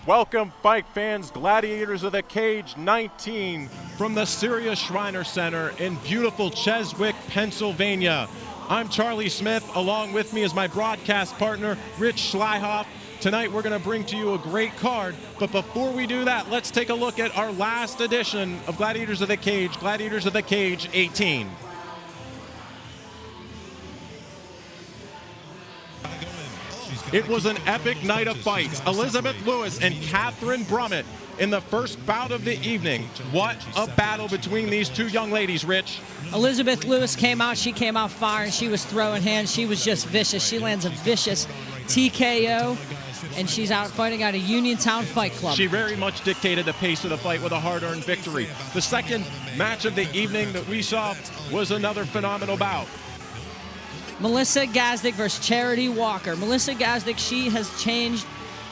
Welcome, fight fans, Gladiators of the Cage 19 from the Sirius Shriner Center in beautiful Cheswick, Pennsylvania. I'm Charlie Smith. Along with me is my broadcast partner, Rich Schleihoff. Tonight we're going to bring to you a great card, but before we do that, let's take a look at our last edition of Gladiators of the Cage, Gladiators of the Cage 18. It was an epic night of fights. Elizabeth Lewis and Catherine Brummett in the first bout of the evening. What a battle between these two young ladies, Rich. Elizabeth Lewis came out, she came out firing, she was throwing hands, she was just vicious. She lands a vicious TKO, and she's out fighting out of Uniontown Fight Club. She very much dictated the pace of the fight with a hard-earned victory. The second match of the evening that we saw was another phenomenal bout. Melissa Gazdick versus Charity Walker. Melissa Gazdick, she has changed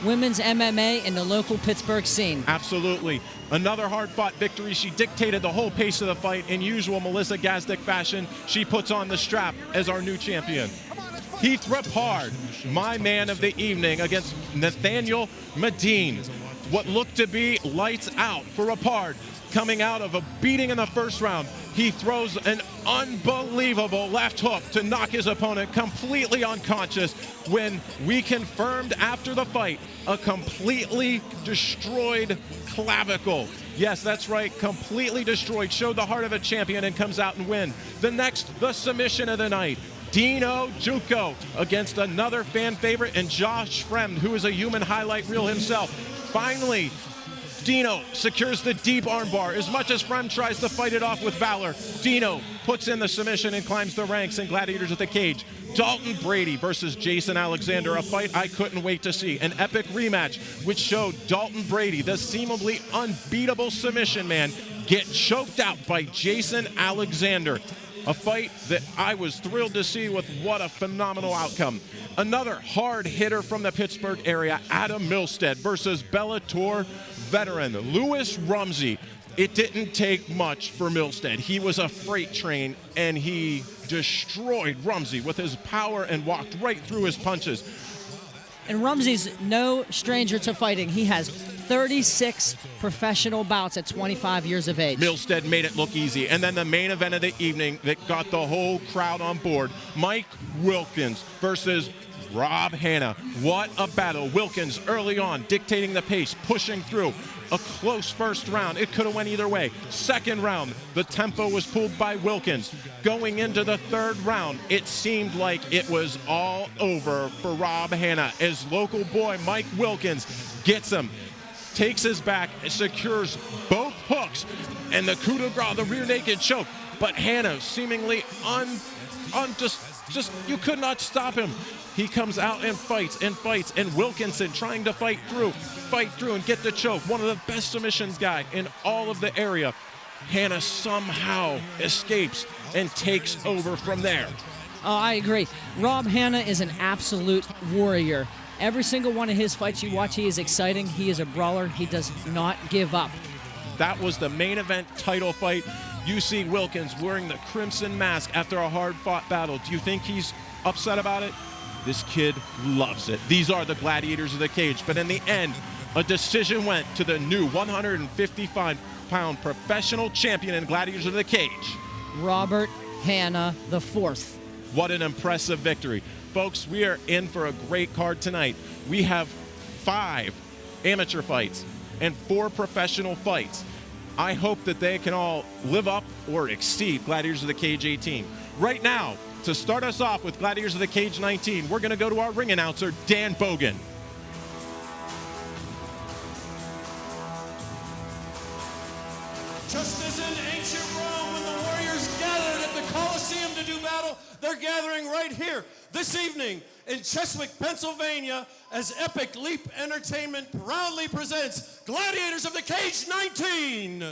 women's MMA in the local Pittsburgh scene. Absolutely. Another hard-fought victory. She dictated the whole pace of the fight in usual Melissa Gazdick fashion. She puts on the strap as our new champion. Heath Rapard, my man of the evening, against Nathaniel Medine. What looked to be lights out for Rapard. Coming out of a beating in the first round, he throws an unbelievable left hook to knock his opponent completely unconscious when we confirmed after the fight a completely destroyed clavicle. Yes, that's right, completely destroyed. Showed the heart of a champion and comes out and wins. The submission of the night. Dino Juco against another fan favorite and Josh Fremd, who is a human highlight reel himself. Finally, Dino secures the deep armbar. As much as Fremd tries to fight it off with valor, Dino puts in the submission and climbs the ranks in Gladiators of the Cage. Dalton Brady versus Jason Alexander, a fight I couldn't wait to see. An epic rematch which showed Dalton Brady, the seemingly unbeatable submission man, get choked out by Jason Alexander. A fight that I was thrilled to see with what a phenomenal outcome. Another hard hitter from the Pittsburgh area, Adam Milstead versus Bellator veteran Louis Rumsey. It didn't take much for Milstead. He was a freight train and he destroyed Rumsey with his power and walked right through his punches. And Rumsey's no stranger to fighting. He has 36 professional bouts at 25 years of age. Milstead made it look easy. And then the main event of the evening that got the whole crowd on board, Mike Wilkins versus Rob Hanna. What a battle. Wilkins early on dictating the pace, pushing through. A close first round. It could have went either way. Second round, the tempo was pulled by Wilkins. Going into the third round, it seemed like it was all over for Rob Hanna as local boy Mike Wilkins gets him, takes his back, secures both hooks, and the coup de grace, the rear naked choke. But Hanna seemingly just you could not stop him. He comes out and fights, and Wilkinson trying to fight through and get the choke. One of the best submissions guy in all of the area. Hanna somehow escapes and takes over from there. Oh, I agree. Rob Hanna is an absolute warrior. Every single one of his fights you watch, he is exciting. He is a brawler. He does not give up. That was the main event title fight. You see Wilkins wearing the crimson mask after a hard-fought battle. Do you think he's upset about it? This kid loves it. These are the Gladiators of the Cage. But in the end, a decision went to the new 155-pound professional champion in Gladiators of the Cage, Robert Hanna IV. What an impressive victory. Folks, we are in for a great card tonight. We have 5 amateur fights and 4 professional fights. I hope that they can all live up or exceed Gladiators of the Cage 18. Right now, to start us off with Gladiators of the Cage 19, we're going to go to our ring announcer, Dan Bogan. Just as in ancient Rome, when the warriors gathered at the Colosseum to do battle, they're gathering right here this evening in Cheswick, Pennsylvania, as Epic Leap Entertainment proudly presents Gladiators of the Cage 19.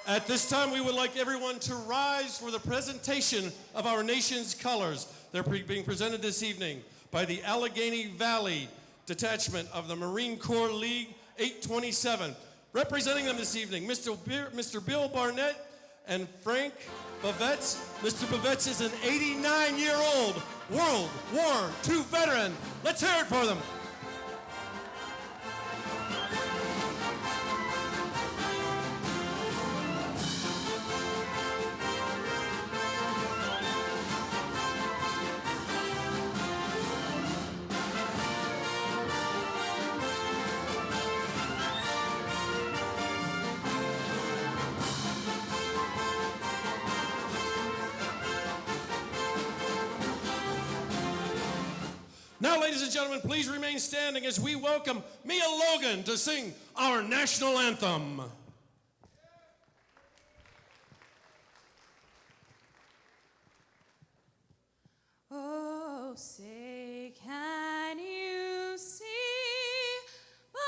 At this time, we would like everyone to rise for the presentation of our nation's colors. They're being presented this evening by the Allegheny Valley Detachment of the Marine Corps League 827. Representing them this evening, Mr. Bill Barnett and Frank Bavets. Mr. Bavets is an 89-year-old World War II veteran. Let's hear it for them. ladies and gentlemen, please remain standing as we welcome Mia Logan to sing our national anthem. Oh, say, can you see by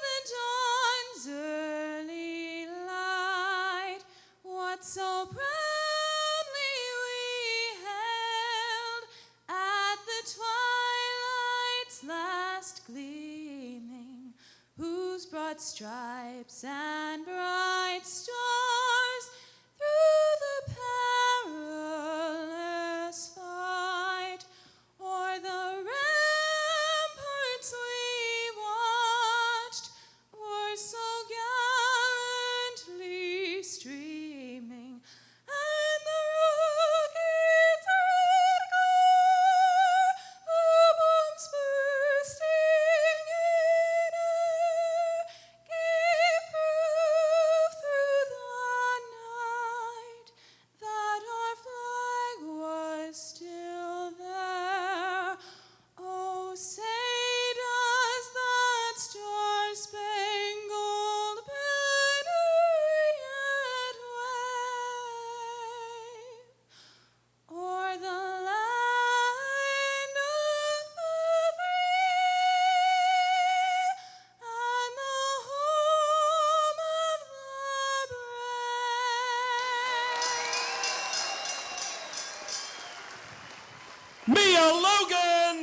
the dawn's early light what so proudly we held at the twilight's last gleaming, whose broad stripes and bright stars through the perilous fight o'er the ramparts we watched were so gallantly streaming, and the rocket's red glare, the bombs bursting in air, gave proof through the night that our flag was still there. Oh, say does that star-spangled banner yet wave o'er the land of the free and the home of the brave? Mia Logan!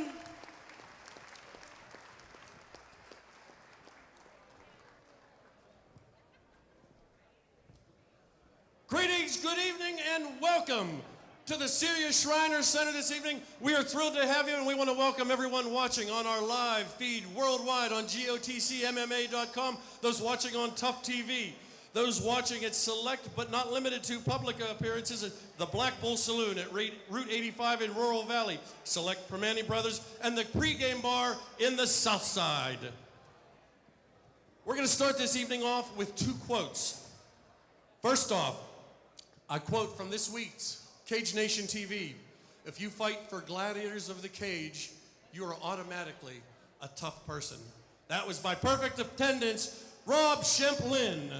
Greetings, good evening, and welcome to the Sirius Shriner Center this evening. We are thrilled to have you, and we want to welcome everyone watching on our live feed worldwide on GOTC MMA.com, those watching on Tough TV, those watching at select but not limited to public appearances at the Black Bull Saloon at Route 85 in Rural Valley, select Permani Brothers, and the pregame bar in the South Side. We're going to start this evening off with two quotes. First off, I quote from this week's Cage Nation TV: "If you fight for gladiators of the cage, you are automatically a tough person." That was by perfect attendance, Rob Shemplin.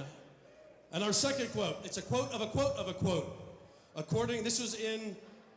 And our second quote, it's a quote of a quote of a quote. This was in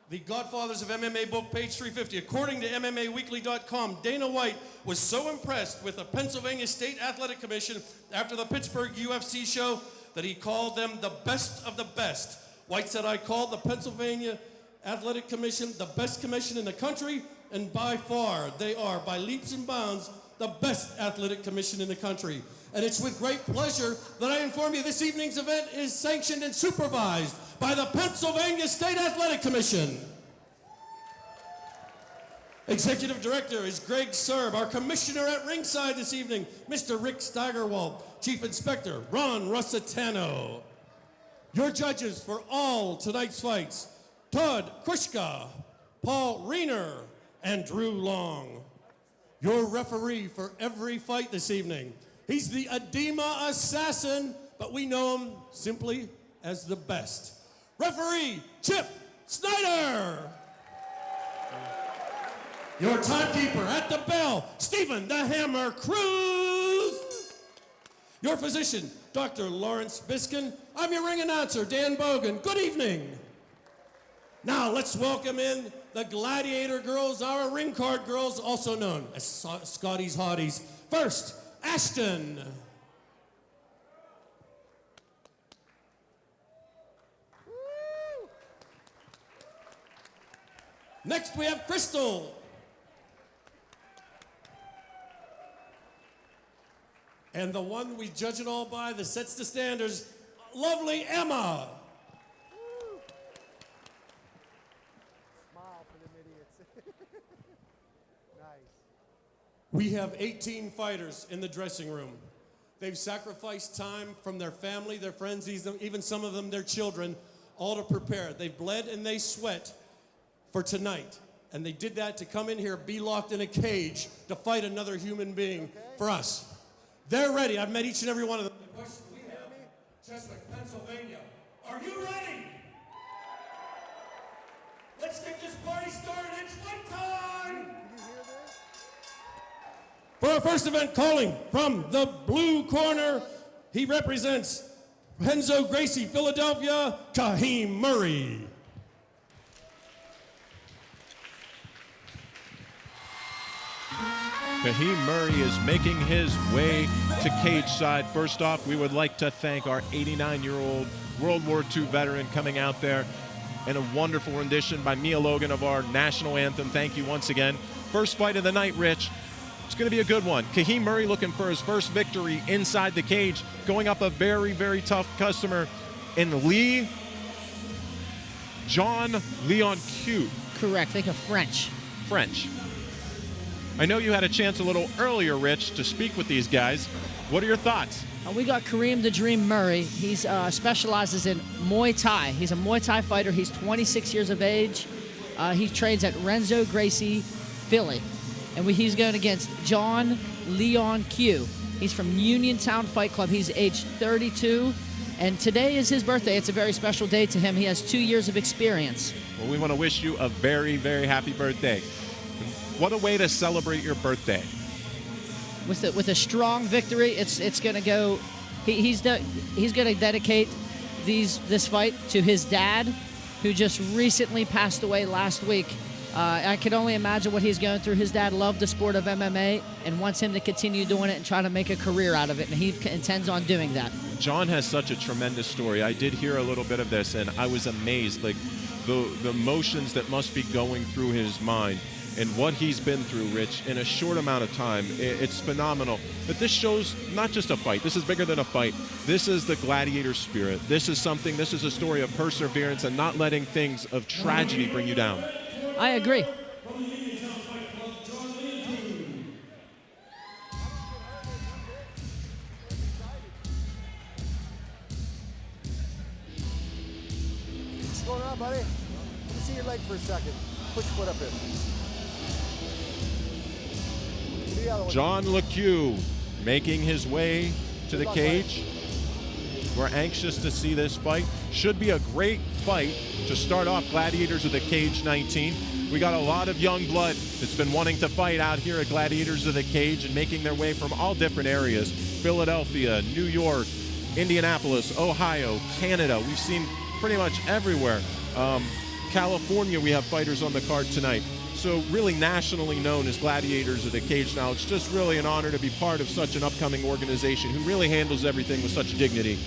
the Godfathers of MMA book, page 350. According to MMAweekly.com, Dana White was so impressed with the Pennsylvania State Athletic Commission after the Pittsburgh UFC show that he called them the best of the best. White said, "I called the Pennsylvania Athletic Commission the best commission in the country, and by far, they are, by leaps and bounds, the best athletic commission in the country." And it's with great pleasure that I inform you this evening's event is sanctioned and supervised by the Pennsylvania State Athletic Commission. Executive Director is Greg Serb. Our Commissioner at ringside this evening, Mr. Rick Steigerwald. Chief Inspector, Ron Rossitano. Your judges for all tonight's fights, Todd Krushka, Paul Reiner, and Drew Long. Your referee for every fight this evening, he's the Edema Assassin, but we know him simply as the best. Referee, Chip Snyder. Your timekeeper at the bell, Stephen the Hammer Cruz. Your physician, Dr. Lawrence Biskin. I'm your ring announcer, Dan Bogan. Good evening. Now let's welcome in the Gladiator girls, our ring card girls, also known as Scotty's Hotties. First, Ashton. Next we have Crystal. And the one we judge it all by that sets the standards, lovely Emma. Smile for them idiots. Nice. We have 18 fighters in the dressing room. They've sacrificed time from their family, their friends, even some of them their children, all to prepare. They've bled and they sweat for tonight. And they did that to come in here, be locked in a cage, to fight another human being for us. They're ready. I've met each and every one of them. The question we have, Chesapeake, Pennsylvania. Are you ready? Let's get this party started. It's fight time! Did you hear this? For our first event, calling from the blue corner, he represents Renzo Gracie, Philadelphia, Kahim Murray. Kahim Murray is making his way to cage side. First off, we would like to thank our 89-year-old World War II veteran coming out there, and a wonderful rendition by Mia Logan of our national anthem. Thank you once again. First fight of the night, Rich. It's going to be a good one. Kahim Murray looking for his first victory inside the cage, going up a very, very tough customer in John Leon Q. Correct. Think of French. French. I know you had a chance a little earlier, Rich, to speak with these guys. What are your thoughts? We got Kareem the Dream Murray. He specializes in Muay Thai. He's a Muay Thai fighter. He's 26 years of age. He trains at Renzo Gracie, Philly. And he's going against John Leon Q. He's from Uniontown Fight Club. He's age 32. And today is his birthday. It's a very special day to him. He has 2 years of experience. Well, we want to wish you a very, very happy birthday. What a way to celebrate your birthday. With a strong victory, it's going to go. He's going to dedicate this fight to his dad, who just recently passed away last week. I can only imagine what he's going through. His dad loved the sport of MMA and wants him to continue doing it and try to make a career out of it, and he intends on doing that. John has such a tremendous story. I did hear a little bit of this, and I was amazed, like the emotions that must be going through his mind. And what he's been through, Rich, in a short amount of time, it's phenomenal. But this shows not just a fight. This is bigger than a fight. This is the gladiator spirit. This is a story of perseverance and not letting things of tragedy bring you down. I agree. What's going on, buddy? Let me see your leg for a second. Put your foot up here. John LeCue making his way to the cage. We're anxious to see this fight. Should be a great fight to start off Gladiators of the Cage 19. We got a lot of young blood that's been wanting to fight out here at Gladiators of the Cage and making their way from all different areas. Philadelphia, New York, Indianapolis, Ohio, Canada. We've seen pretty much everywhere. California, we have fighters on the card tonight. So really nationally known as Gladiators of the Cage now. It's just really an honor to be part of such an upcoming organization who really handles everything with such dignity.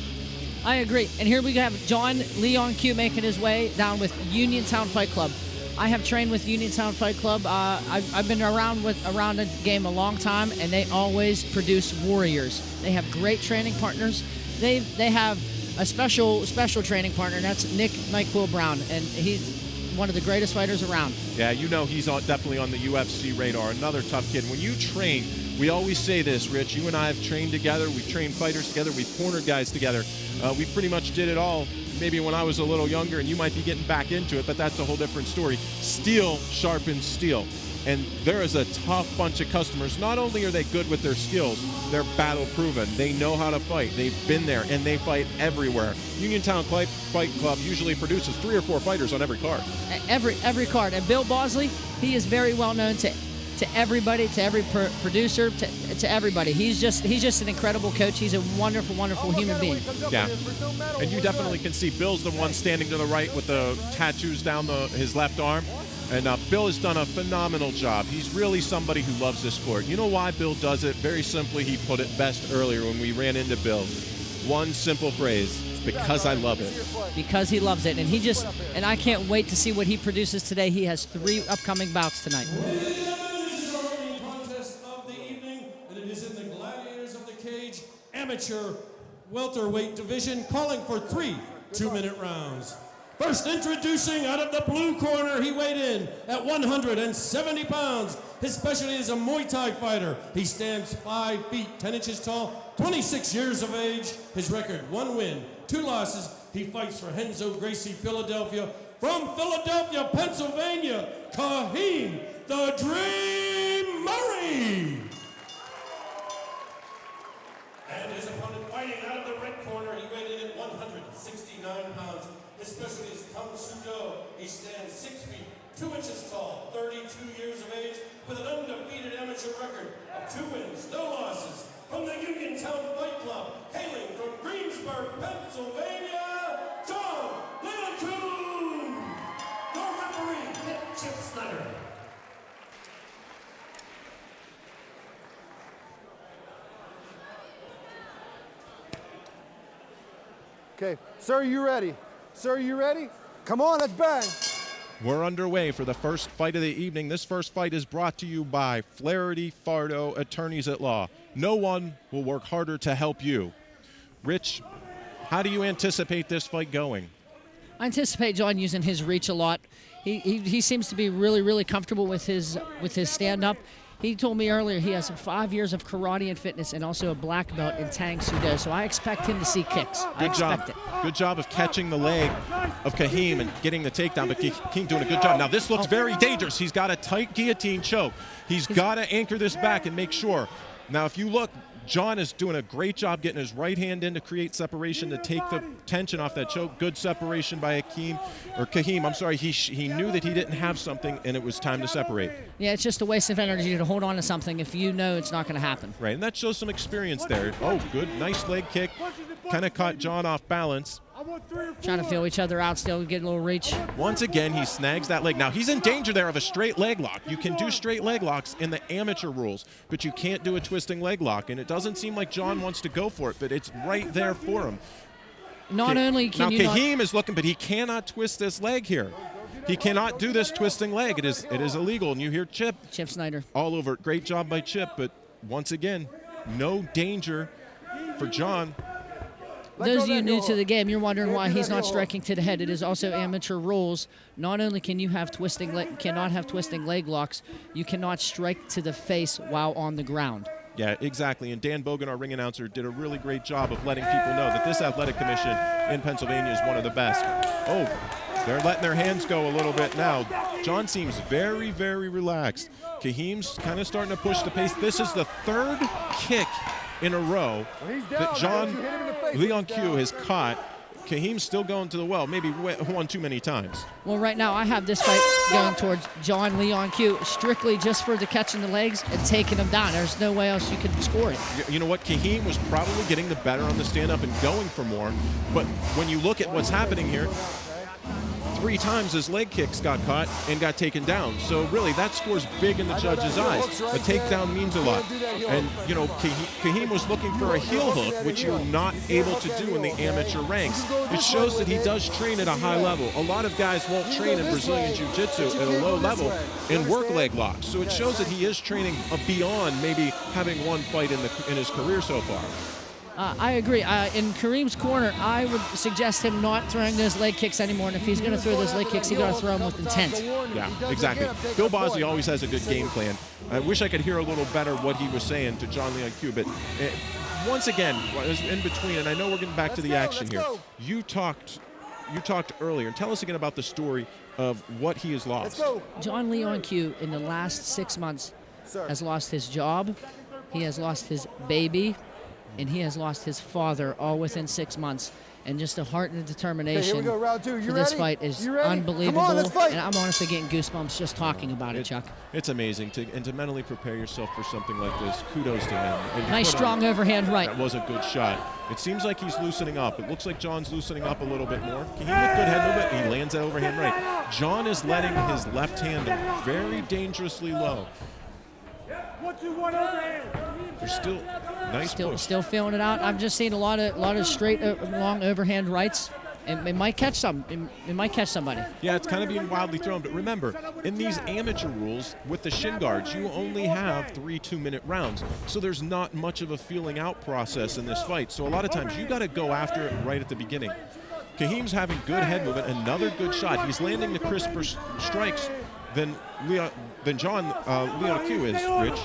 I agree. And here we have John Leon Q making his way down with Uniontown Fight Club. I have trained with Uniontown Fight Club. I've been around the game a long time, and they always produce warriors. They have great training partners. They have a special training partner, and that's Nick Nyquil Brown, and he's one of the greatest fighters around. Yeah, you know he's definitely on the UFC radar. Another tough kid. When you train, we always say this, Rich. You and I have trained together. We've trained fighters together. We've cornered guys together. We pretty much did it all. Maybe when I was a little younger, and you might be getting back into it, but that's a whole different story. Steel sharpens steel. And there is a tough bunch of customers. Not only are they good with their skills, they're battle proven. They know how to fight. They've been there, and they fight everywhere. Uniontown Fight Club usually produces 3 or 4 fighters on every card. Every card. And Bill Bosley, he is very well known to everybody, to every producer, to everybody. He's just an incredible coach. He's a wonderful, wonderful human being. Yeah, and you definitely can see Bill's the one standing to the right with the tattoos down his left arm. And Bill has done a phenomenal job. He's really somebody who loves this sport. You know why Bill does it? Very simply, he put it best earlier when we ran into Bill. One simple phrase: because I love it. Because he loves it, and I can't wait to see what he produces today. He has 3 upcoming bouts tonight. This is our opening contest of the evening, and it is in the Gladiators of the Cage amateur welterweight division, calling for 3 2-minute rounds. First, introducing out of the blue corner, he weighed in at 170 pounds. His specialty is a Muay Thai fighter. He stands 5 feet 10 inches tall, 26 years of age. His record: 1 win, 2 losses. He fights for Renzo Gracie, Philadelphia. From Philadelphia, Pennsylvania, Kahim the Dream Murray. And his opponent fighting out of the red corner, he weighed in at 169 pounds. His specialty is Kung Sudo. He stands 6 feet 2 inches tall, 32 years of age, with an undefeated amateur record of 2 wins, no losses, from the Uniontown Fight Club, hailing from Greensburg, Pennsylvania, John Leoncune! Your referee, Chip Snyder. Okay, sir, you ready? Sir, you ready? Come on, let's bang. We're underway for the first fight of the evening. This first fight is brought to you by Flaherty Fardo Attorneys at Law. No one will work harder to help you. Rich, how do you anticipate this fight going? I anticipate John using his reach a lot. He seems to be really comfortable with his stand-up. He told me earlier he has 5 years of karate and fitness and also a black belt in Tang Soo Do, so I expect him to see kicks. I expect it. Good job of catching the leg of Kahim and getting the takedown, but Kahim doing a good job. Now this looks very dangerous. He's got a tight guillotine choke. He's got to anchor this back and make sure. Now if you look, John is doing a great job getting his right hand in to create separation to take the tension off that choke. Good separation by Kahim. I'm sorry. He knew that he didn't have something, and it was time to separate. Yeah, it's just a waste of energy to hold on to something if you know it's not going to happen. Right, and that shows some experience there. Oh, good. Nice leg kick. Kind of caught John off balance. Trying to feel each other out, still get a little reach. Once again, he snags that leg. Now, he's in danger there of a straight leg lock. You can do straight leg locks in the amateur rules, but you can't do a twisting leg lock, and it doesn't seem like John wants to go for it, but it's right there for him. Not only can you Kahim is looking, but he cannot twist this leg here. He cannot do this twisting leg. It is illegal, and you hear Chip Snyder all over it. Great job by Chip, but once again, no danger for John. Those of you new to the game, you're wondering why he's not striking to the head. It is also amateur rules. Not only can you have cannot have twisting leg locks, you cannot strike to the face while on the ground. Yeah, exactly. And Dan Bogan, our ring announcer, did a really great job of letting people know that this athletic commission in Pennsylvania is one of the best. Oh, they're letting their hands go a little bit now. John seems very relaxed. Kahim's kind of starting to push the pace. This is the third kick in a row that John Leoncune has caught. Kahim's still going to the well, maybe one too many times. Well, right now I have this fight going towards John Leoncune strictly just for the catching the legs and taking them down. There's no way else you can score it. You know what? Kahim was probably getting the better on the stand-up and going for more, but when you look at what's happening here, 3 times his leg kicks got caught and got taken down. So really, that score's big in the judge's eyes. A takedown means a lot. And, you know, Kahim was looking for a heel hook, which you're not able to do in the amateur ranks. It shows that he does train at a high level. A lot of guys won't train in Brazilian Jiu-Jitsu at a low level and work leg locks. So it shows that he is training beyond maybe having one fight in his career so far. I agree. In Kareem's corner, I would suggest him not throwing those leg kicks anymore. And if he's going to throw those leg kicks, he's got to throw them with intent. Yeah, exactly. Bill Bosley always has a good game plan. I wish I could hear a little better what he was saying to John Leoncune, but once again, in between, and I know we're getting back to the action here. You talked earlier, and tell us again about the story of what he has lost. John Leoncune, in the last 6 months, has lost his job, he has lost his baby, and he has lost his father all within 6 months. And just the heart and the determination for this fight is unbelievable. And I'm honestly getting goosebumps just talking about it, Chuck. It's amazing to mentally prepare yourself for something like this. Kudos to him. Nice strong overhand right. That was a good shot. It seems like he's loosening up. It looks like John's loosening up a little bit more. Can he look good head movement? He lands that overhand right. John is letting his left hand very dangerously low. 1-2-1 overhand. There's still nice push. Still feeling it out. I've just seen a lot of straight, long overhand rights. It might catch it might catch somebody. Yeah, it's kind of being wildly thrown. But remember, in these amateur rules, with the shin guards, you only have 3 2-minute rounds. So there's not much of a feeling out process in this fight. So a lot of times you got to go after it right at the beginning. Kahim's having good head movement, another good shot. He's landing the crisper strikes than John Leoncune is, Rich.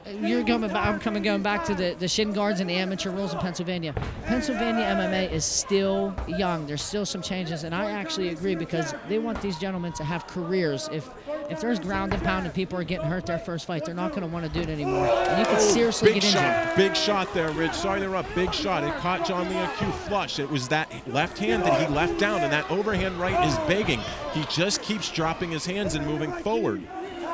I'm going back to the shin guards and the amateur rules in Pennsylvania. Pennsylvania MMA is still young. There's still some changes, and I actually agree because they want these gentlemen to have careers. If if there's ground and pound and people are getting hurt their first fight, they're not going to want to do it anymore. And you could seriously Big get injured. shot, big shot there, Ridge. Sorry to interrupt. Big shot. It caught John Leon-Q flush. It was that left hand that he left down, and that overhand right is begging. He just keeps dropping his hands and moving forward.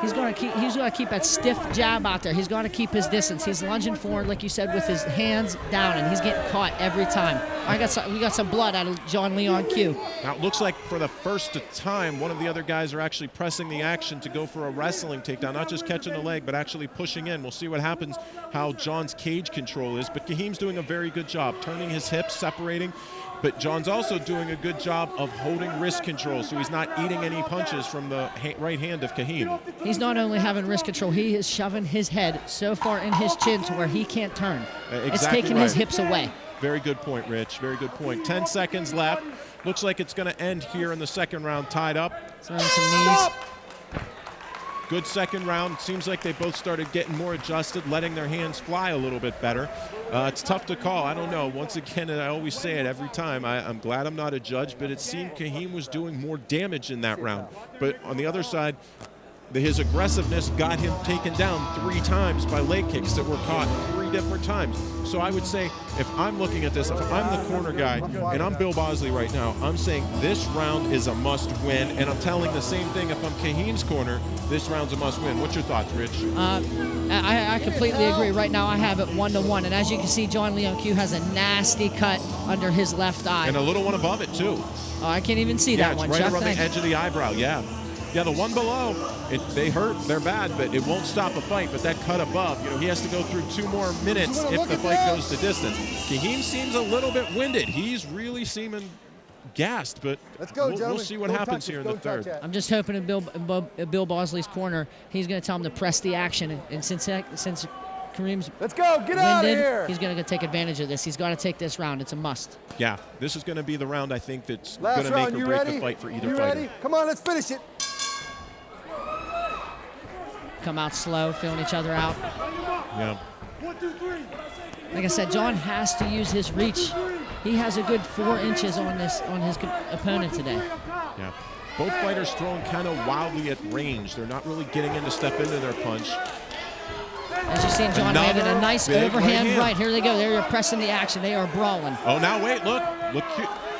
He's going to keep that stiff jab out there. He's got to keep his distance. He's lunging forward, like you said, with his hands down, and he's getting caught every time. We got some blood out of John Leon-Q. Now it looks like for the first time, one of the other guys are actually pressing the action to go for a wrestling takedown, not just catching the leg, but actually pushing in. We'll see what happens, how John's cage control is, but Kahim's doing a very good job, turning his hips, separating. But John's also doing a good job of holding wrist control, so he's not eating any punches from the right hand of Kahim. He's not only having wrist control, he is shoving his head so far in his chin to where he can't turn. Exactly it's taking his hips away. Very good point, Rich. Very good point. 10 seconds left. Looks like it's going to end here in the second round, tied up. Throwing some knees. Good second round. Seems like they both started getting more adjusted, letting their hands fly a little bit better. It's tough to call. I don't know. Once again, and I always say it every time, I'm glad I'm not a judge, but it seemed Kahim was doing more damage in that round. But on the other side, his aggressiveness got him taken down 3 times by leg kicks that were caught 3 different times. So I would say, if I'm looking at this, if I'm the corner guy, and I'm Bill Bosley right now, I'm saying this round is a must-win, and I'm telling the same thing if I'm Kahim's corner, this round's a must-win. What's your thoughts, Rich? I completely agree. Right now I have it 1-1, and as you can see, John Leon-Q has a nasty cut under his left eye. And a little one above it, too. Oh, I can't even see that one, right Chuck. around the edge of the eyebrow, yeah. Yeah, the one below, they hurt, they're bad, but it won't stop a fight. But that cut above, he has to go through 2 more minutes if the fight goes to distance. Kahim seems a little bit winded. He's really seeming gassed, but we'll see what happens here in the third. I'm just hoping in Bill Bosley's corner, he's going to tell him to press the action. And since Kareem's let's go, get out of here. He's going to take advantage of this. He's got to take this round. It's a must. Yeah, this is going to be the round, I think, that's going to make or break the fight for either fighter. Ready? Come on, let's finish it. Come out slow, feeling each other out. Yeah. Like I said, John has to use his reach. He has a good 4 inches on his opponent today. Yeah. Both fighters throwing kind of wildly at range. They're not really getting in to step into their punch. As you've seen, John landed a nice overhand right. Here they go. They're pressing the action. They are brawling. Oh, now wait, look.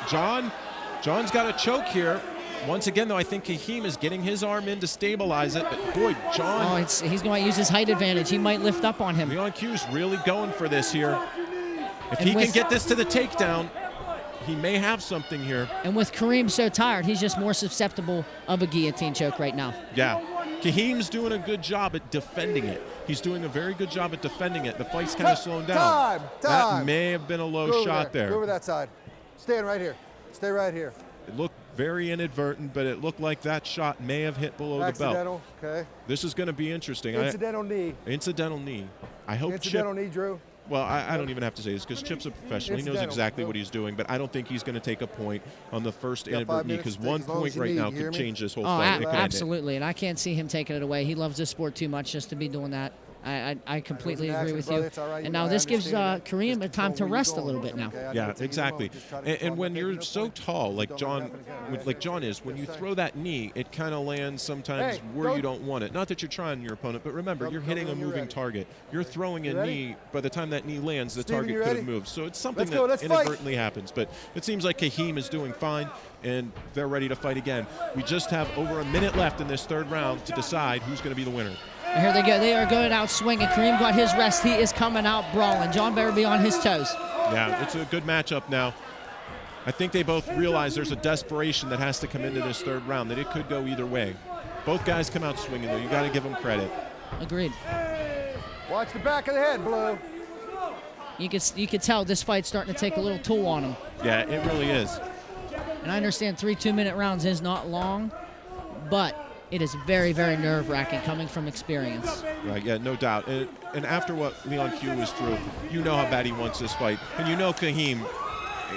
John's got a choke here. Once again, though, I think Kahim is getting his arm in to stabilize it. But boy, John. Oh, he's going to use his height advantage. He might lift up on him. Leon-Q's really going for this here. If he can get this to the takedown, he may have something here. And with Kareem so tired, he's just more susceptible of a guillotine choke right now. Yeah. Kahim's doing a good job at defending it. He's doing a very good job at defending it. The fight's kind of slowing down. That may have been a low shot there. Go over that side. Stand right here. Stay right here. It looked very inadvertent, but it looked like that shot may have hit below the belt. Okay. This is going to be interesting. Incidental knee. Incidental knee. I hope Incidental knee, Drew. Well, I don't even have to say this because Chip's a professional. He knows exactly what he's doing, but I don't think he's going to take a point on the first inadvertent knee because 1 point right now could change this whole fight. Absolutely, and I can't see him taking it away. He loves this sport too much just to be doing that. I completely agree with you. And now this gives Kareem a time to rest a little bit now. Yeah, exactly. And when you're so tall, like John is, when you throw that knee, it kind of lands sometimes where you don't want it. Not that you're trying your opponent, but remember, you're hitting a moving target. You're throwing a knee. By the time that knee lands, the target could have moved. So it's something that inadvertently happens. But it seems like Kahim is doing fine, and they're ready to fight again. We just have over a minute left in this third round to decide who's going to be the winner. And here they go. They are going out swinging. Kareem got his rest. He is coming out brawling. John better be on his toes. Yeah, it's a good matchup now. I think they both realize there's a desperation that has to come into this third round, that it could go either way. Both guys come out swinging, though. You got to give them credit. Agreed. Watch the back of the head, Blue. You could tell this fight's starting to take a little toll on him. Yeah, it really is. And I understand 3 2-minute rounds is not long, but it is very, very nerve-wracking coming from experience. Right, yeah, no doubt. And after what Leon-Q was through, you know how bad he wants this fight. And you know Kahim,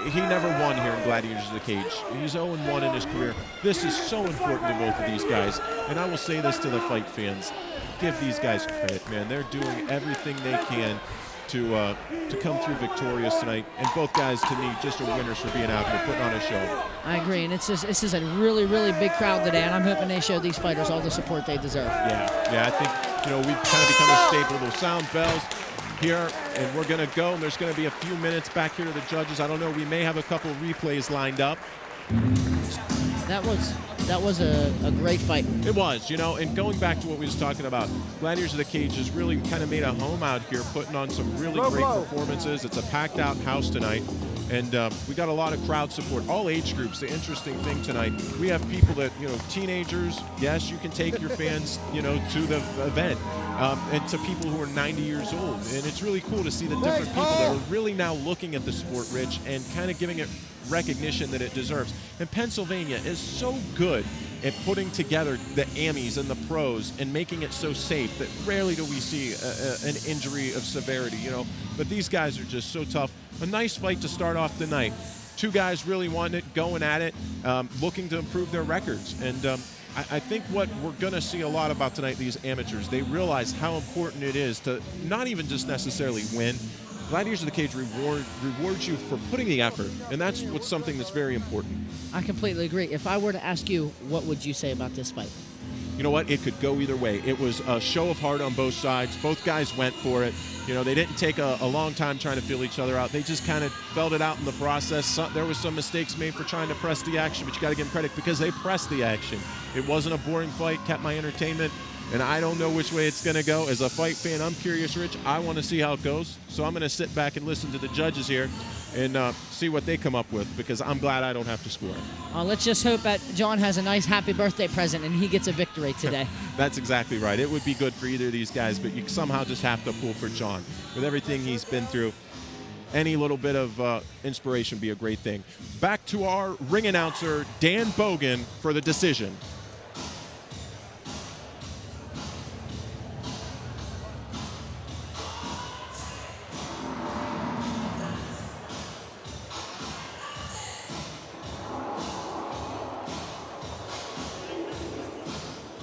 he never won here in Gladiators of the Cage. He's 0-1 in his career. This is so important to both of these guys. And I will say this to the fight fans. Give these guys credit, man. They're doing everything they can to come through victorious tonight. And both guys, to me, just are winners for being out here, putting on a show. I agree, and this is a really, really big crowd today, and I'm hoping they show these fighters all the support they deserve. Yeah, I think, you know, we've kind of become a staple. Those sound bells here, and we're going to go. And there's going to be a few minutes back here to the judges. I don't know, we may have a couple replays lined up. That was a great fight. It was, you know, and going back to what we was talking about, Gladiators of the Cage has really kind of made a home out here, putting on some really great performances. It's a packed out house tonight, and we got a lot of crowd support, all age groups. The interesting thing tonight, we have people that, you know, teenagers, yes, you can take your fans, you know, to the event, and to people who are 90 years old. And it's really cool to see the different people that are really now looking at the sport, Rich, and kind of giving it recognition that it deserves. And Pennsylvania is so good at putting together the AMIs and the pros and making it so safe that rarely do we see an injury of severity, you know. But these guys are just so tough. A nice fight to start off the night. Two guys really wanting it, going at it, looking to improve their records. And I think what we're going to see a lot about tonight, these amateurs, they realize how important it is to not even just necessarily win. Gladiators of the Cage rewards you for putting the effort, and that's what's something that's very important. I completely agree. If I were to ask you, what would you say about this fight? You know what? It could go either way. It was a show of heart on both sides. Both guys went for it. You know, they didn't take a long time trying to feel each other out. They just kind of felt it out in the process. There was some mistakes made for trying to press the action, but you got to give them credit because they pressed the action. It wasn't a boring fight, kept my entertainment. And I don't know which way it's going to go. As a fight fan, I'm curious, Rich. I want to see how it goes. So I'm going to sit back and listen to the judges here and see what they come up with, because I'm glad I don't have to score. Let's just hope that John has a nice happy birthday present and he gets a victory today. That's exactly right. It would be good for either of these guys, but you somehow just have to pull for John. With everything he's been through, any little bit of inspiration would be a great thing. Back to our ring announcer, Dan Bogan, for the decision.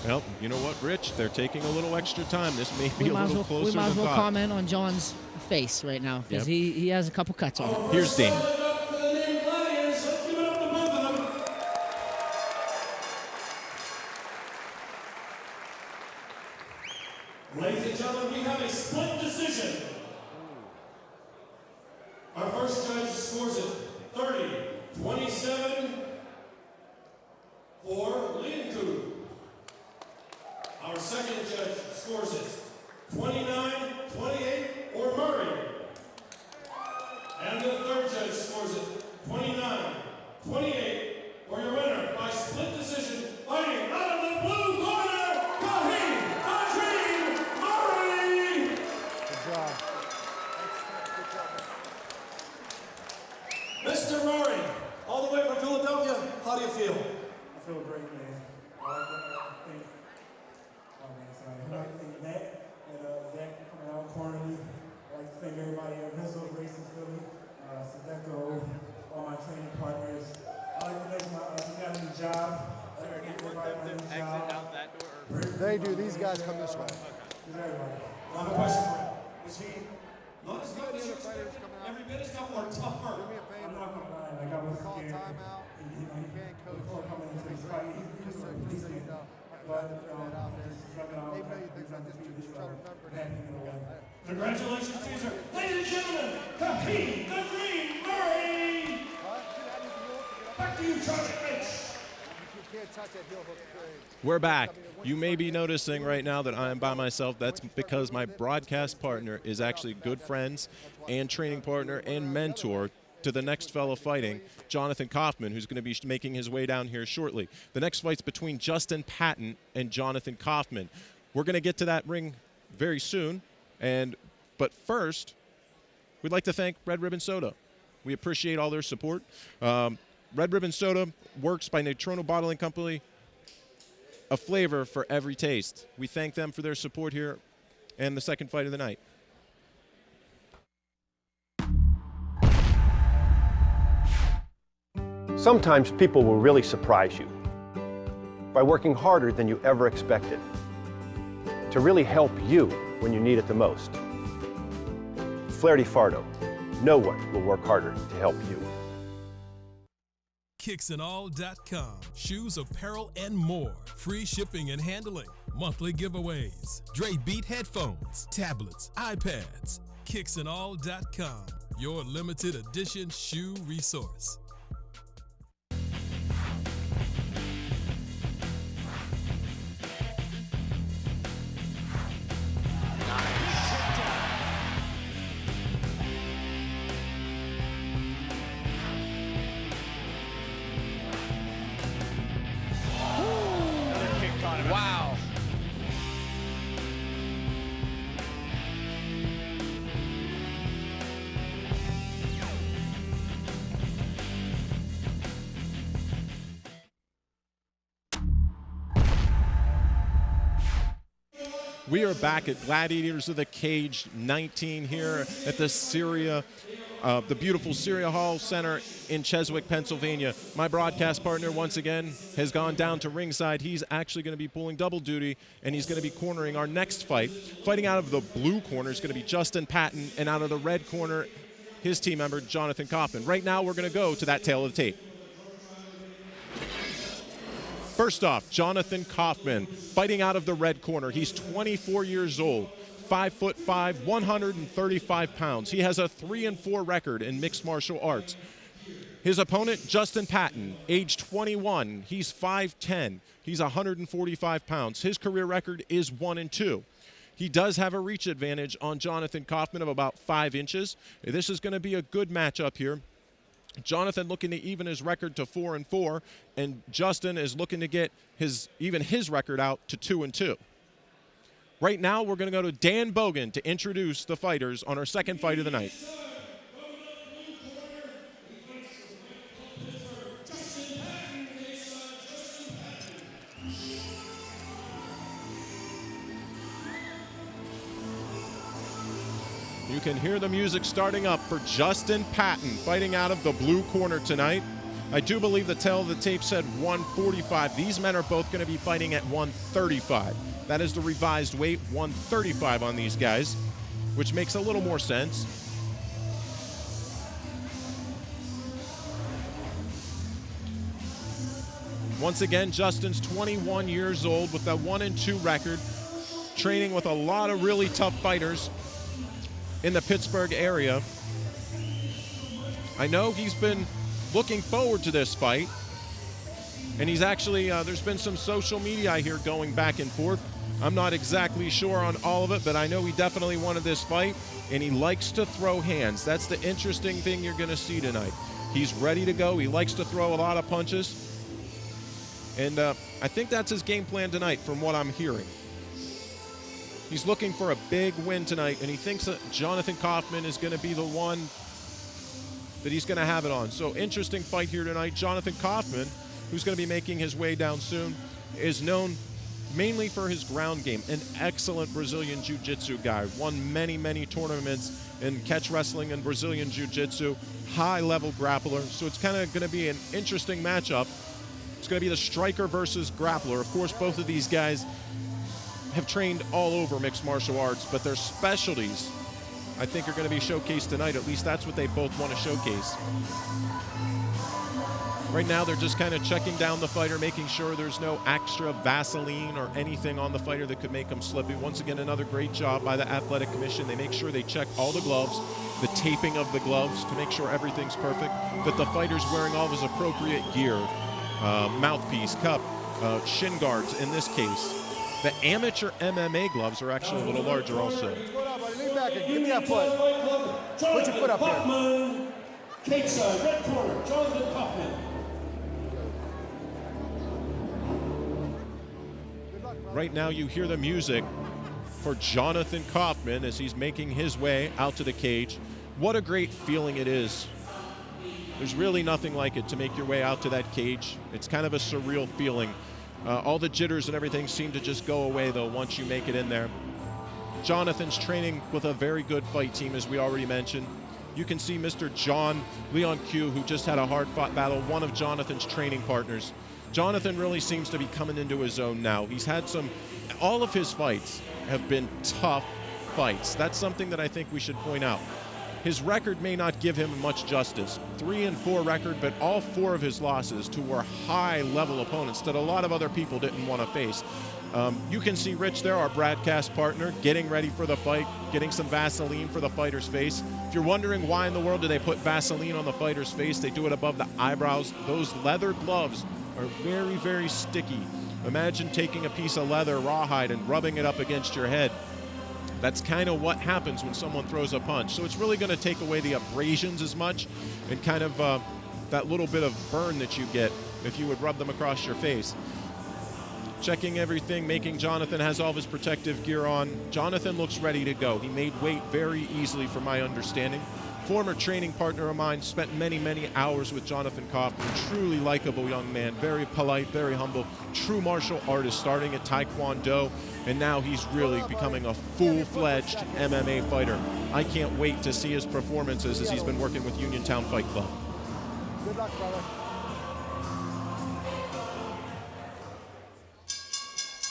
Well, you know what, Rich? They're taking a little extra time. This may be a little closer than thought. We might as well comment on John's face right now, because he has a couple cuts on it. Here's Dan. Ladies and gentlemen, we have a split decision. Our first judge scores it 30-27 for Lincoln. Our second judge scores it 29-28 for Murray. And the third judge scores it 29-28 for your winner by split decision, fighting out of the blue corner, Kahim Murray. Good job. Mr. Murray, all the way from Philadelphia, how do you feel? I feel great, man. I like to thank Matt and Zach for coming out cornering me. I like to thank everybody at Rizzo Racing Philly, Sedeco, all my training partners. I like to thank my got a new job. I like to thank everybody my new job. They do. These guys come this way. I have a question for you. Is he not as good as every bit as tough or tougher? I'm not gonna lie, like I was scared. Before coming into this fight, he's a policeman. But congratulations, Caesar. Ladies and gentlemen, Kahim the Green Murray. Back to you, Charlie Rich. We're back. You may be noticing right now that I am by myself. That's because my broadcast partner is actually good friends and training partner and mentor to the next fellow fighting, Jonathan Kaufman, who's going to be making his way down here shortly. The next fight's between Justin Patton and Jonathan Kaufman. We're going to get to that ring very soon, but first, we'd like to thank Red Ribbon Soda. We appreciate all their support. Red Ribbon Soda works by Neutrono Bottling Company, a flavor for every taste. We thank them for their support here and the second fight of the night. Sometimes people will really surprise you by working harder than you ever expected to really help you when you need it the most. Flaherty Fardo, no one will work harder to help you. Kicksandall.com. Shoes, apparel, and more. Free shipping and handling. Monthly giveaways. Dre Beat headphones, tablets, iPads. Kicksandall.com. Your limited edition shoe resource. Wow. We are back at Gladiators of the Cage 19 here at the the beautiful Syria Hall Center in Cheswick, Pennsylvania. My broadcast partner, once again, has gone down to ringside. He's actually going to be pulling double duty, and he's going to be cornering our next fight. Fighting out of the blue corner is going to be Justin Patton, and out of the red corner, his team member, Jonathan Kaufman. Right now, we're going to go to that tail of the tape. First off, Jonathan Kaufman, fighting out of the red corner. He's 24 years old, 5'5", 135 pounds. He has a 3-4 record in mixed martial arts. His opponent, Justin Patton, age 21. He's 5'10". He's 145 pounds. His career record is 1-2. He does have a reach advantage on Jonathan Kaufman of about 5 inches. This is going to be a good matchup here. Jonathan looking to even his record to 4-4, and Justin is looking to get his record out to 2-2. Right now, we're going to go to Dan Bogan to introduce the fighters on our second fight of the night. You can hear the music starting up for Justin Patton fighting out of the blue corner tonight. I do believe the tail of the tape said 145. These men are both going to be fighting at 135. That is the revised weight, 135 on these guys, which makes a little more sense. Once again, Justin's 21 years old with a 1-2 record, training with a lot of really tough fighters in the Pittsburgh area. I know he's been looking forward to this fight, and he's actually, there's been some social media I hear going back and forth. I'm not exactly sure on all of it, but I know he definitely wanted this fight, and he likes to throw hands. That's the interesting thing you're going to see tonight. He's ready to go. He likes to throw a lot of punches, and I think that's his game plan tonight from what I'm hearing. He's looking for a big win tonight, and he thinks that Jonathan Kaufman is going to be the one that he's going to have it on. So interesting fight here tonight. Jonathan Kaufman, who's going to be making his way down soon, is known mainly for his ground game. An excellent Brazilian Jiu-Jitsu guy. Won many, many tournaments in catch wrestling and Brazilian Jiu-Jitsu. High-level grappler. So it's kind of going to be an interesting matchup. It's going to be the striker versus grappler. Of course, both of these guys have trained all over mixed martial arts, but their specialties, I think, are going to be showcased tonight. At least that's what they both want to showcase. Right now, they're just kind of checking down the fighter, making sure there's no extra Vaseline or anything on the fighter that could make him slippy. Once again, another great job by the Athletic Commission. They make sure they check all the gloves, the taping of the gloves to make sure everything's perfect, that the fighter's wearing all of his appropriate gear, mouthpiece, cup, shin guards in this case. The amateur MMA gloves are actually a little larger also. What's going on, buddy? Lean back and give me that foot. Put your foot up here. Cage side, red corner, Jonathan Kaufman. Right now you hear the music for Jonathan Kaufman as he's making his way out to the cage. What a great feeling it is. There's really nothing like it to make your way out to that cage. It's kind of a surreal feeling. All the jitters and everything seem to just go away, though, once you make it in there. Jonathan's training with a very good fight team, as we already mentioned. You can see Mr. John Leon Q, who just had a hard-fought battle, one of Jonathan's training partners. Jonathan really seems to be coming into his own now. He's had all of his fights have been tough fights. That's something that I think we should point out. his record may not give him much justice. 3-4 record, but all 4 of his losses to were high-level opponents that a lot of other people didn't want to face. You can see Rich there, our broadcast partner, getting ready for the fight, getting some Vaseline for the fighter's face. If you're wondering why in the world do they put Vaseline on the fighter's face, they do it above the eyebrows. Those leather gloves are very, very sticky. Imagine taking a piece of leather, rawhide, and rubbing it up against your head. That's kind of what happens when someone throws a punch. So it's really going to take away the abrasions as much and kind of that little bit of burn that you get if you would rub them across your face. Checking everything, making Jonathan has all of his protective gear on. Jonathan looks ready to go. He made weight very easily from my understanding. Former training partner of mine, spent many, many hours with Jonathan Kaufman. Truly likable young man, very polite, very humble, true martial artist, starting at Taekwondo, and now he's really becoming a full-fledged MMA fighter. I can't wait to see his performances as he's been working with Uniontown Fight Club. Good luck, brother.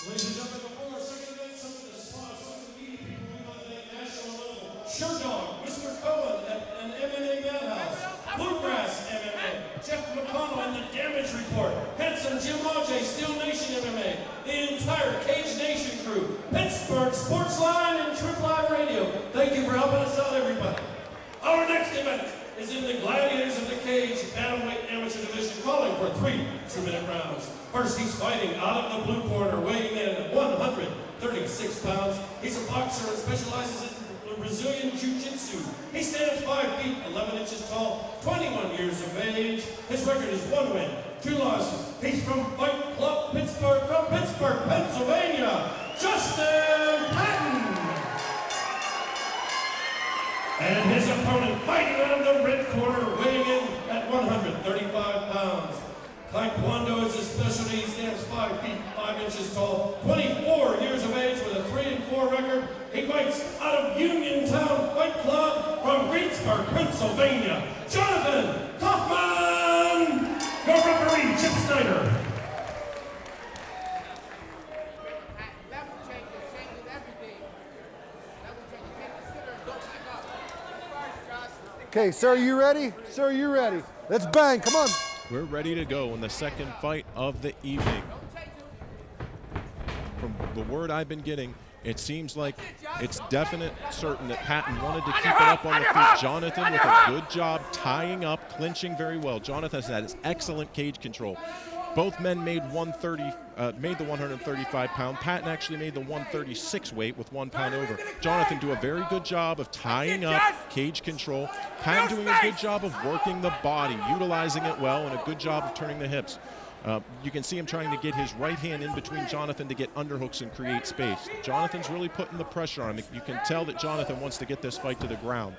Ladies and gentlemen, before our second event, some of the spots, some of the media people we want to thank national level. Sherdog, Mr. Cohen at an MMA Madhouse, Bluegrass MMA, Jeff McConnell and the Damage Report, Handsome Jim Ajay, Steel Nation MMA, the entire Cage Nation crew, Pittsburgh Sportsline and Trip Live Radio. Thank you for helping us out, everybody. Our next event is in the Gladiators of the Cage Bantamweight Amateur Division, calling for 3 2-minute rounds. First, he's fighting out of the blue corner, weighing in at 136 pounds. He's a boxer and specializes in Brazilian Jiu-Jitsu. He stands 5 feet, 11 inches tall, 21 years of age. His record is 1 win, 2 losses. He's from Fight Club Pittsburgh, Pennsylvania, Justin Patton. And his opponent fighting out of the red corner, weighing in at 135 pounds. Taekwondo is his specialty. He stands 5 feet, 5 inches tall, 24 years of age with a 3-4 record. He fights out of Uniontown Fight Club from Pittsburgh, Pennsylvania, Jonathan Kaufman. Your referee, Chip Snyder. Okay, sir, you ready? Sir, you ready? Let's bang, come on. We're ready to go in the second fight of the evening. From the word I've been getting, it seems like it's definite certain that Patton wanted to keep it up on the feet. Jonathan with a good job tying up, clinching very well. Jonathan has had excellent cage control. Both men made the 135-pound. Patton actually made the 136 weight with 1 pound over. Jonathan do a very good job of tying up, cage control. Patton doing a good job of working the body, utilizing it well, and a good job of turning the hips. You can see him trying to get his right hand in between Jonathan to get underhooks and create space. Jonathan's really putting the pressure on him. You can tell that Jonathan wants to get this fight to the ground.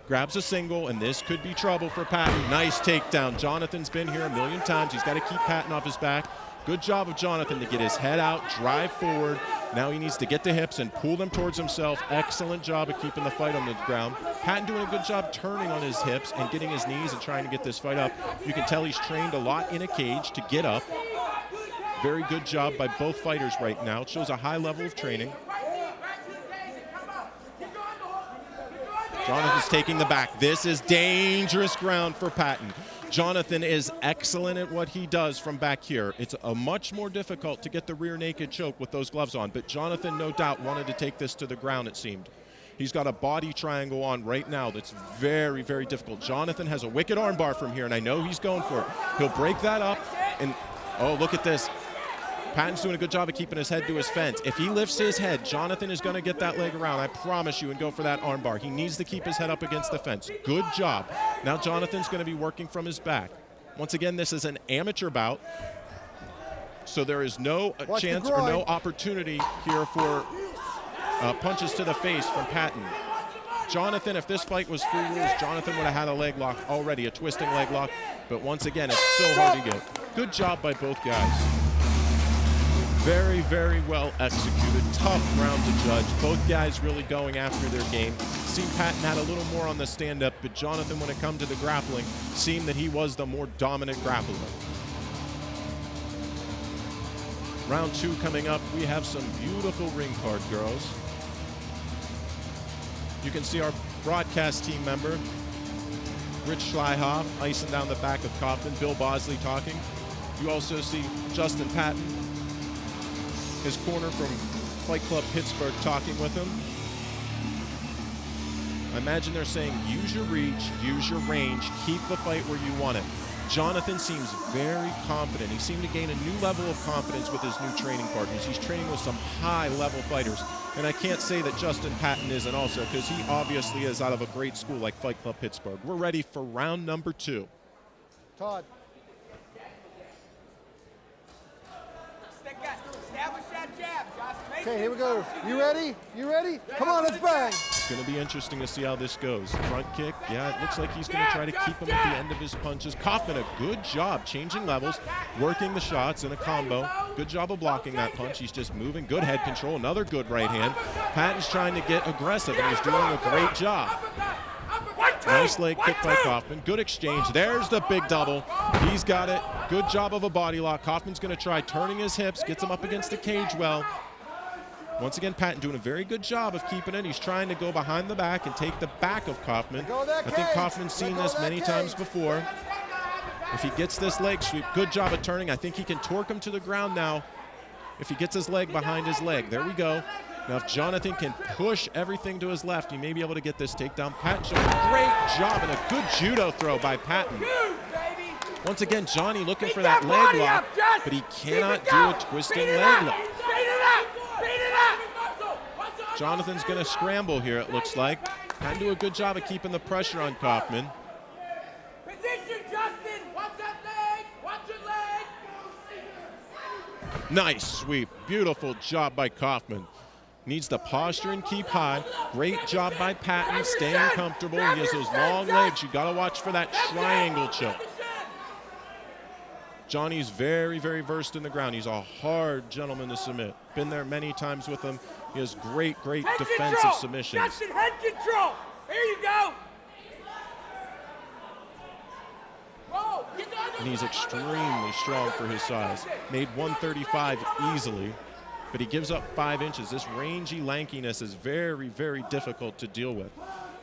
Grabs a single, and this could be trouble for Patton. Nice takedown. Jonathan's been here a million times. He's got to keep Patton off his back. Good job of Jonathan to get his head out, drive forward. Now he needs to get the hips and pull them towards himself. Excellent job of keeping the fight on the ground. Patton doing a good job turning on his hips and getting his knees and trying to get this fight up. You can tell he's trained a lot in a cage to get up. Very good job by both fighters right now. It shows a high level of training. Jonathan's taking the back. This is dangerous ground for Patton. Jonathan is excellent at what he does from back here. It's a much more difficult to get the rear naked choke with those gloves on, but Jonathan no doubt wanted to take this to the ground, it seemed. He's got a body triangle on right now that's very, very difficult. Jonathan has a wicked armbar from here, and I know he's going for it. He'll break that up, and oh, look at this. Patton's doing a good job of keeping his head to his fence. If he lifts his head, Jonathan is going to get that leg around, I promise you, and go for that armbar. He needs to keep his head up against the fence. Good job. Now Jonathan's going to be working from his back. Once again, this is an amateur bout, so there is no chance or no opportunity here for punches to the face from Patton. Jonathan, if this fight was full rules, Jonathan would have had a leg lock already, a twisting leg lock, but once again, it's so hard to get. Good job by both guys. Very, very well executed. Tough round to judge. Both guys really going after their game. Seemed Patton had a little more on the stand-up, but Jonathan, when it come to the grappling, seemed that he was the more dominant grappler. Round 2 coming up. We have some beautiful ring card girls. You can see our broadcast team member, Rich Schleihoff, icing down the back of Kaufman, Bill Bosley talking. You also see Justin Patton, his corner from Fight Club Pittsburgh, talking with him. I imagine they're saying, use your reach, use your range, keep the fight where you want it. Jonathan seems very confident. He seemed to gain a new level of confidence with his new training partners. He's training with some high-level fighters. And I can't say that Justin Patton isn't also, because he obviously is out of a great school like Fight Club Pittsburgh. We're ready for round number 2. Todd. Okay, here we go. You ready? You ready? Come on, let's bang. It's going to be interesting to see how this goes. Front kick, yeah, it looks like he's going to try to keep him at the end of his punches. Kaufman, a good job changing levels, working the shots in a combo. Good job of blocking that punch. He's just moving. Good head control. Another good right hand. Patton's trying to get aggressive, and he's doing a great job. Nice leg kick by Kaufman. Good exchange. There's the big double. He's got it. Good job of a body lock. Kaufman's going to try turning his hips, gets him up against the cage well. Once again, Patton doing a very good job of keeping it. He's trying to go behind the back and take the back of Kaufman. I think Kaufman's seen this many times before. If he gets this leg sweep, good job of turning. I think he can torque him to the ground now if he gets his leg behind his leg. There we go. Now, if Jonathan can push everything to his left, he may be able to get this takedown. Patton showing a great job and a good judo throw by Patton. Once again, Johnny looking for that leg lock, but he cannot do a twisting leg lock. Jonathan's going to scramble here, it looks like. Patton do a good job of keeping the pressure on Kaufman. Position, Justin. Watch that leg. Watch your leg. Nice sweep. Beautiful job by Kaufman. Needs the posture and keep high. Great job by Patton, staying comfortable. He has those long legs. You got to watch for that triangle choke. Johnny's very, very versed in the ground. He's a hard gentleman to submit. Been there many times with him. He has great, great defensive submissions. Justin, head control. Here you go. And he's extremely strong for his size. Made 135 easily, but he gives up 5 inches. This rangy lankiness is very, very difficult to deal with.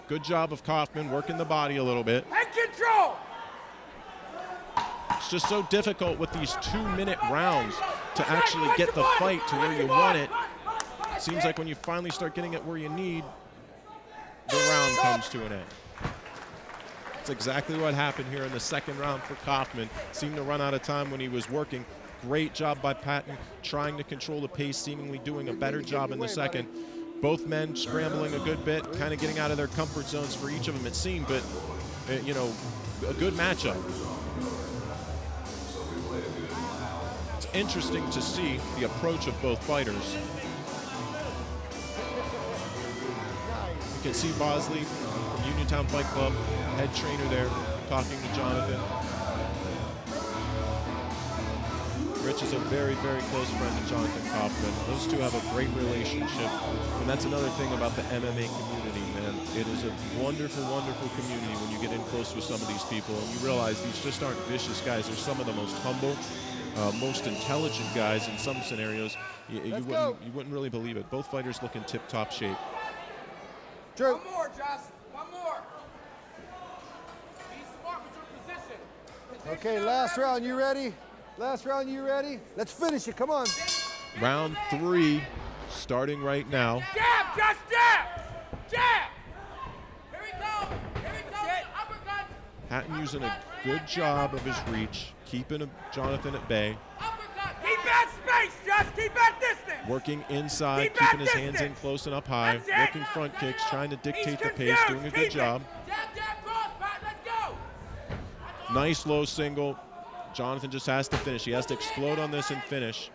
Good job of Kaufman working the body a little bit. Head control. It's just so difficult with these 2-minute rounds to actually get the fight to where you want it. Seems like when you finally start getting it where you need, the round comes to an end. That's exactly what happened here in the second round for Kaufman. Seemed to run out of time when he was working. Great job by Patton, trying to control the pace, seemingly doing a better job in the second. Both men scrambling a good bit, kind of getting out of their comfort zones for each of them, it seemed, but, you know, a good matchup. It's interesting to see the approach of both fighters. You can see Bosley from Uniontown Fight Club, head trainer there, talking to Jonathan. Rich is a very, very close friend to Jonathan Kaufman. Those two have a great relationship, and that's another thing about the MMA community, man. It is a wonderful, wonderful community when you get in close with some of these people, and you realize these just aren't vicious guys. They're some of the most humble, most intelligent guys in some scenarios. You wouldn't really believe it. Both fighters look in tip-top shape. Drew. One more, Justin. One more. Be smart with your position. Okay, last round, you ready? Last round, you ready? Let's finish it, come on. Round 3 starting right now. Jab, just jab. Jab. Here we go. Here we go. Uppercut. Patton using a good job of his reach, keeping Jonathan at bay. Uppercut. Keep that space, just keep that distance. Working inside, Keep keeping that his hands in distance. close and up high. That's it. Working front kicks, trying to dictate the pace, confused. doing a Keep good it. job. Jab, jab, cross, Pat, let's go. Nice low single. Jonathan just has to finish. He has to explode on this and finish.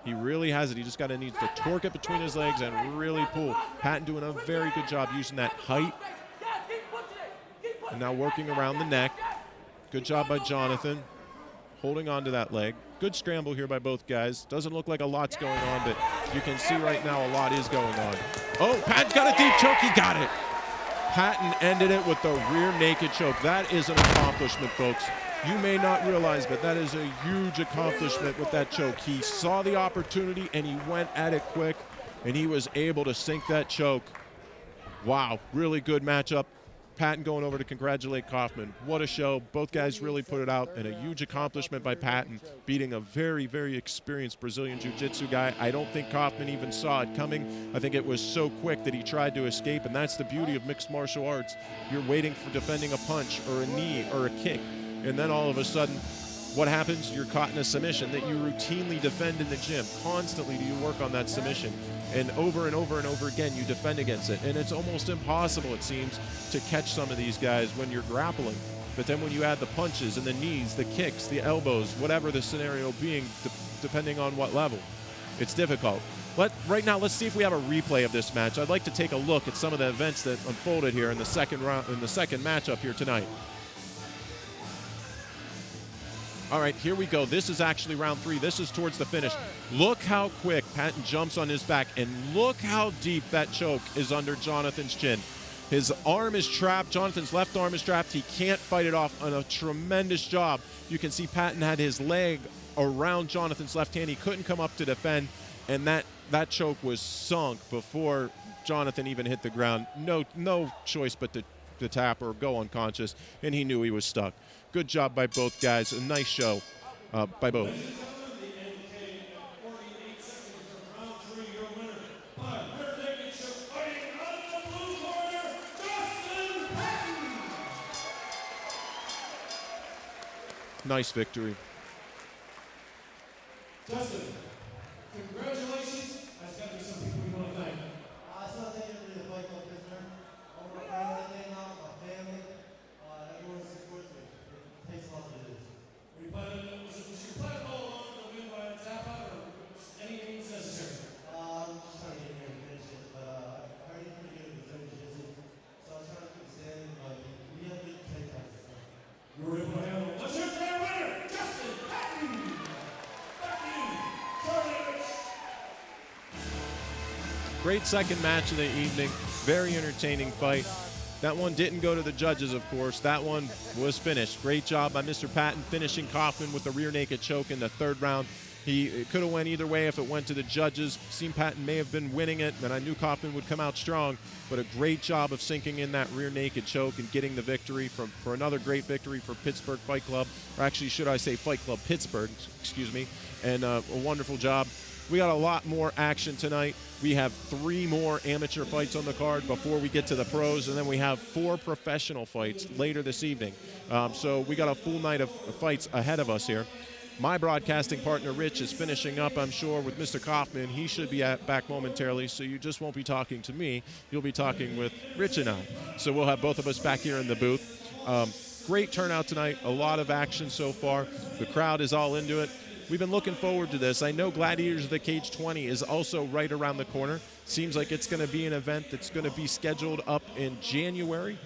He really has it. He just needs to torque it between his legs and really pull. Patton doing a very good job using that height. And now working around the neck. Good job by Jonathan. Holding on to that leg. Good scramble here by both guys. Doesn't look like a lot's going on, but you can see right now a lot is going on. Oh, Patton's got a deep choke. He got it. Patton ended it with the rear naked choke. That is an accomplishment, folks. You may not realize, but that is a huge accomplishment with that choke. He saw the opportunity and he went at it quick, and he was able to sink that choke. Wow, really good matchup. Patton going over to congratulate Kaufman. What a show. Both guys really put it out, and a huge accomplishment by Patton, beating a very, very experienced Brazilian Jiu-Jitsu guy. I don't think Kaufman even saw it coming. I think it was so quick that he tried to escape, and that's the beauty of mixed martial arts. You're waiting for defending a punch or a knee or a kick, and then all of a sudden, what happens? You're caught in a submission that you routinely defend in the gym. Constantly do you work on that submission. And over and over and over again, you defend against it. And it's almost impossible, it seems, to catch some of these guys when you're grappling. But then when you add the punches and the knees, the kicks, the elbows, whatever the scenario being, depending on what level, it's difficult. Right now, let's see if we have a replay of this match. I'd like to take a look at some of the events that unfolded here in the second round, in the second matchup here tonight. All right, here we go. This is actually round 3. This is towards the finish. Look how quick Patton jumps on his back, and look how deep that choke is under Jonathan's chin. His arm is trapped. Jonathan's left arm is trapped. He can't fight it off. On a tremendous job. You can see Patton had his leg around Jonathan's left hand. He couldn't come up to defend, and that choke was sunk before Jonathan even hit the ground. No choice but to tap or go unconscious, and he knew he was stuck. Good job by both guys. A nice show by both. Nice victory. Justin, congratulations. There's got to be some people you want to thank. I just want to thank everybody at Fight Club Pittsburgh. All my friends that came out, my family, everyone who supports me. It takes a lot to do this. Was your plan all along to win by a tap out or any means necessary? I'm just trying to get here and finish it, but I already pretty good with Brazilian Jiu-Jitsu, so I'm trying to keep standing, but we have good takedowns and stuff. You were able to handle. Let's hear for our winner, Justin Patton. Thank you, Charlie Rich. Great second match of the evening. Very entertaining fight. That one didn't go to the judges, of course. That one was finished. Great job by Mr. Patton finishing Kaufman with the rear naked choke in the third round. It could have went either way if it went to the judges. Seemed Patton may have been winning it, and I knew Kaufman would come out strong, but a great job of sinking in that rear naked choke and getting the victory for another great victory for Pittsburgh Fight Club, or actually should I say Fight Club Pittsburgh, excuse me, and a wonderful job. We got a lot more action tonight. We have 3 more amateur fights on the card before we get to the pros, and then we have 4 professional fights later this evening. So we got a full night of fights ahead of us here. My broadcasting partner, Rich, is finishing up, I'm sure, with Mr. Kaufman. He should be back momentarily, so you just won't be talking to me. You'll be talking with Rich and I. So we'll have both of us back here in the booth. Great turnout tonight. A lot of action so far. The crowd is all into it. We've been looking forward to this. I know Gladiators of the Cage 20 is also right around the corner. Seems like it's going to be an event that's going to be scheduled up in January.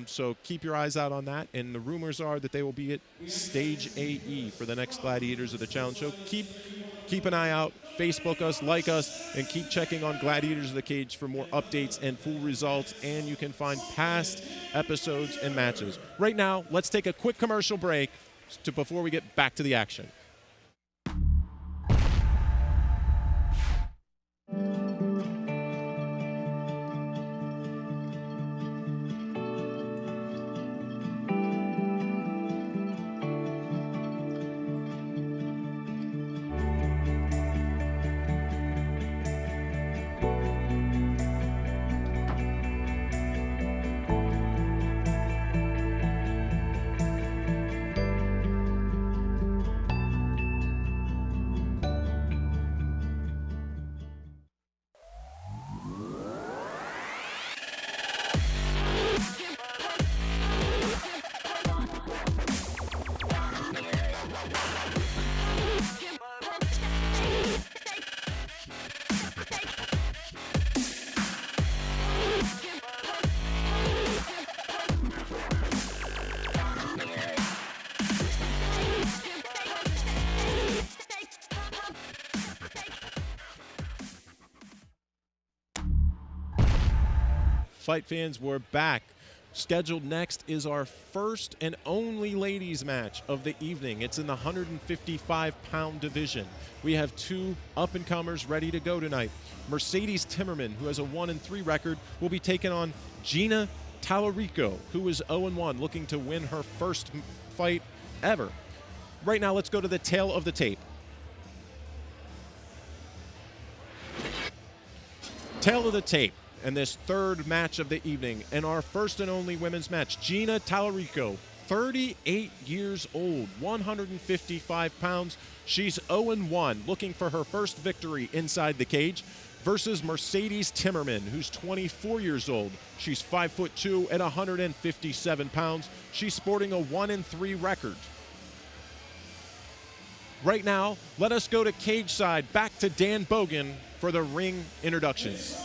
So keep your eyes out on that. And the rumors are that they will be at Stage AE for the next Gladiators of the Challenge Show. Keep an eye out. Facebook us, like us, and keep checking on Gladiators of the Cage for more updates and full results. And you can find past episodes and matches. Right now, let's take a quick commercial break before we get back to the action. Fight fans, we're back. Scheduled next is our first and only ladies match of the evening. It's in the 155-pound division. We have two up-and-comers ready to go tonight. Mercedes Timmerman, who has a 1-3 record, will be taking on Gina Tallarico, who is 0-1, looking to win her first fight ever. Right now, let's go to the tail of the tape. Tail of the tape. And this third match of the evening, and our first and only women's match, Gina Tallarico, 38 years old, 155 pounds. She's 0-1, looking for her first victory inside the cage, versus Mercedes Timmerman, who's 24 years old. She's 5'2" at 157 pounds. She's sporting a 1-3 record. Right now, let us go to cage side, back to Dan Bogan for the ring introductions.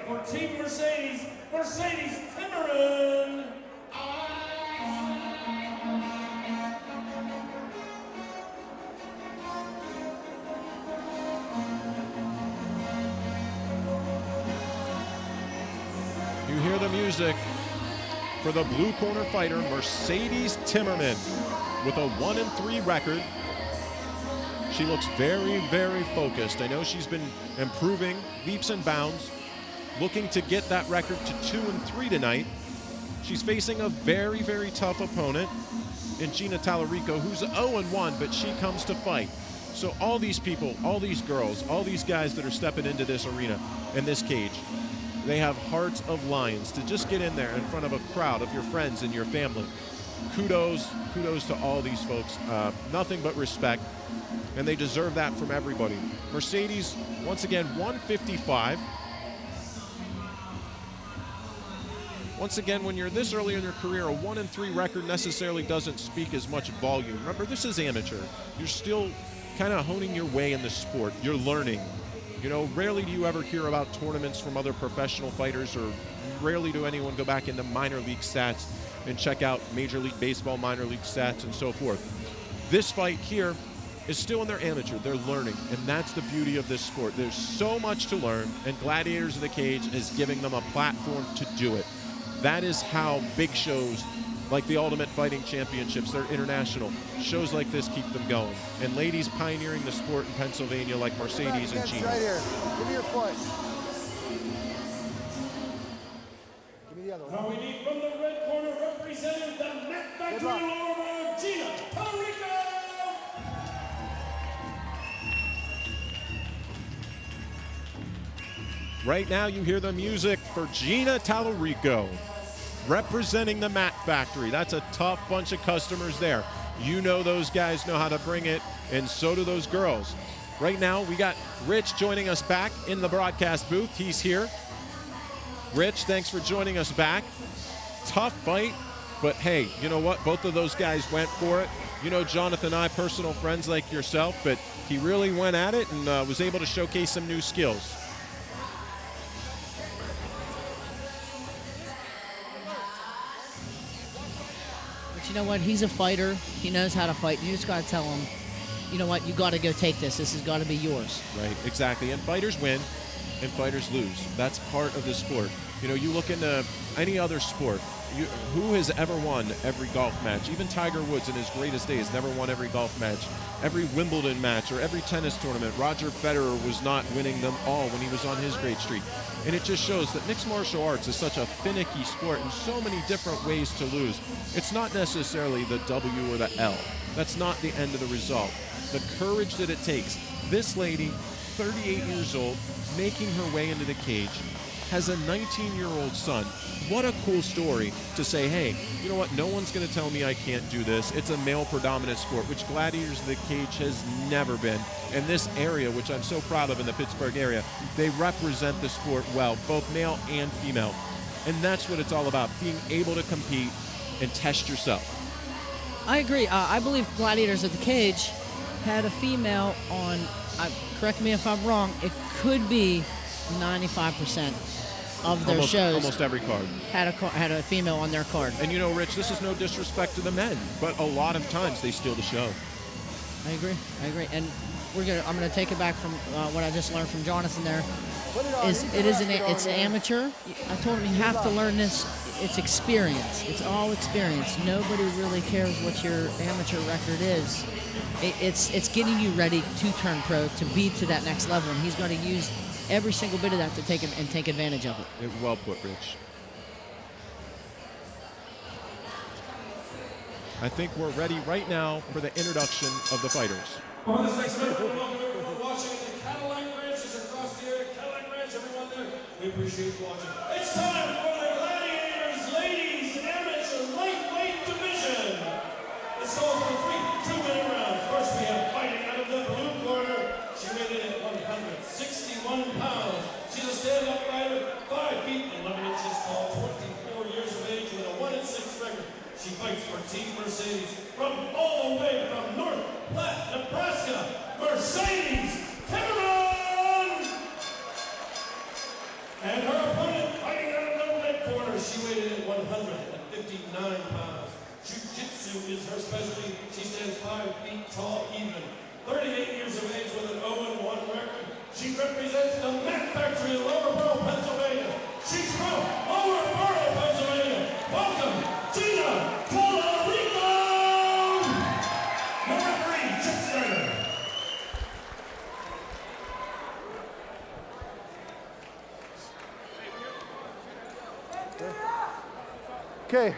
For Team Mercedes, Mercedes Timmerman. You hear the music for the blue corner fighter, Mercedes Timmerman, with a 1-3 record. She looks very, very focused. I know she's been improving leaps and bounds, looking to get that record to 2-3 tonight. She's facing a very, very tough opponent in Gina Tallarico, who's 0-1, but she comes to fight. So all these people, all these girls, all these guys that are stepping into this arena, in this cage, they have hearts of lions to just get in there in front of a crowd of your friends and your family. Kudos to all these folks. Nothing but respect, and they deserve that from everybody. Mercedes, once again, 155. Once again, when you're this early in your career, a 1-3 record necessarily doesn't speak as much volume. Remember, this is amateur. You're still kind of honing your way in the sport. You're learning. You know, rarely do you ever hear about tournaments from other professional fighters, or rarely do anyone go back into minor league stats and check out Major League Baseball minor league stats and so forth. This fight here is still in their amateur. They're learning, and that's the beauty of this sport. There's so much to learn, and Gladiators of the Cage is giving them a platform to do it. That is how big shows like the Ultimate Fighting Championships, they're international. Shows like this keep them going. And ladies pioneering the sport in Pennsylvania like Mercedes and Gina. Right here. Give me your foot. Give me the other one. Now we need from the red corner representing the Net Factory Lord, Gina Tallarico. Right now you hear the music for Gina Tallarico, representing the Mat Factory. That's a tough bunch of customers there. You know those guys know how to bring it, and so do those girls. Right now we got Rich joining us back in the broadcast booth. He's here. Rich, thanks for joining us back. Tough fight, but hey, you know what? Both of those guys went for it. You know Jonathan and I, personal friends like yourself, but he really went at it and was able to showcase some new skills. You know what? He's a fighter. He knows how to fight. You just got to tell him, you know what? You got to go take this. This has got to be yours. Right, exactly. And fighters win and fighters lose. That's part of the sport. You know, you look into any other sport. Who has ever won every golf match? Even Tiger Woods in his greatest days never won every golf match. Every Wimbledon match or every tennis tournament, Roger Federer was not winning them all when he was on his great streak. And it just shows that mixed martial arts is such a finicky sport and so many different ways to lose. It's not necessarily the W or the L. That's not the end of the result. The courage that it takes. This lady, 38 years old, making her way into the cage, has a 19-year-old son. What a cool story to say, hey, you know what, no one's going to tell me I can't do this. It's a male-predominant sport, which Gladiators of the Cage has never been. And this area, which I'm so proud of in the Pittsburgh area, they represent the sport well, both male and female. And that's what it's all about, being able to compete and test yourself. I agree. I believe Gladiators of the Cage had a female on, correct me if I'm wrong, it could be 95% of their shows. Almost every card had a female on their card. And you know, Rich, this is no disrespect to the men, but a lot of times they steal the show. I agree. And I'm gonna take it back from what I just learned from Jonathan there. Put it on. It's amateur. I told him you have to learn this. It's experience. It's all experience. Nobody really cares what your amateur record is. It's getting you ready to turn pro, to be to that next level, and he's going to use every single bit of that to take advantage of it. Well put, Rich. I think we're ready right now for the introduction of the fighters. On this next event, welcome everyone watching at the Cadillac Ranches across the area. Cadillac Ranch, everyone there, we appreciate you watching. It's time for the Gladiators Ladies Amateur Lightweight Division. This calls for 3 two-minute rounds. First, we have fighting out of the blue corner. She weighed in at 161 pounds. She's a stand-up fighter, 5 feet 11 inches tall, 24 years of age, with a 1-6 record. She fights for Team Mercedes from all the way from North Platte, Nebraska. Mercedes Cameron! And her opponent fighting out of the red corner. She weighed in at 159 pounds. Jiu-jitsu is her specialty. She stands 5 feet tall, even. 38 years of age with an 0-1 record. She represents the Mat Factory in Lower Borough, Pennsylvania. She's from Lower Borough, Pennsylvania. Welcome, Gina Colarico! Number 3, Chip Strider. Okay,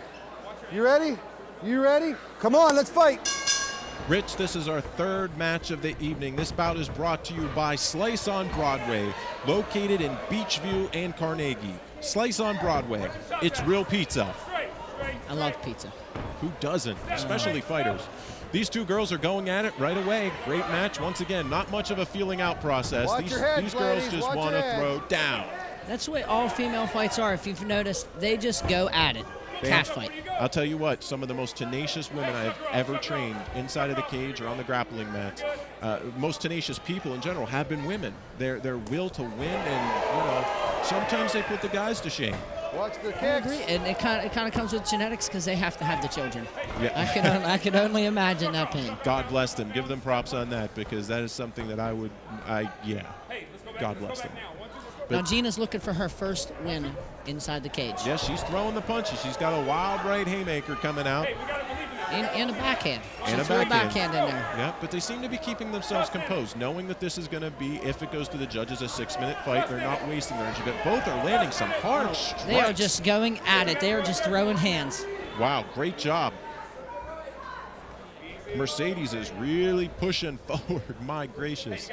you ready? You ready? Come on, let's fight. Rich, this is our third match of the evening. This bout is brought to you by Slice on Broadway, located in Beachview and Carnegie. Slice on Broadway, it's real pizza. I love pizza. Who doesn't? Especially fighters. These two girls are going at it right away. Great match. Once again, not much of a feeling out process. Watch your heads, These girls ladies. just Watch want your to heads. throw down. That's the way all female fights are. If you've noticed, they just go at it. Cat fight. I'll tell you what, some of the most tenacious women I've ever trained inside of the cage or on the grappling mat, most tenacious people in general have been women. Their will to win, and sometimes they put the guys to shame. Watch the I kicks. agree, and it kind of comes with genetics because they have to have the children. Yeah. I can only imagine that pain. God bless them. Give them props on that, because that is something that God bless them. Now Gina's looking for her first win inside the cage. Yeah, she's throwing the punches. She's got a wild right haymaker coming out. And a backhand. And a threw backhand. in there. Yeah, but they seem to be keeping themselves composed, knowing that this is going to be, if it goes to the judges, a 6-minute fight. They're not wasting their energy, but both are landing some hard strikes. They are just going at it. They are just throwing hands. Wow, great job. Mercedes is really pushing forward. My gracious.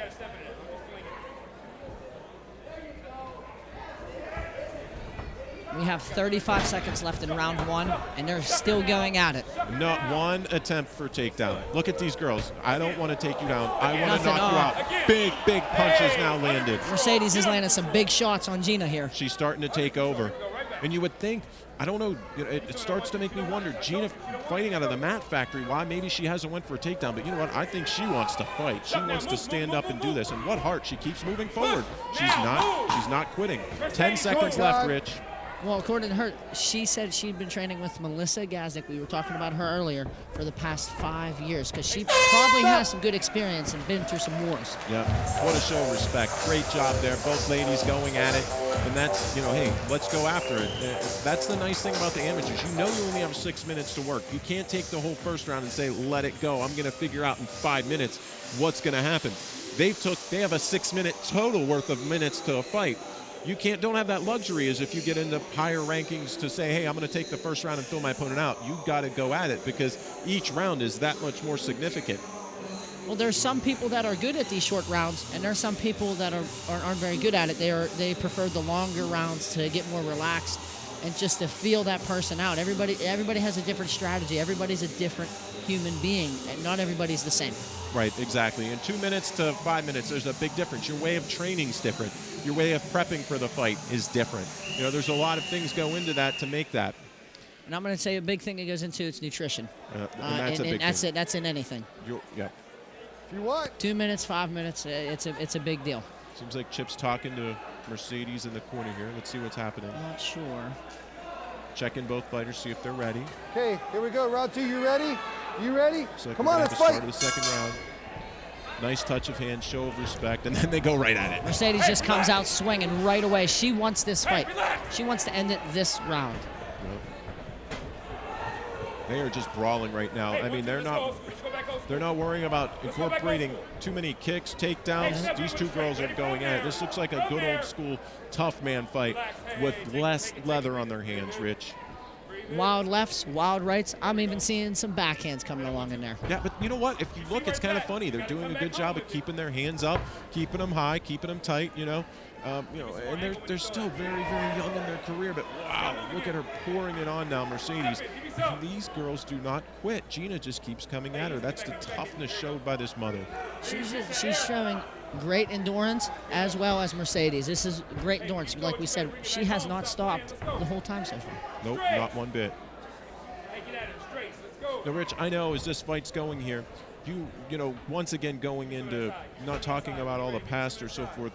We have 35 seconds left in round 1, and they're still going at it. Not one attempt for takedown. Look at these girls. I don't want to take you down. I want to Nothing. knock you out. Big, big punches now landed. Mercedes is landing some big shots on Gina here. She's starting to take over. And you would think, I don't know, it starts to make me wonder, Gina fighting out of the Mat Factory, why maybe she hasn't went for a takedown, but you know what, I think she wants to fight. She wants to stand up and do this, and what heart, she keeps moving forward. She's not quitting. 10 seconds left, Rich. Well, according to her, she said she'd been training with Melissa Gazdick. We were talking about her earlier for the past 5 years because she probably has some good experience and been through some wars. Yeah, what a show of respect. Great job there. Both ladies going at it. And that's, hey, let's go after it. That's the nice thing about the amateurs. You know you only have 6 minutes to work. You can't take the whole first round and say, let it go. I'm going to figure out in 5 minutes what's going to happen. They have a 6-minute total worth of minutes to a fight. You don't have that luxury as if you get into higher rankings to say, hey, I'm going to take the first round and fill my opponent out. You've got to go at it because each round is that much more significant. Well, there's some people that are good at these short rounds, and there's some people that aren't very good at it. They prefer the longer rounds to get more relaxed and just to feel that person out. Everybody has a different strategy. Everybody's a different human being, and not everybody's the same. Right, exactly. In 2 minutes to 5 minutes, there's a big difference. Your way of training is different. Your way of prepping for the fight is different. There's a lot of things go into that to make that. And I'm going to say a big thing that goes into it's nutrition. And that's in anything. Yeah. If you want. 2 minutes, 5 minutes, it's a big deal. Seems like Chip's talking to Mercedes in the corner here. Let's see what's happening. I'm not sure. Checking both fighters, see if they're ready. Okay, here we go. Round 2, you ready? You ready? So Come on, let's fight. Start of the second round. Nice touch of hand, show of respect, and then they go right at it. Mercedes just comes out swinging right away. She wants this fight. She wants to end it this round. Yep. They are just brawling right now. I mean, they're not worrying about incorporating too many kicks, takedowns. These two girls are going at it. This looks like a good old school tough man fight with less leather on their hands, Rich. Wild lefts, wild rights. I'm even seeing some backhands coming along in there. Yeah, but you know what? If you look, it's kind of funny. They're doing a good job of keeping their hands up, keeping them high, keeping them tight, you know, and they're still very, very young in their career. But wow, look at her pouring it on now, Mercedes. These girls do not quit. Gina just keeps coming at her. That's the toughness showed by this mother. She's showing great endurance as well as Mercedes. This is great endurance. Like we said, she has not stopped the whole time so far. Nope, not one bit. Now, Rich, I know as this fight's going here, you know, once again going into not talking about all the past or so forth,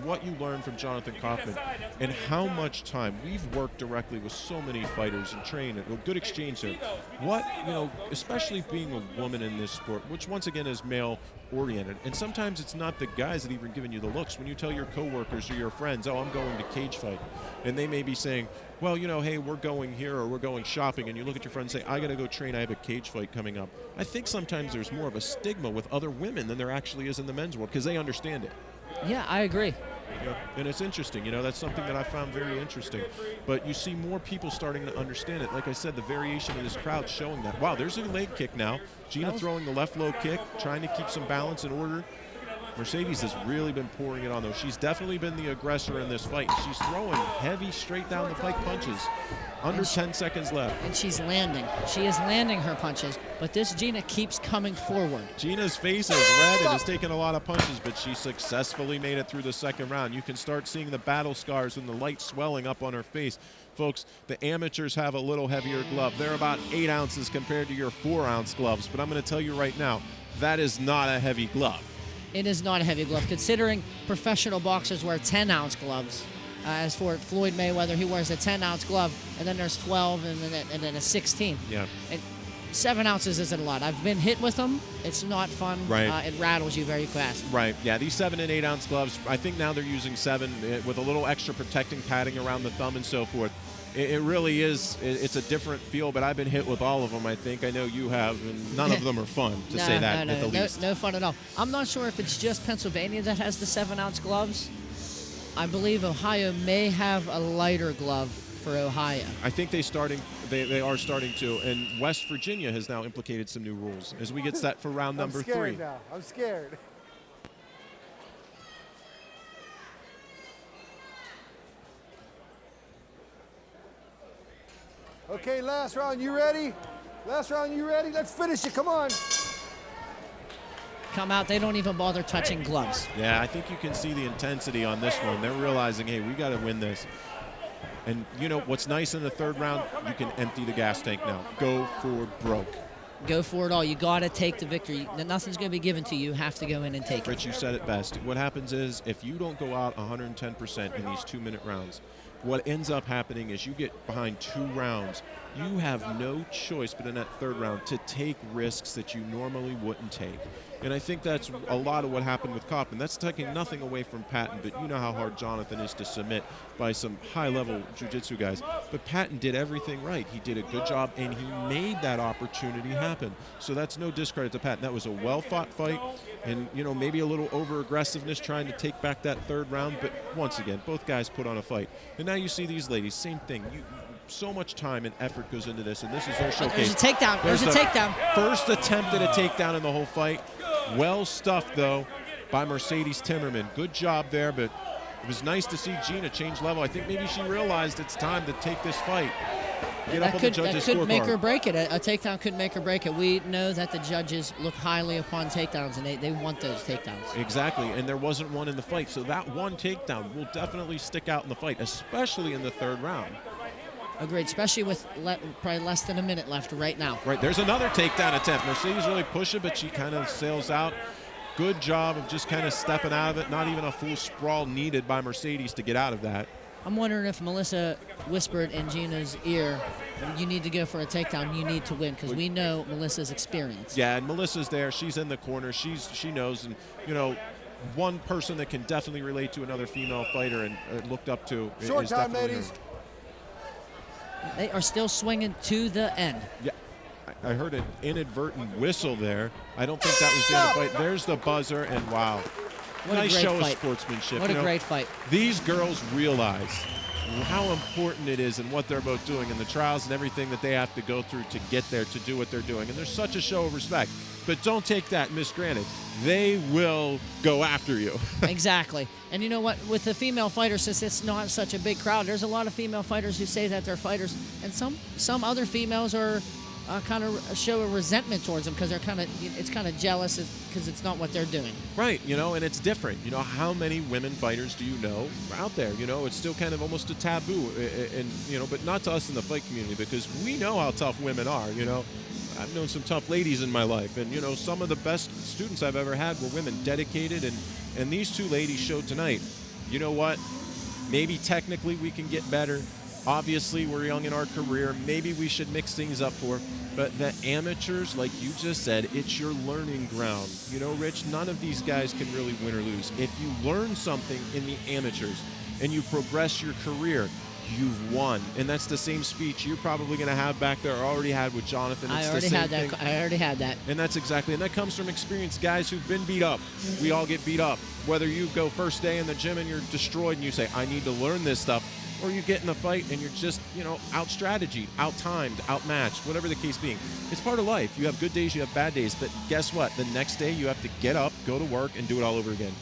what you learned from Jonathan Kaufman and how much time we've worked directly with so many fighters and trained, a good exchange there. What, you know, especially being a woman in this sport, which once again is male oriented, and sometimes it's not the guys that even giving you the looks. When you tell your coworkers or your friends, oh, I'm going to cage fight, and they may be saying, well, you know, hey, we're going here or we're going shopping, and you look at your friend and say, I got to go train, I have a cage fight coming up. I think sometimes there's more of a stigma with other women than there actually is in the men's world because they understand it. Yeah, I agree. And it's interesting, you know, that's something that I found very interesting. But you see more people starting to understand it. Like I said, the variation of this crowd showing that. Wow, there's a leg kick now. Gina throwing the left low kick, trying to keep some balance and order. Mercedes has really been pouring it on, though. She's definitely been the aggressor in this fight. She's throwing heavy, straight down the pike punches. Under 10 seconds left. And she's landing. She is landing her punches, but this Gina keeps coming forward. Gina's face is red and has taken a lot of punches, but she successfully made it through the second round. You can start seeing the battle scars and the light swelling up on her face. Folks, the amateurs have a little heavier glove. They're about 8 ounces compared to your 4-ounce gloves, but I'm going to tell you right now, that is not a heavy glove. It is not a heavy glove, considering professional boxers wear 10-ounce gloves. As for Floyd Mayweather, he wears a 10-ounce glove, and then there's 12, and then a 16. Yeah. And 7 ounces isn't a lot. I've been hit with them. It's not fun. Right. It rattles you very fast. Right. Yeah. These 7 and 8 ounce gloves. I think now they're using 7 with a little extra protecting padding around the thumb and so forth. It really is. It's a different feel, but I've been hit with all of them, I think. I know you have, and none of them are fun, to say that at the least. No fun at all. I'm not sure if it's just Pennsylvania that has the 7-ounce gloves. I believe Ohio may have a lighter glove for Ohio. I think they are starting to, and West Virginia has now implicated some new rules as we get set for round number 3. I'm scared now. I'm scared. Okay, last round, you ready? Last round, you ready? Let's finish it, come on. Come out, they don't even bother touching gloves. Yeah, I think you can see the intensity on this one. They're realizing, hey, we got to win this. And you know what's nice in the third round? You can empty the gas tank now. Go for broke. Go for it all. You got to take the victory. Nothing's going to be given to you. You have to go in and take it. Rich, you said it best. What happens is if you don't go out 110% in these 2-minute rounds, what ends up happening is you get behind 2 rounds. You have no choice but in that third round to take risks that you normally wouldn't take. And I think that's a lot of what happened with Kaufman. That's taking nothing away from Patton, but you know how hard Jonathan is to submit by some high-level jiu-jitsu guys. But Patton did everything right. He did a good job, and he made that opportunity happen. So that's no discredit to Patton. That was a well-fought fight, and you know maybe a little over-aggressiveness trying to take back that third round. But once again, both guys put on a fight. And now you see these ladies, same thing. So much time and effort goes into this, and this is their showcase. There's a takedown. There's a takedown. First attempt at a takedown in the whole fight. Well stuffed, though, by Mercedes Timmerman. Good job there, but it was nice to see Gina change level. I think maybe she realized it's time to take this fight. Get up on the judges' scorecard. That could make or break it. A takedown could make or break it. We know that the judges look highly upon takedowns, and they want those takedowns. Exactly, and there wasn't one in the fight. So that one takedown will definitely stick out in the fight, especially in the third round. Agreed, especially with probably less than a minute left right now. Right, there's another takedown attempt. Mercedes really pushing, but she kind of sails out. Good job of just kind of stepping out of it. Not even a full sprawl needed by Mercedes to get out of that. I'm wondering if Melissa whispered in Gina's ear, you need to go for a takedown, you need to win, because we know Melissa's experience. Yeah, and Melissa's there. She's in the corner. She knows. And, you know, one person that can definitely relate to another female fighter and looked up to Short is time, definitely ladies. her. They are still swinging to the end. Yeah, I heard an inadvertent whistle there. I don't think that was the end of the fight. There's the buzzer, and wow. What nice a great show fight. of sportsmanship. What a great fight. These girls realize how important it is and what they're both doing and the trials and everything that they have to go through to get there, to do what they're doing. And there's such a show of respect. But don't take that misgranted. They will go after you. Exactly. And you know what? With the female fighters, since it's not such a big crowd, there's a lot of female fighters who say that they're fighters. And some other females are kind of show a resentment towards them because it's kind of jealous because it's not what they're doing. Right, you know, and it's different. You know, how many women fighters do you know out there? You know, it's still kind of almost a taboo, and you know, but not to us in the fight community because we know how tough women are. You know, I've known some tough ladies in my life, and you know, some of the best students I've ever had were women, dedicated, and these two ladies showed tonight. You know what? Maybe technically we can get better. Obviously, we're young in our career. Maybe we should mix things up for. But the amateurs, like you just said, it's your learning ground. You know, Rich, none of these guys can really win or lose. If you learn something in the amateurs and you progress your career, you've won. And that's the same speech you're probably going to have back there, or already had with Jonathan. It's I already had that. And that's exactly, and that comes from experienced guys who've been beat up. We all get beat up. Whether you go first day in the gym and you're destroyed and you say, I need to learn this stuff, or you get in the fight and you're just, you know, out-strategied, out-timed, outmatched, whatever the case being. It's part of life. You have good days, you have bad days, but guess what? The next day you have to get up, go to work, and do it all over again.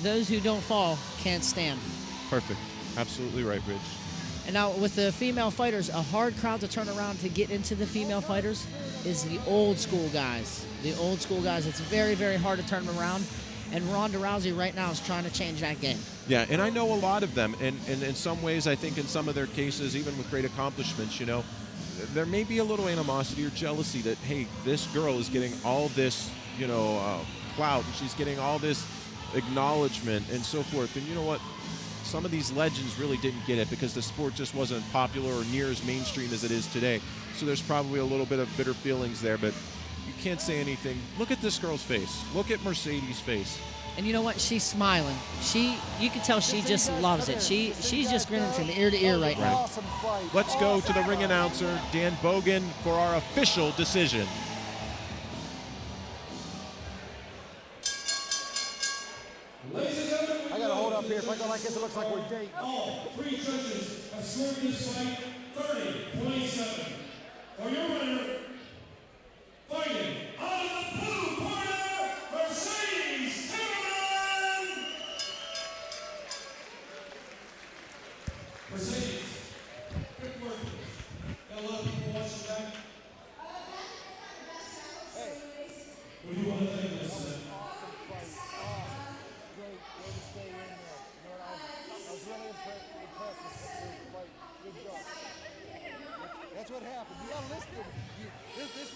Those who don't fall can't stand. Perfect. Absolutely right, Rich. And now with the female fighters, a hard crowd to turn around to get into the female fighters is the old school guys. The old school guys, it's very, very hard to turn them around. And Ronda Rousey right now is trying to change that game. Yeah, and I know a lot of them, and in some ways, I think in some of their cases, even with great accomplishments, you know, there may be a little animosity or jealousy that, hey, this girl is getting all this, you know, clout, and she's getting all this acknowledgement and so forth. And you know what? Some of these legends really didn't get it because the sport just wasn't popular or near as mainstream as it is today. So there's probably a little bit of bitter feelings there, but you can't say anything. Look at this girl's face. Look at Mercedes' face. And you know what? She's smiling. You can tell she just loves it. She's just grinning from ear to ear right now. Let's go to the ring announcer, Dan Bogan, for our official decision. I got to hold up here. If I go like this, it looks like we're dating. All three judges have scored this fight 30-27. For your winner, fighting out of the blue corner, Mercedes Timmerman! Mercedes, quick word. Got a lot of people watching back. What do you want to think of this? That's what happened. You gotta listen to him. This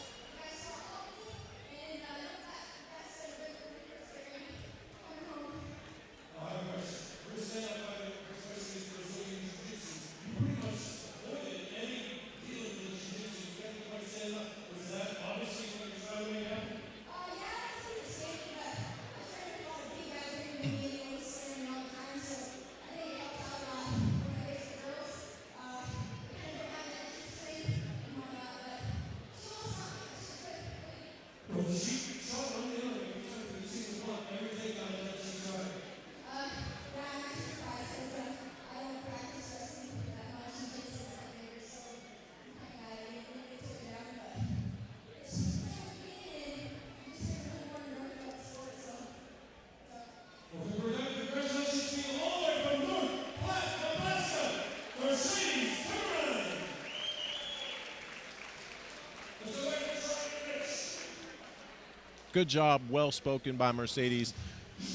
Good job, well spoken by Mercedes.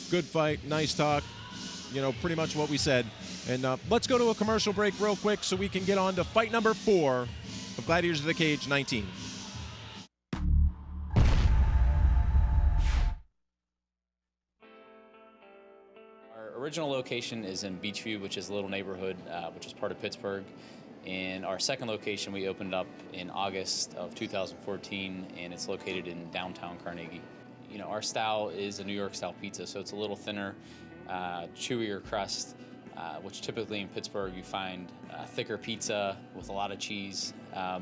Good fight, nice talk. You know, pretty much what we said. And let's go to a commercial break real quick so we can get on to fight number 4 of Gladiators of the Cage 19. original location is in Beachview, which is a little neighborhood, which is part of Pittsburgh. And our second location we opened up in August of 2014, and it's located in downtown Carnegie. You know, our style is a New York style pizza, so it's a little thinner, chewier crust, which typically in Pittsburgh you find thicker pizza with a lot of cheese.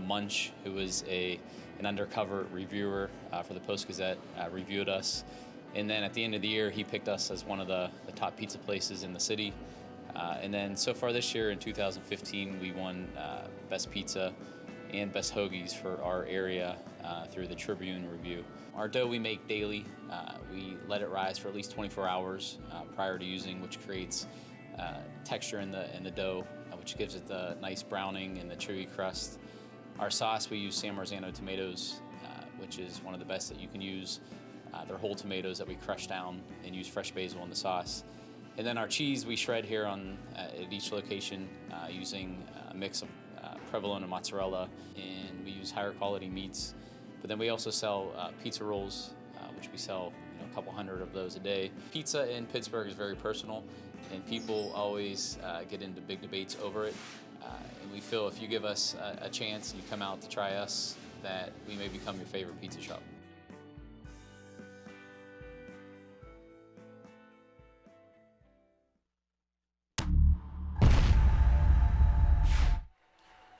Munch, who was an undercover reviewer for the Post-Gazette, reviewed us. And then at the end of the year, he picked us as one of the top pizza places in the city. And then so far this year in 2015, we won Best Pizza and Best Hoagies for our area through the Tribune Review. Our dough we make daily. We let it rise for at least 24 hours prior to using, which creates texture in the dough, which gives it the nice browning and the chewy crust. Our sauce, we use San Marzano tomatoes, which is one of the best that you can use. They're whole tomatoes that we crush down and use fresh basil in the sauce. And then our cheese we shred here at each location using a mix of provolone and mozzarella, and we use higher quality meats. But then we also sell pizza rolls, which we sell a couple hundred of those a day. Pizza in Pittsburgh is very personal, and people always get into big debates over it. And we feel if you give us a chance and you come out to try us, that we may become your favorite pizza shop.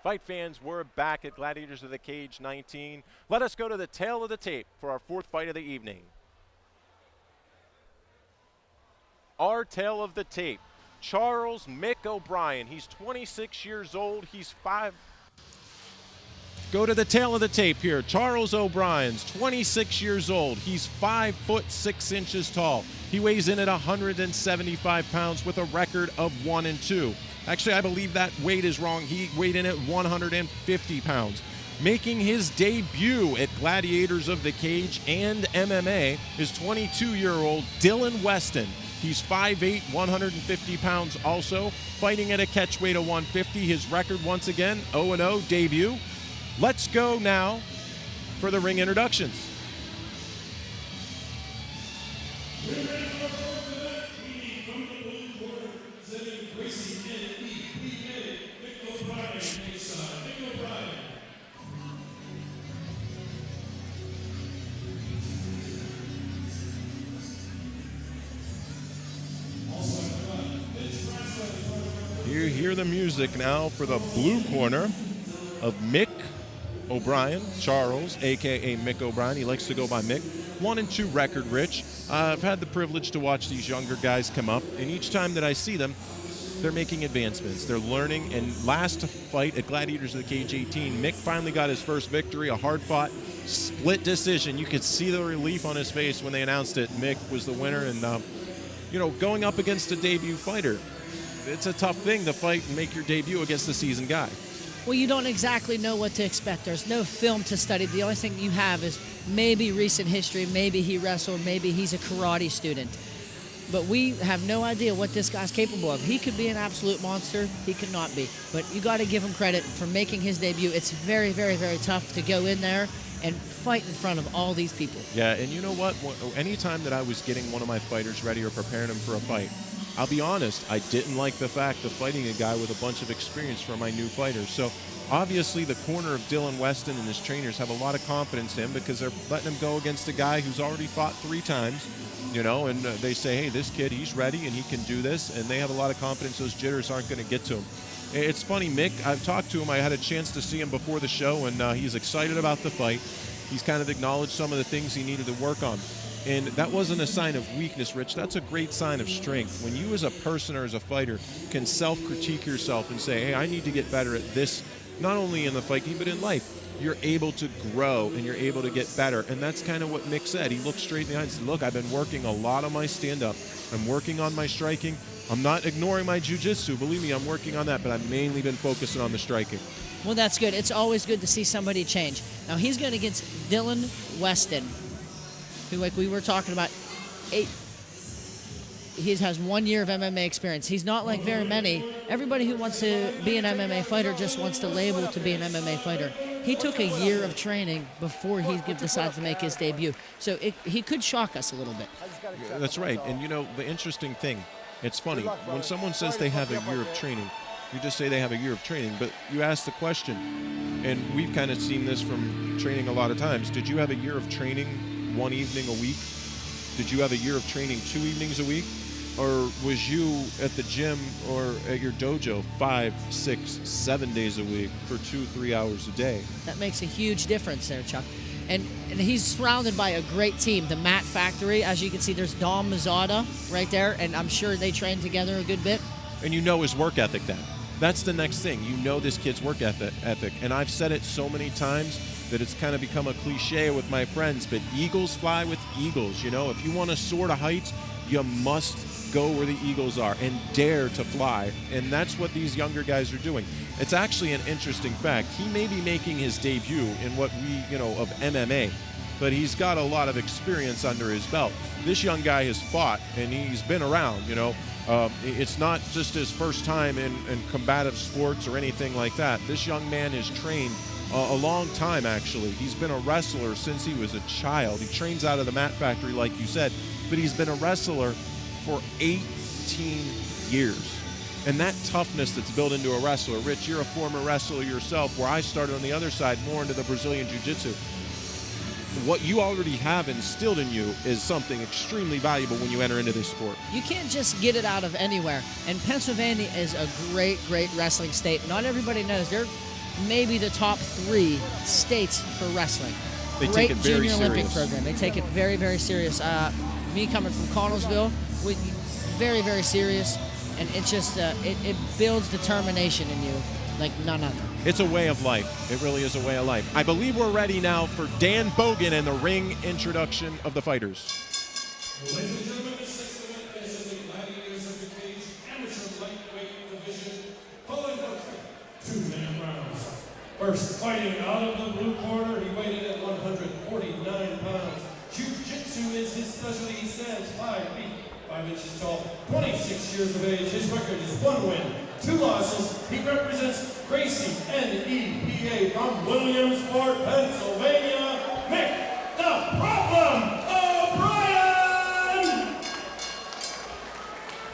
Fight fans, we're back at Gladiators of the Cage 19. Let us go to the tail of the tape for our fourth fight of the evening. Our tail of the tape, Charles Mick O'Brien. He's 26 years old. He's Go to the tail of the tape here. Charles O'Brien's 26 years old. He's 5 foot 6 inches tall. He weighs in at 175 pounds with a record of 1-2. Actually, I believe that weight is wrong. He weighed in at 150 pounds. Making his debut at Gladiators of the Cage and MMA is 22-year-old Dylan Weston. He's 5'8", 150 pounds also, fighting at a catch weight of 150. His record, once again, 0-0 debut. Let's go now for the ring introductions. You hear the music now for the blue corner of Mick O'Brien, Charles, a.k.a. Mick O'Brien. He likes to go by Mick. 1-2 record, Rich. I've had the privilege to watch these younger guys come up, and each time that I see them, they're making advancements. They're learning, and last fight at Gladiators of the Cage 18, Mick finally got his first victory, a hard-fought split decision. You could see the relief on his face when they announced it. Mick was the winner, and, going up against a debut fighter, it's a tough thing to fight and make your debut against a seasoned guy. Well, you don't exactly know what to expect. There's no film to study. The only thing you have is maybe recent history, maybe he wrestled, maybe he's a karate student. But we have no idea what this guy's capable of. He could be an absolute monster. He could not be. But you got to give him credit for making his debut. It's very, very, very tough to go in there and fight in front of all these people. Yeah, and you know what? Anytime that I was getting one of my fighters ready or preparing him for a fight, I'll be honest, I didn't like the fact of fighting a guy with a bunch of experience for my new fighters. So obviously the corner of Dylan Weston and his trainers have a lot of confidence in him because they're letting him go against a guy who's already fought 3 times, and they say, hey, this kid, he's ready and he can do this, and they have a lot of confidence those jitters aren't going to get to him. It's funny, Mick, I've talked to him. I had a chance to see him before the show, and he's excited about the fight. He's kind of acknowledged some of the things he needed to work on. And that wasn't a sign of weakness, Rich. That's a great sign of strength. When you as a person or as a fighter can self-critique yourself and say, hey, I need to get better at this, not only in the fight game, but in life, you're able to grow and you're able to get better. And that's kind of what Mick said. He looked straight in the eyes and said, look, I've been working a lot on my stand-up. I'm working on my striking. I'm not ignoring my jiu-jitsu. Believe me, I'm working on that, but I've mainly been focusing on the striking. Well, that's good. It's always good to see somebody change. Now, he's going against Dylan Weston, who, like we were talking about, he has 1 year of MMA experience. He's not like very many. Everybody who wants to be an MMA fighter just wants to label to be an MMA fighter. He took a year of training before he decides to make his debut. So he could shock us a little bit. Yeah, that's right. And, the interesting thing, It's funny, Good luck, when brother. someone says Sorry they to have fuck a you up year like of that. training, you just say they have a year of training, but you ask the question, and we've kind of seen this from training a lot of times. Did you have a year of training 1 evening a week? Did you have a year of training 2 evenings a week? Or was you at the gym or at your dojo 5, 6, 7 days a week for 2-3 hours a day? That makes a huge difference there, Chuck. And he's surrounded by a great team. The Mat Factory, as you can see, there's Dom Mazzada right there, and I'm sure they train together a good bit. And you know his work ethic then. That's the next thing. You know this kid's work ethic. And I've said it so many times that it's kind of become a cliche with my friends, but eagles fly with eagles. You know, if you want to soar to heights, you must go where the eagles are and dare to fly. And that's what these younger guys are doing. It's actually an interesting fact. He may be making his debut in what we, of MMA, but he's got a lot of experience under his belt. This young guy has fought and he's been around, It's not just his first time in combative sports or anything like that. This young man has trained a long time, actually. He's been a wrestler since he was a child. He trains out of the Mat Factory, like you said, but he's been a wrestler for 18 years. And that toughness that's built into a wrestler, Rich, you're a former wrestler yourself, where I started on the other side, more into the Brazilian Jiu-Jitsu. What you already have instilled in you is something extremely valuable when you enter into this sport. You can't just get it out of anywhere. And Pennsylvania is a great, great wrestling state. Not everybody knows. They're maybe the top 3 states for wrestling. They great take it very junior Olympic serious. program. They take it very, very serious. Me coming from Connellsville, very, very serious. And it's just, it builds determination in you like none other. It's a way of life. It really is a way of life. I believe we're ready now for Dan Bogan and the ring introduction of the fighters. Ladies and gentlemen, this next event is in the Gladiators of the Cage amateur lightweight division, following the 2-minute rounds. First, fighting out of the blue corner, he weighed in at 149 pounds. Jiu-Jitsu is his specialty. He stands 5 feet, 5 inches tall, 26 years of age. His record is 1 win, 2 losses. He represents Gracie NEPA from Williamsport, Pennsylvania. Mick the Problem O'Brien!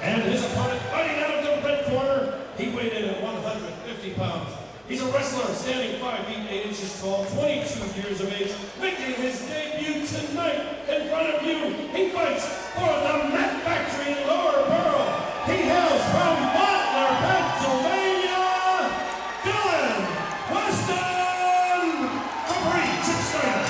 And his opponent fighting out of the red corner, he weighed in at 150 pounds. He's a wrestler standing 5 feet 8 inches tall, 22 years of age, making his debut tonight in front of you. He fights for the Mat Factory in Lower Pearl. He hails from Butler, Pennsylvania, Dylan Weston. Referee, Chip Steiner.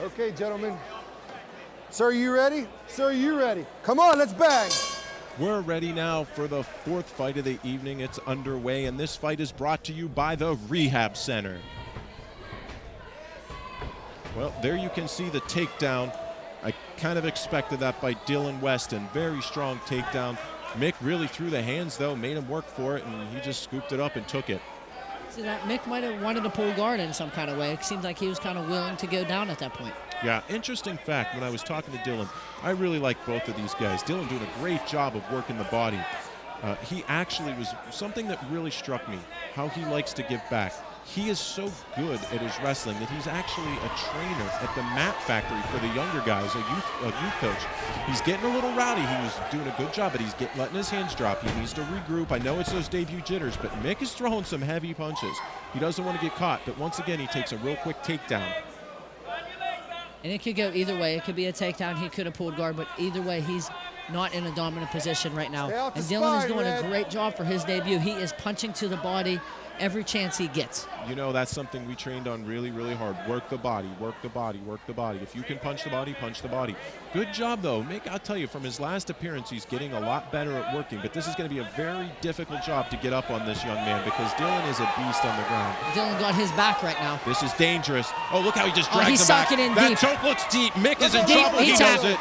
Okay, gentlemen. Sir, you ready? Sir, you ready? Come on, let's bang. We're ready now for the 4th fight of the evening. It's underway, and this fight is brought to you by the Rehab Center. Well, there you can see the takedown. I kind of expected that by Dylan Weston. Very strong takedown. Mick really threw the hands, though, made him work for it, and he just scooped it up and took it. See that Mick might have wanted to pull guard in some kind of way. It seemed like he was kind of willing to go down at that point. Yeah, interesting fact, when I was talking to Dylan, I really like both of these guys. Dylan doing a great job of working the body. He actually was something that really struck me, how he likes to give back. He is so good at his wrestling that he's actually a trainer at the Mat Factory for the younger guys, a youth coach. He's getting a little rowdy. He was doing a good job, but he's letting his hands drop. He needs to regroup. I know it's those debut jitters, but Mick is throwing some heavy punches. He doesn't want to get caught, but once again, he takes a real quick takedown. And it could go either way. It could be a takedown. He could have pulled guard, but either way, he's not in a dominant position right now. And Dylan is doing a great job for his debut. He is punching to the body every chance he gets. You know, that's something we trained on really, really hard. Work the body, work the body, work the body. If you can punch the body, punch the body. Good job, though. Mick, I'll tell you, from his last appearance, he's getting a lot better at working, but this is going to be a very difficult job to get up on this young man because Dylan is a beast on the ground. Dylan got his back right now. This is dangerous. Oh, look how he just drags him he's back. sucking in That deep. choke looks deep. Mick is in Deep, trouble. He he knows tapped. it.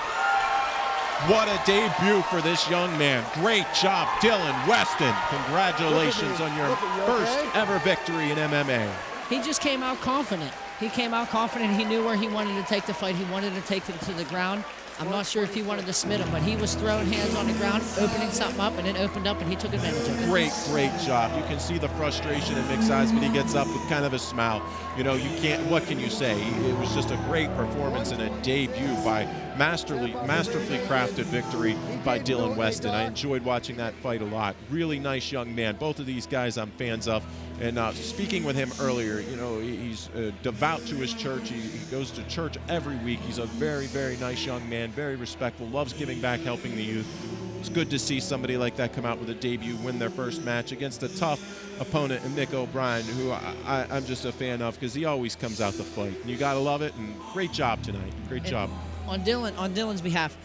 What a debut for this young man. Great job, Dylan Weston. Congratulations on your first ever victory in MMA. He just came out confident. He came out confident. He knew where he wanted to take the fight. He wanted to take it to the ground. I'm not sure if he wanted to submit him, but he was throwing hands on the ground, opening something up, and then opened up, and he took advantage of it. Great job. You can see the frustration in Mick's eyes, but he gets up with kind of a smile. You know, you can't, what can you say? It was just a great performance and a debut by masterfully crafted victory by Dylan Weston. I enjoyed watching that fight a lot. Really nice young man. Both of these guys I'm fans of. And speaking with him earlier, you know, he's devout to his church. He goes to church every week. He's a very, very nice young man, very respectful, loves giving back, helping the youth. It's good to see somebody like that come out with a debut, win their first match against a tough opponent in Mick O'Brien, who I'm just a fan of because he always comes out to fight. And you got to love it, and great job tonight. Great job. On Dylan's behalf,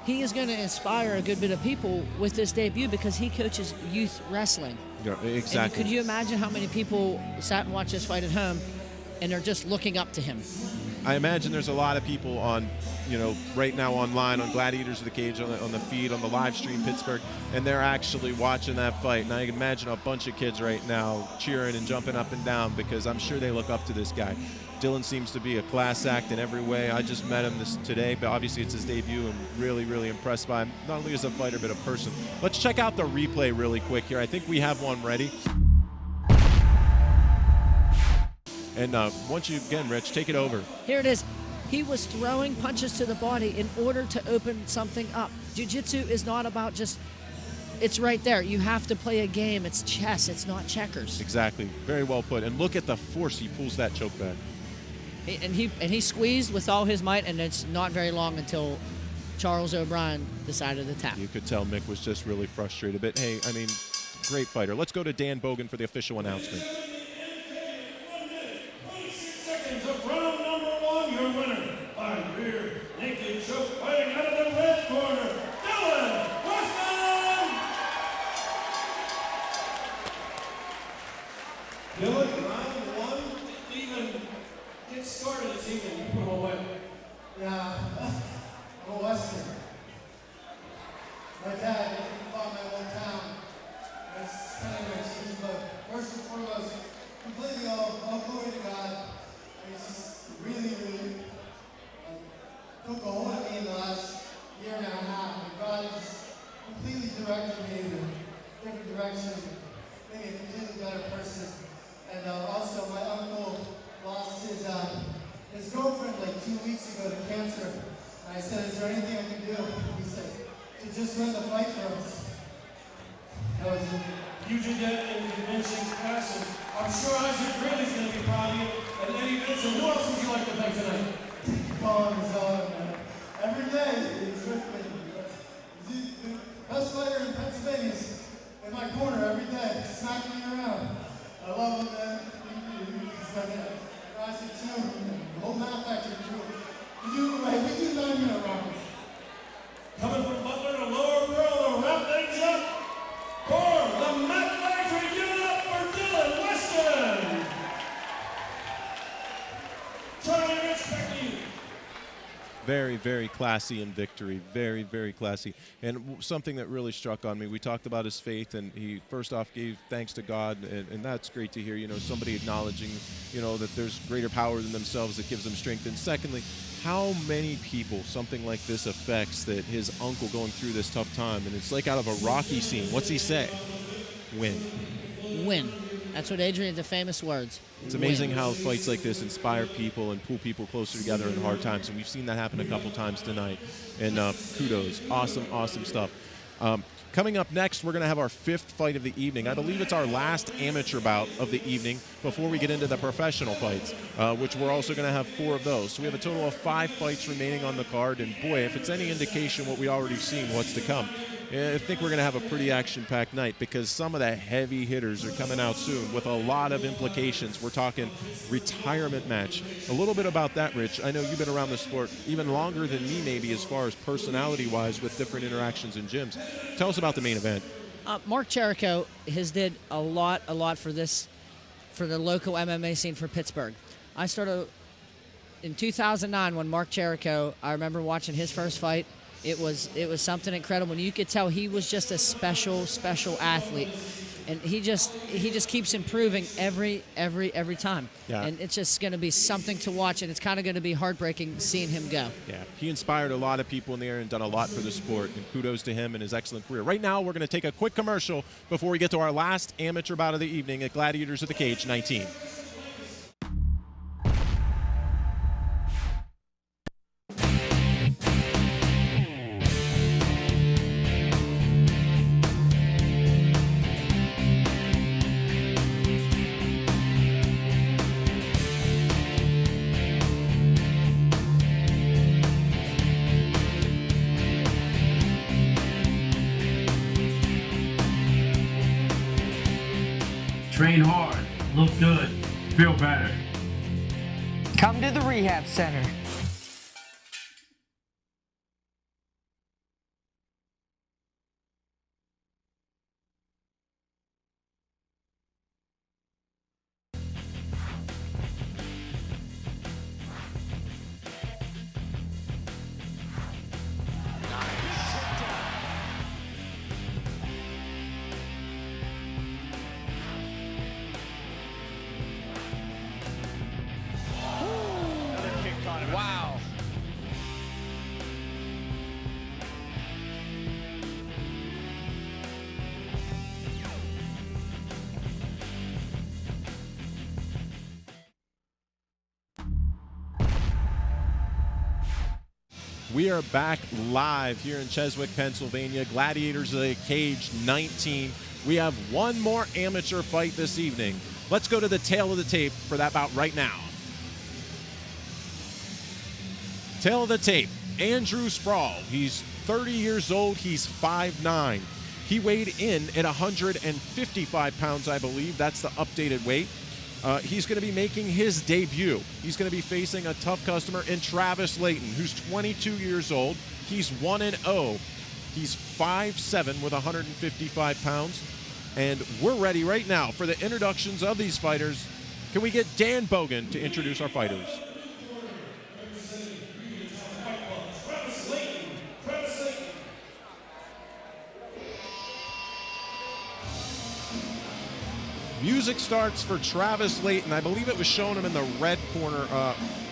he is going to inspire a good bit of people with this debut because he coaches youth wrestling. Yeah, exactly. And could you imagine how many people sat and watched this fight at home and are just looking up to him? I imagine there's a lot of people on, you know, right now online on Gladiators of the Cage, on the feed, on the live stream Pittsburgh, and they're actually watching that fight. And I can imagine a bunch of kids right now cheering and jumping up and down because I'm sure they look up to this guy. Dylan seems to be a class act in every way. I just met him today, but obviously it's his debut, and really, really impressed by him, not only as a fighter, but a person. Let's check out the replay really quick here. I think we have one ready. And once you, again, Rich, take it over. Here it is. He was throwing punches to the body in order to open something up. Jiu-jitsu is not about just, it's right there. You have to play a game. It's chess. It's not checkers. Exactly. Very well put. And look at the force he pulls that choke back. And he squeezed with all his might, and it's not very long until Charles O'Brien decided to tap. You could tell Mick was just really frustrated. But, hey, I mean, great fighter. Let's go to Dan Bogan for the official announcement. Of round number 1, your winner by rear naked choke, fighting out of the red corner, Dylan Weston! Dylan, round 1 didn't even get started this evening. You put him away. Yeah, I'm a Western. My dad fought my whole town. That's kind of my team, but first and foremost, completely all glory to God. It's just really took a hold of me in the last year and a half. And God has completely directed me in a different direction, being a completely better person. And also, my uncle lost his girlfriend like 2 weeks ago to cancer. And I said, "Is there anything I can do?" He said, "To just run the fight for us." That was it. You did that in the convincing fashion. I'm sure Isaac Greeley's going to be proud of you. And Eddie Vincent, who else would you like to thank tonight? Colin is man. Every day he's with me. He's the best fighter in Pennsylvania. He's in my corner every day, smacking me around. I love him, man. He's like Isaac too. The whole Math Factory crew. We do 9-minute rounds. Coming from Butler to Lower Pearl to wrap things up. For the Math Factory, give it up for Dylan Weston. Charlie, respect to you. Very, very classy in victory. Very, very classy. And something that really struck on me, we talked about his faith, and he first off gave thanks to God, and that's great to hear, you know, somebody acknowledging, you know, that there's greater power than themselves that gives them strength. And secondly, how many people something like this affects, that his uncle going through this tough time, and it's like out of a Rocky scene. What's he say? Win. Win. That's what Adrian, the famous words. It's amazing how fights like this inspire people and pull people closer together in hard times, and we've seen that happen a couple times tonight. And kudos. Awesome, awesome stuff. Coming up next, we're going to have our 5th fight of the evening. I believe it's our last amateur bout of the evening before we get into the professional fights, which we're also going to have 4 of those. So we have a total of 5 fights remaining on the card, and boy, if it's any indication what we already seen, what's to come, I think we're going to have a pretty action-packed night because some of the heavy hitters are coming out soon with a lot of implications. We're talking retirement match. A little bit about that, Rich. I know you've been around the sport even longer than me maybe as far as personality-wise with different interactions in gyms. Tell us about the main event. Mark Cherico has did a lot for this, for the local MMA scene for Pittsburgh. I started in 2009 when Mark Cherico, I remember watching his first fight. It was something incredible. And you could tell he was just a special athlete. and he just keeps improving every time. Yeah. And it's just going to be something to watch, and it's kind of going to be heartbreaking seeing him go. Yeah, he inspired a lot of people in the area and done a lot for the sport, and kudos to him and his excellent career. Right now, we're going to take a quick commercial before we get to our last amateur bout of the evening at Gladiators of the Cage 19. Train hard, look good, feel better. Come to the rehab center. Wow. We are back live here in Cheswick, Pennsylvania. Gladiators of the Cage 19. We have one more amateur fight this evening. Let's go to the tail of the tape for that bout right now. Tail of the tape, Andrew Sproul. He's 30 years old. He's 5'9". He weighed in at 155 pounds, I believe. That's the updated weight. He's going to be making his debut. He's going to be facing a tough customer in Travis Layton, who's 22 years old. He's 1-0. He's 5'7" with 155 pounds. And we're ready right now for the introductions of these fighters. Can we get Dan Bogan to introduce our fighters? Music starts for Travis Layton. I believe it was showing him in the red corner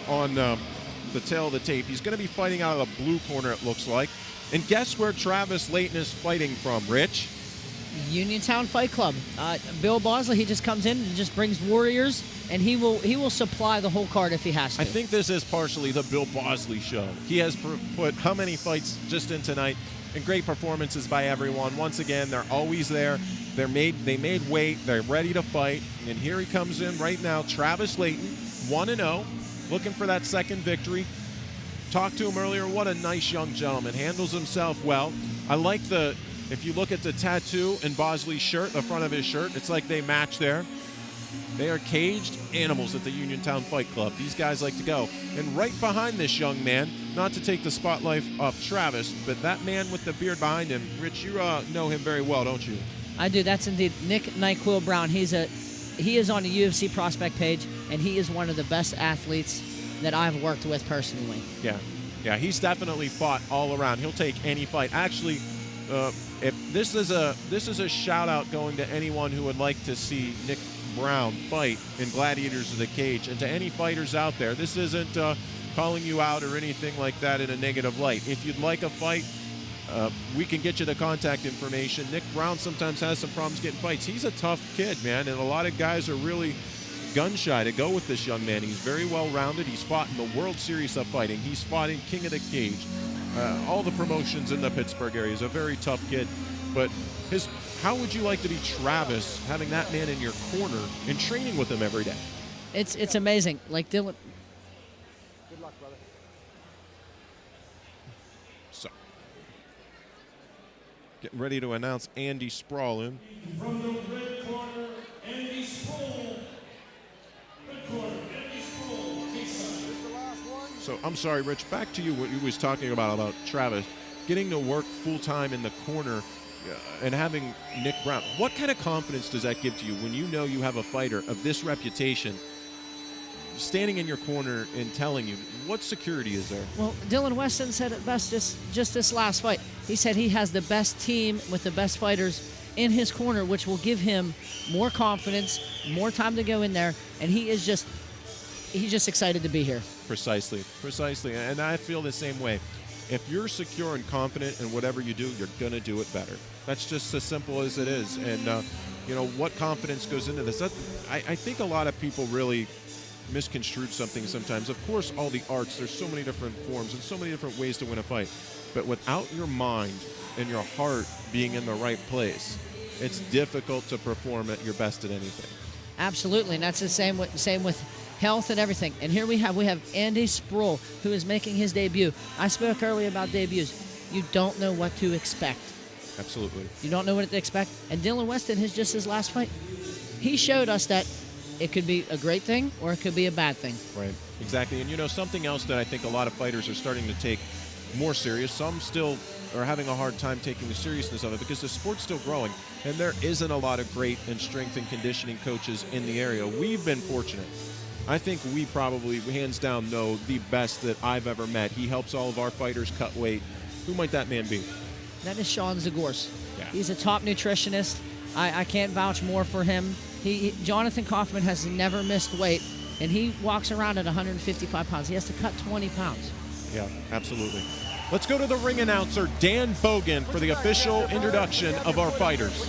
on the tail of the tape. He's going to be fighting out of the blue corner, it looks like. And guess where Travis Layton is fighting from, Rich? Uniontown Fight Club. Bill Bosley, he just comes in and just brings warriors, and he will supply the whole card if he has to. I think this is partially the Bill Bosley show. He has put how many fights just in tonight, and great performances by everyone. Once again, they're always there. They made weight. They're ready to fight. And here he comes in right now, Travis Layton, 1-0, looking for that second victory. Talked to him earlier. What a nice young gentleman. Handles himself well. I like if you look at the tattoo in Bosley's shirt, the front of his shirt, it's like they match there. They are caged animals at the Uniontown Fight Club. These guys like to go. And right behind this young man, not to take the spotlight off Travis, but that man with the beard behind him, Rich, you know him very well, don't you? I do. That's indeed Nick Nyquil Brown. He is on the UFC prospect page, and he is one of the best athletes that I've worked with personally. Yeah, he's definitely fought all around. He'll take any fight. Actually, if this is a shout out going to anyone who would like to see Nick Brown fight in Gladiators of the Cage, and to any fighters out there, this isn't calling you out or anything like that in a negative light. If you'd like a fight, we can get you the contact information. Nick Brown sometimes has some problems getting fights. He's a tough kid, man, and a lot of guys are really gun-shy to go with this young man. He's very well-rounded. He's fought in the World Series of Fighting. He's fought in King of the Cage. All the promotions in the Pittsburgh area. He's a very tough kid. But how would you like to be Travis, having that man in your corner and training with him every day? It's amazing. Like Dylan. Good luck, brother. So, getting ready to announce Andy Sproul in. From the red corner, Andy Sproul. Red corner, Andy Sproul. So, I'm sorry, Rich, back to you, what you was talking about Travis. Getting to work full-time in the corner and having Nick Brown. What kind of confidence does that give to you when you know you have a fighter of this reputation standing in your corner and telling you? What security is there? Well, Dylan Weston said it best just this last fight. He said he has the best team with the best fighters in his corner, which will give him more confidence, more time to go in there, and he's just excited to be here. Precisely. And I feel the same way. If you're secure and confident in whatever you do, you're going to do it better. That's just as simple as it is. And, what confidence goes into this? I think a lot of people really misconstrued something sometimes. Of course, all the arts, there's so many different forms and so many different ways to win a fight. But without your mind and your heart being in the right place, it's difficult to perform at your best at anything. Absolutely, and that's the same with health and everything. And here we have Andy Sproul, who is making his debut. I spoke earlier about debuts. You don't know what to expect. Absolutely. You don't know what to expect. And Dylan Weston has just his last fight. He showed us that it could be a great thing or it could be a bad thing. Right, exactly. And something else that I think a lot of fighters are starting to take more serious. Some still are having a hard time taking the seriousness of it because the sport's still growing and there isn't a lot of great and strength and conditioning coaches in the area. We've been fortunate. I think we probably, hands down, know the best that I've ever met. He helps all of our fighters cut weight. Who might that man be? That is Sean Zagorce. Yeah. He's a top nutritionist. I can't vouch more for him. Jonathan Kaufman has never missed weight, and he walks around at 155 pounds. He has to cut 20 pounds. Yeah, absolutely. Let's go to the ring announcer, Dan Bogan, for the official introduction of our fighters.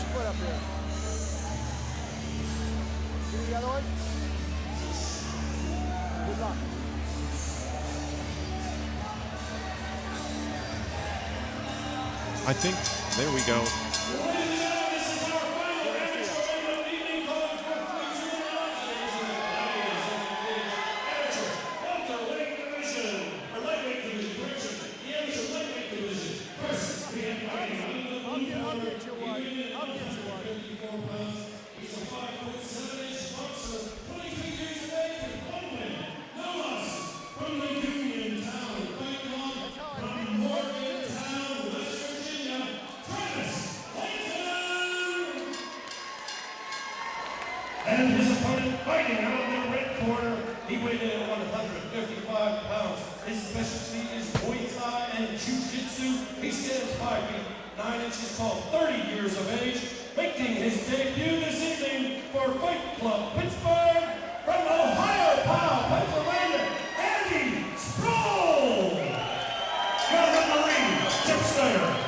I think, there we go. And his opponent fighting out of the red corner, he weighed in at 155 pounds. His specialty is Muay Thai and Jiu-Jitsu. He stands 5 feet 9 inches tall, 30 years of age, making his debut this evening for Fight Club Pittsburgh from Ohio, Pennsylvania, Andy Sproul. Your referee, Chip Snyder.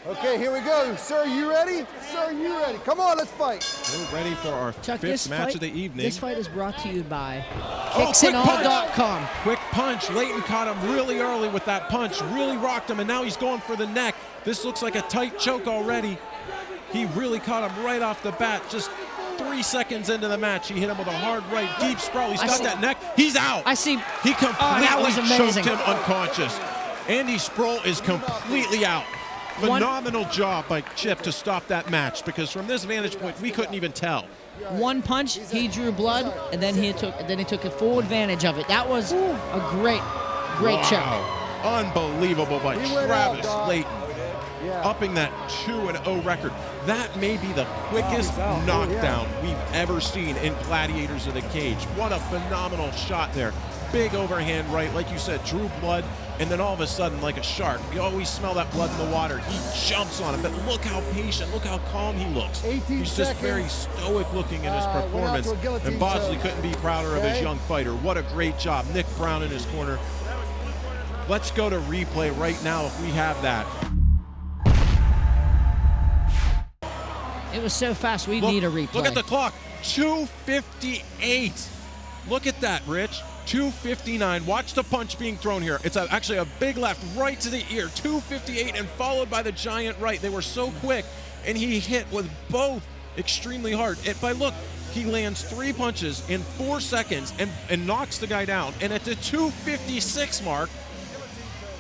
Okay, here we go. Sir, you ready? Sir, you ready? Come on, let's fight. We're ready for our fifth match of the evening. This fight is brought to you by KicksandAll.com. Quick punch. Leighton caught him really early with that punch. Really rocked him, and now he's going for the neck. This looks like a tight choke already. He really caught him right off the bat. Just 3 seconds into the match, he hit him with a hard right, deep sprawl. He's got that neck. He's out. I see. He completely amazing. choked him unconscious. Andy Sproul is completely out. Phenomenal job by Chip to stop that match, because from this vantage point, we couldn't even tell. One punch, he drew blood, and then he took a full advantage of it. That was a great choke. Unbelievable by Travis Leighton. Upping that 2-0 record. That may be the quickest knockdown we've ever seen in Gladiators of the Cage. What a phenomenal shot there. Big overhand right, like you said, drew blood, and then all of a sudden, like a shark, you always smell that blood in the water. He jumps on him, but look how patient, look how calm he looks. He's just very stoic looking in his performance, and Bosley couldn't be prouder of his young fighter. What a great job. Nick Brown in his corner. Let's go to replay right now if we have that. It was so fast, we need a replay. Look at the clock, 2:58. Look at that, Rich. 2:59. Watch the punch being thrown here. It's actually a big left right to the ear. 2:58 and followed by the giant right. They were so quick, and he hit with both extremely hard. But look, he lands 3 punches in 4 seconds and knocks the guy down. And at the 2:56 mark,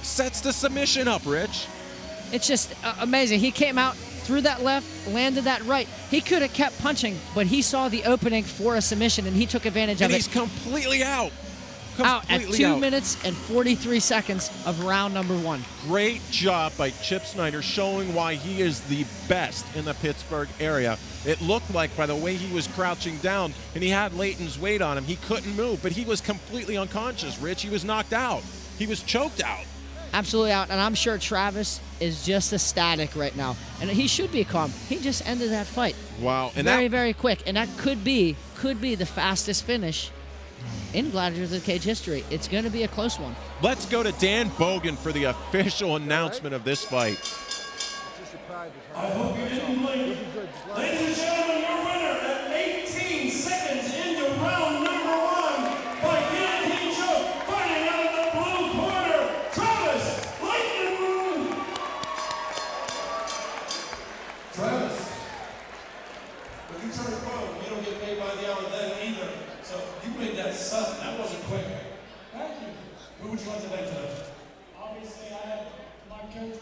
sets the submission up, Rich. It's just amazing. He came out, threw that left, landed that right. He could have kept punching, but he saw the opening for a submission, and he took advantage of it. And he's completely out. Out at Completely 2 out. minutes and 43 seconds of round number 1. Great job by Chip Snyder showing why he is the best in the Pittsburgh area. It looked like by the way he was crouching down and he had Leighton's weight on him, he couldn't move, but he was completely unconscious, Rich. He was knocked out. He was choked out. Absolutely out, and I'm sure Travis is just ecstatic right now. And he should be calm. He just ended that fight. Wow. And very quick, and that could be the fastest finish in Gladiators of the Cage history. It's going to be a close one. Let's go to Dan Bogan for the official announcement of this fight. I hope you didn't blink. Ladies and gentlemen, your winner at 18 seconds into round number 1 by guillotine choke, fighting out of the blue corner, Travis Leighton. Travis, when you turn pro, you don't get paid by the hour then either. So you made that sudden. That wasn't quick. Thank you. Who would you like to thank today? Obviously, I have my coach.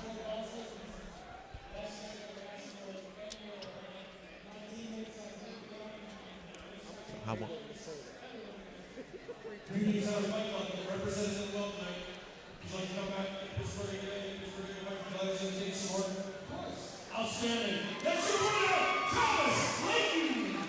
How about? Greetings out of Mike London, representative Welcome Night. Would you like to come back to Pittsburgh again? Pittsburgh again, Gladiators and take some more? Of course. Outstanding. That's your winner, Travis Leighton.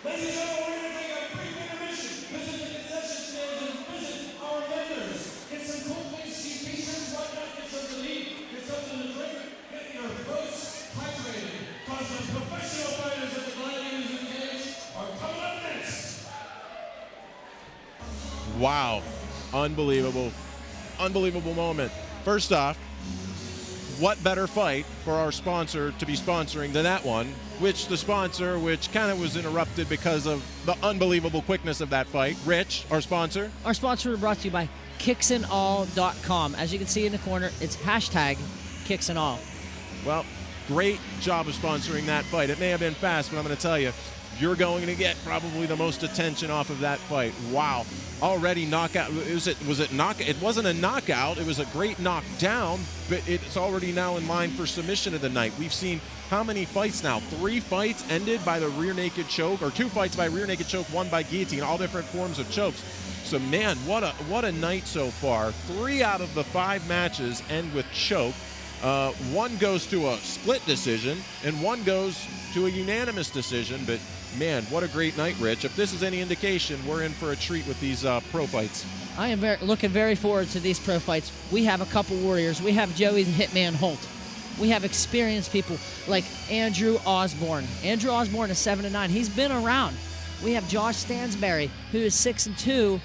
Ladies and gentlemen, we're going to take a brief intermission. Visit the concession stands and visit our vendors. Get some cool things, cheap t-shirts, whatnot, get something to eat, get something to drink, get your throats hydrated. Because the professional fighters at the Gladiators and Cage are coming up next. Wow. Unbelievable. Unbelievable moment. First off, what better fight for our sponsor to be sponsoring than that one, which kind of was interrupted because of the unbelievable quickness of that fight. Rich, our sponsor. Our sponsor brought to you by kicksandall.com. As you can see in the corner, it's hashtag kicksandall. Well, great job of sponsoring that fight. It may have been fast, but I'm going to tell you, you're going to get probably the most attention off of that fight. Wow. Already knockout. Was it knockout? It wasn't a knockout. It was a great knockdown, but it's already now in line for submission of the night. We've seen how many fights now? 3 fights ended by the rear naked choke, or 2 fights by rear naked choke, 1 by guillotine, all different forms of chokes. So man, what a night so far. 3 out of the 5 matches end with choke. 1 goes to a split decision, and 1 goes to a unanimous decision. But man, what a great night, Rich. If this is any indication, we're in for a treat with these pro fights. I am looking very forward to these pro fights. We have a couple warriors. We have Joey the Hitman Holt. We have experienced people like Andrew Osborne. Andrew Osborne is 7-9. He's been around. We have Josh Stansberry, who is 6-2.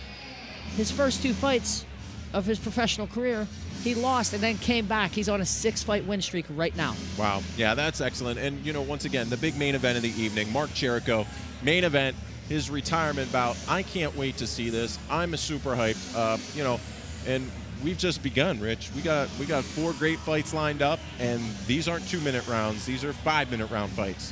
His first 2 fights of his professional career, he lost and then came back. He's on a 6-fight win streak right now. Wow. Yeah, that's excellent. And, you know, once again, the big main event of the evening, Mark Jericho, main event, his retirement bout. I can't wait to see this. I'm super hyped. You know, and we've just begun, Rich. We got 4 great fights lined up, and these aren't 2-minute rounds. These are 5-minute round fights.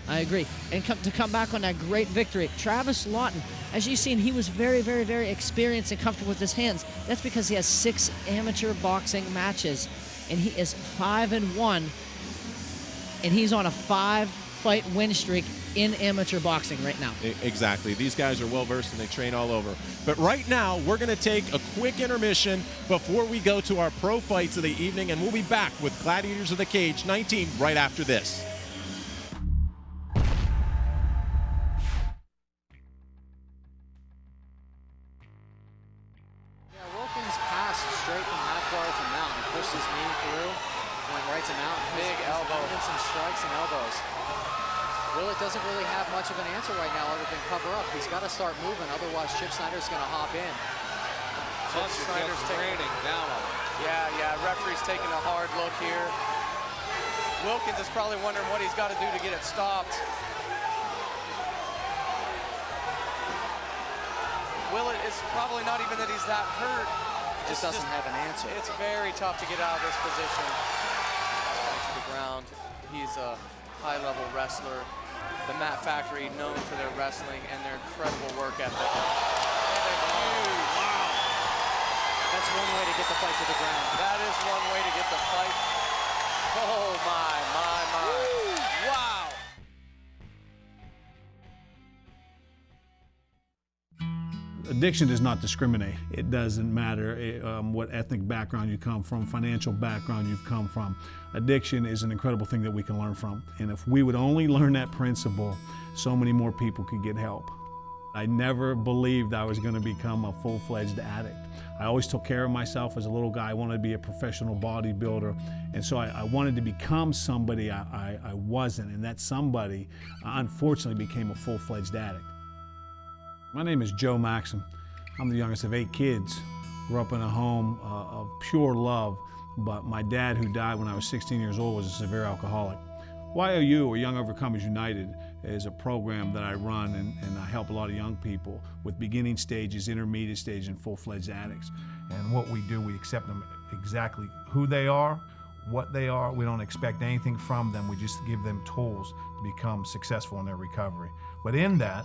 I agree. And to come back on that great victory, Travis Lawton, as you've seen, he was very, very, very experienced and comfortable with his hands. That's because he has 6 amateur boxing matches, and he is 5-1, and he's on a 5-fight win streak in amateur boxing right now. Exactly. These guys are well-versed, and they train all over. But right now, we're going to take a quick intermission before we go to our pro fights of the evening, and we'll be back with Gladiators of the Cage 19 right after this. Doesn't really have much of an answer right now other than cover up. He's got to start moving, otherwise Chip Snyder's going to hop in. Chip Snyder's raining down on him. Yeah, referee's taking a hard look here. Wilkins is probably wondering what he's got to do to get it stopped. It's probably not even that he's that hurt. Just doesn't have an answer. It's very tough to get out of this position. Back to the ground. He's a high-level wrestler. The Mat Factory, known for their wrestling and their incredible work ethic. Wow. That's one way to get the fight to the ground. That is one way to get the fight. Oh, my. Addiction does not discriminate. It doesn't matter what ethnic background you come from, financial background you've come from. Addiction is an incredible thing that we can learn from. And if we would only learn that principle, so many more people could get help. I never believed I was going to become a full-fledged addict. I always took care of myself as a little guy. I wanted to be a professional bodybuilder. And so I wanted to become somebody I wasn't. And that somebody, unfortunately, became a full-fledged addict. My name is Joe Maxim. I'm the youngest of 8 kids. Grew up in a home of pure love, but my dad, who died when I was 16 years old, was a severe alcoholic. YOU, or Young Overcomers United, is a program that I run, and I help a lot of young people with beginning stages, intermediate stages, and full-fledged addicts. And what we do, we accept them exactly who they are, what they are. We don't expect anything from them. We just give them tools to become successful in their recovery. But in that,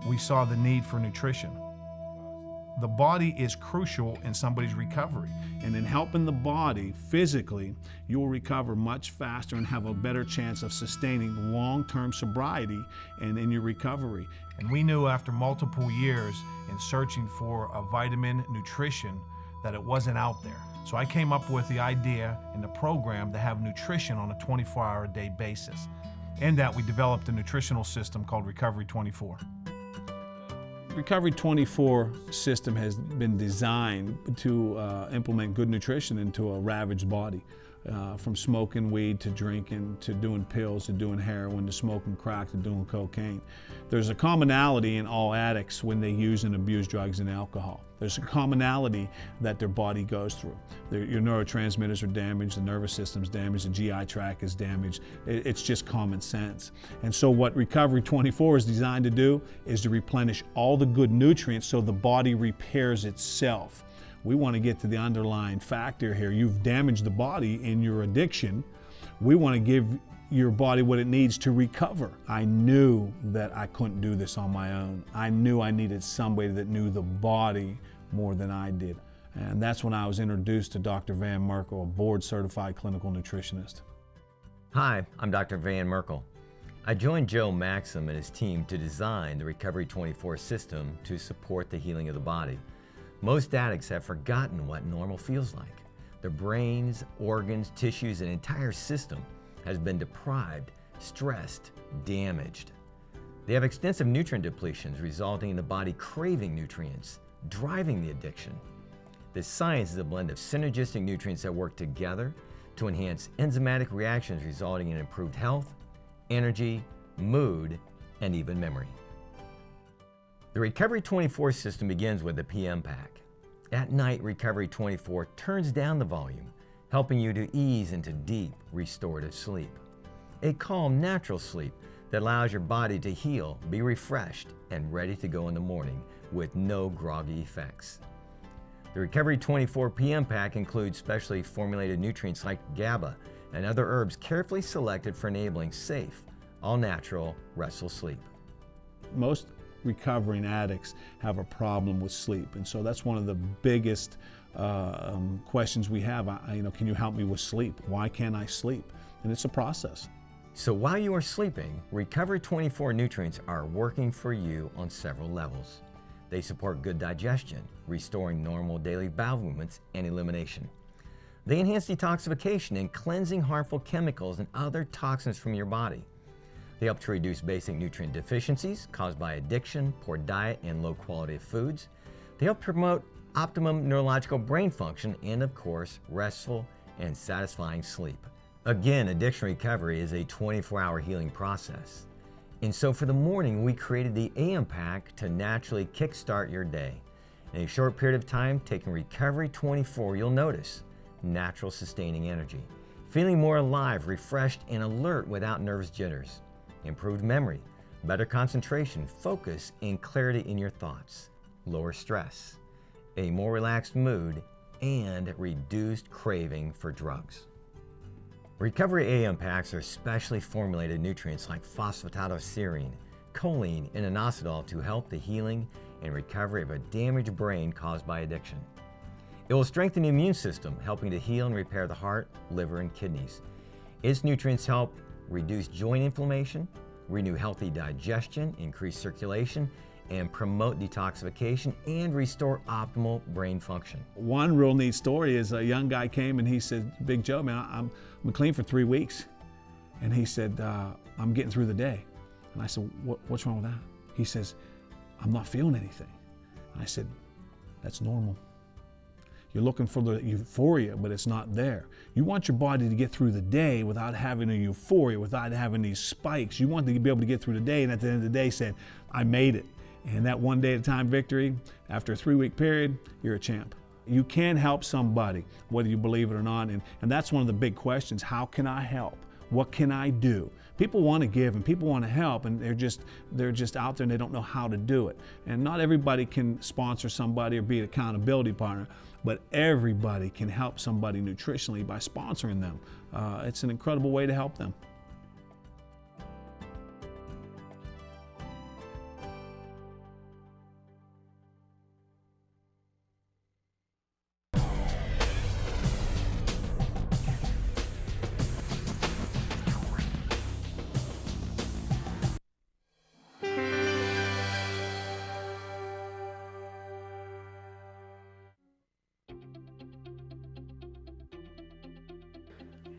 we saw the need for nutrition. The body is crucial in somebody's recovery. And in helping the body physically, you will recover much faster and have a better chance of sustaining long-term sobriety and in your recovery. And we knew after multiple years in searching for a vitamin nutrition that it wasn't out there. So I came up with the idea in the program to have nutrition on a 24-hour-a-day basis. In that, we developed a nutritional system called Recovery 24. Recovery 24 system has been designed to implement good nutrition into a ravaged body. From smoking weed to drinking to doing pills to doing heroin to smoking crack to doing cocaine. There's a commonality in all addicts when they use and abuse drugs and alcohol. There's a commonality that their body goes through. Your neurotransmitters are damaged, the nervous system's damaged, the GI tract is damaged. It's just common sense. And so what Recovery 24 is designed to do is to replenish all the good nutrients so the body repairs itself. We want to get to the underlying factor here. You've damaged the body in your addiction. We want to give your body what it needs to recover. I knew that I couldn't do this on my own. I knew I needed somebody that knew the body more than I did. And that's when I was introduced to Dr. Van Merkel, a board-certified clinical nutritionist. Hi, I'm Dr. Van Merkel. I joined Joe Maxim and his team to design the Recovery 24 system to support the healing of the body. Most addicts have forgotten what normal feels like. Their brains, organs, tissues, and entire system has been deprived, stressed, damaged. They have extensive nutrient depletions resulting in the body craving nutrients, driving the addiction. This science is a blend of synergistic nutrients that work together to enhance enzymatic reactions resulting in improved health, energy, mood, and even memory. The Recovery 24 system begins with the PM pack. At night, Recovery 24 turns down the volume, helping you to ease into deep, restorative sleep. A calm, natural sleep that allows your body to heal, be refreshed, and ready to go in the morning with no groggy effects. The Recovery 24 PM pack includes specially formulated nutrients like GABA and other herbs carefully selected for enabling safe, all-natural, restful sleep. Most recovering addicts have a problem with sleep, and so that's one of the biggest questions we have. Can you help me with sleep? Why can't I sleep? And it's a process. So while you are sleeping, Recovery 24 nutrients are working for you on several levels. They support good digestion, restoring normal daily bowel movements and elimination. They enhance detoxification and cleansing harmful chemicals and other toxins from your body. They help to reduce basic nutrient deficiencies caused by addiction, poor diet, and low quality of foods. They help promote optimum neurological brain function and, of course, restful and satisfying sleep. Again, addiction recovery is a 24-hour healing process. And so for the morning, we created the AM Pack to naturally kickstart your day. In a short period of time, taking Recovery 24, you'll notice natural sustaining energy, feeling more alive, refreshed, and alert without nervous jitters. Improved memory, better concentration, focus, and clarity in your thoughts, lower stress, a more relaxed mood, and reduced craving for drugs. Recovery AM packs are specially formulated nutrients like phosphatidylserine, choline, and inositol to help the healing and recovery of a damaged brain caused by addiction. It will strengthen the immune system, helping to heal and repair the heart, liver, and kidneys. Its nutrients help reduce joint inflammation, renew healthy digestion, increase circulation, and promote detoxification and restore optimal brain function. One real neat story is a young guy came and he said, Big Joe, man, I'm clean for 3 weeks. And he said, I'm getting through the day. And I said, what's wrong with that? He says, I'm not feeling anything. And I said, that's normal. You're looking for the euphoria, but it's not there. You want your body to get through the day without having a euphoria, without having these spikes. You want to be able to get through the day and at the end of the day say, I made it. And that one day at a time victory, after a 3-week period, you're a champ. You can help somebody, whether you believe it or not. And that's one of the big questions. How can I help? What can I do? People want to give and people want to help, and they're just out there and they don't know how to do it. And not everybody can sponsor somebody or be an accountability partner, but everybody can help somebody nutritionally by sponsoring them. It's an incredible way to help them.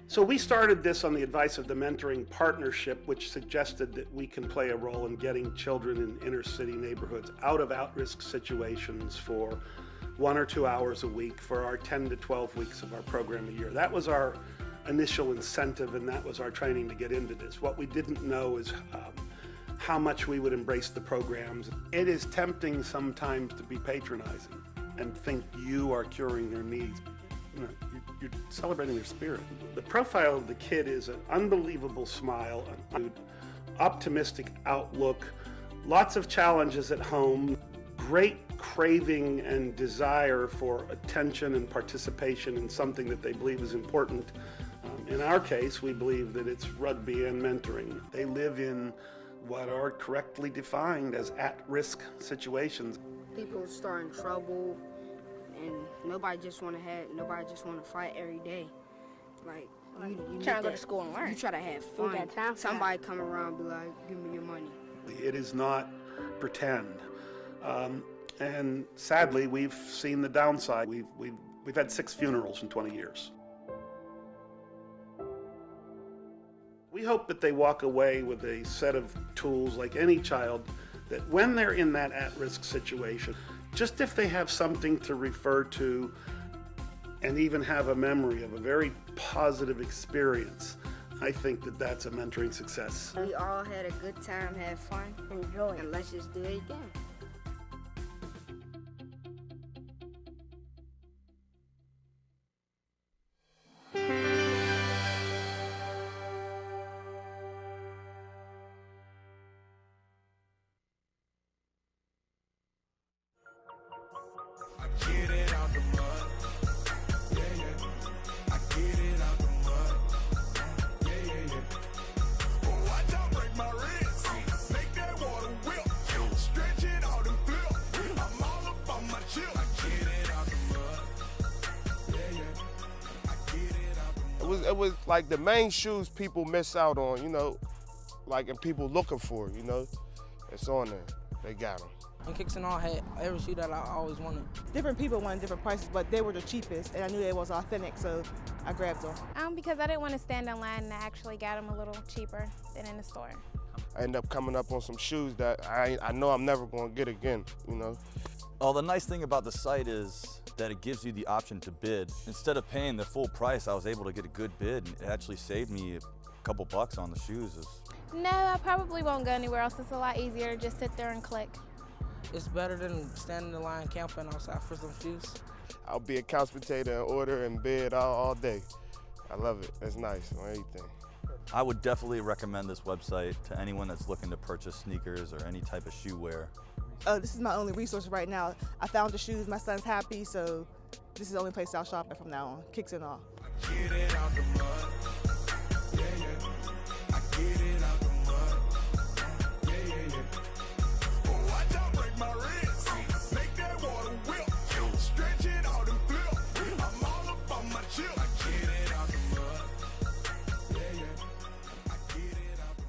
So we started this on the advice of the Mentoring Partnership, which suggested that we can play a role in getting children in inner city neighborhoods out of at-risk situations for 1 or 2 hours a week for our 10 to 12 weeks of our program a year. That was our initial incentive, and that was our training to get into this. What we didn't know is how much we would embrace the programs. It is tempting sometimes to be patronizing and think you are curing their needs. You know, you're celebrating their spirit. The profile of the kid is an unbelievable smile, an optimistic outlook, lots of challenges at home, great craving and desire for attention and participation in something that they believe is important. In our case, we believe that it's rugby and mentoring. They live in what are correctly defined as at-risk situations. People start in trouble, and nobody just want to fight every day. Like you try to go to school and learn. You try to have fun. Somebody come around and be like, give me your money. It is not pretend. And sadly, we've seen the downside. We've had 6 funerals in 20 years. We hope that they walk away with a set of tools, like any child, that when they're in that at-risk situation, just if they have something to refer to and even have a memory of a very positive experience, I think that that's a mentoring success. We all had a good time, had fun, enjoy, and let's just do it again. It was like the main shoes people miss out on, you know, like, and people looking for, you know, it's on there. They got them. And Kicks and All had every shoe that I always wanted. Different people wanted different prices, but they were the cheapest, and I knew they was authentic, so I grabbed them. Because I didn't want to stand in line, and I actually got them a little cheaper than in the store. I end up coming up on some shoes that I know I'm never going to get again, you know. Oh, the nice thing about the site is that it gives you the option to bid. Instead of paying the full price, I was able to get a good bid, and it actually saved me a couple bucks on the shoes. No, I probably won't go anywhere else. It's a lot easier to just sit there and click. It's better than standing in line camping outside for some shoes. I'll be a couch potato and order and bid all day. I love it. It's nice on everything. I would definitely recommend this website to anyone that's looking to purchase sneakers or any type of shoe wear. This is my only resource right now. I found the shoes, my son's happy, so this is the only place I'll shop at from now on, Kicks and All. Get it out the mud. Yeah, yeah. I get it out the mud. Yeah, yeah, yeah. Oh, watch out, break my wrist. Make that water whip. Stretch it out and flip. I'm all up on my chip. I get it out the mud. Yeah, yeah. I get it out the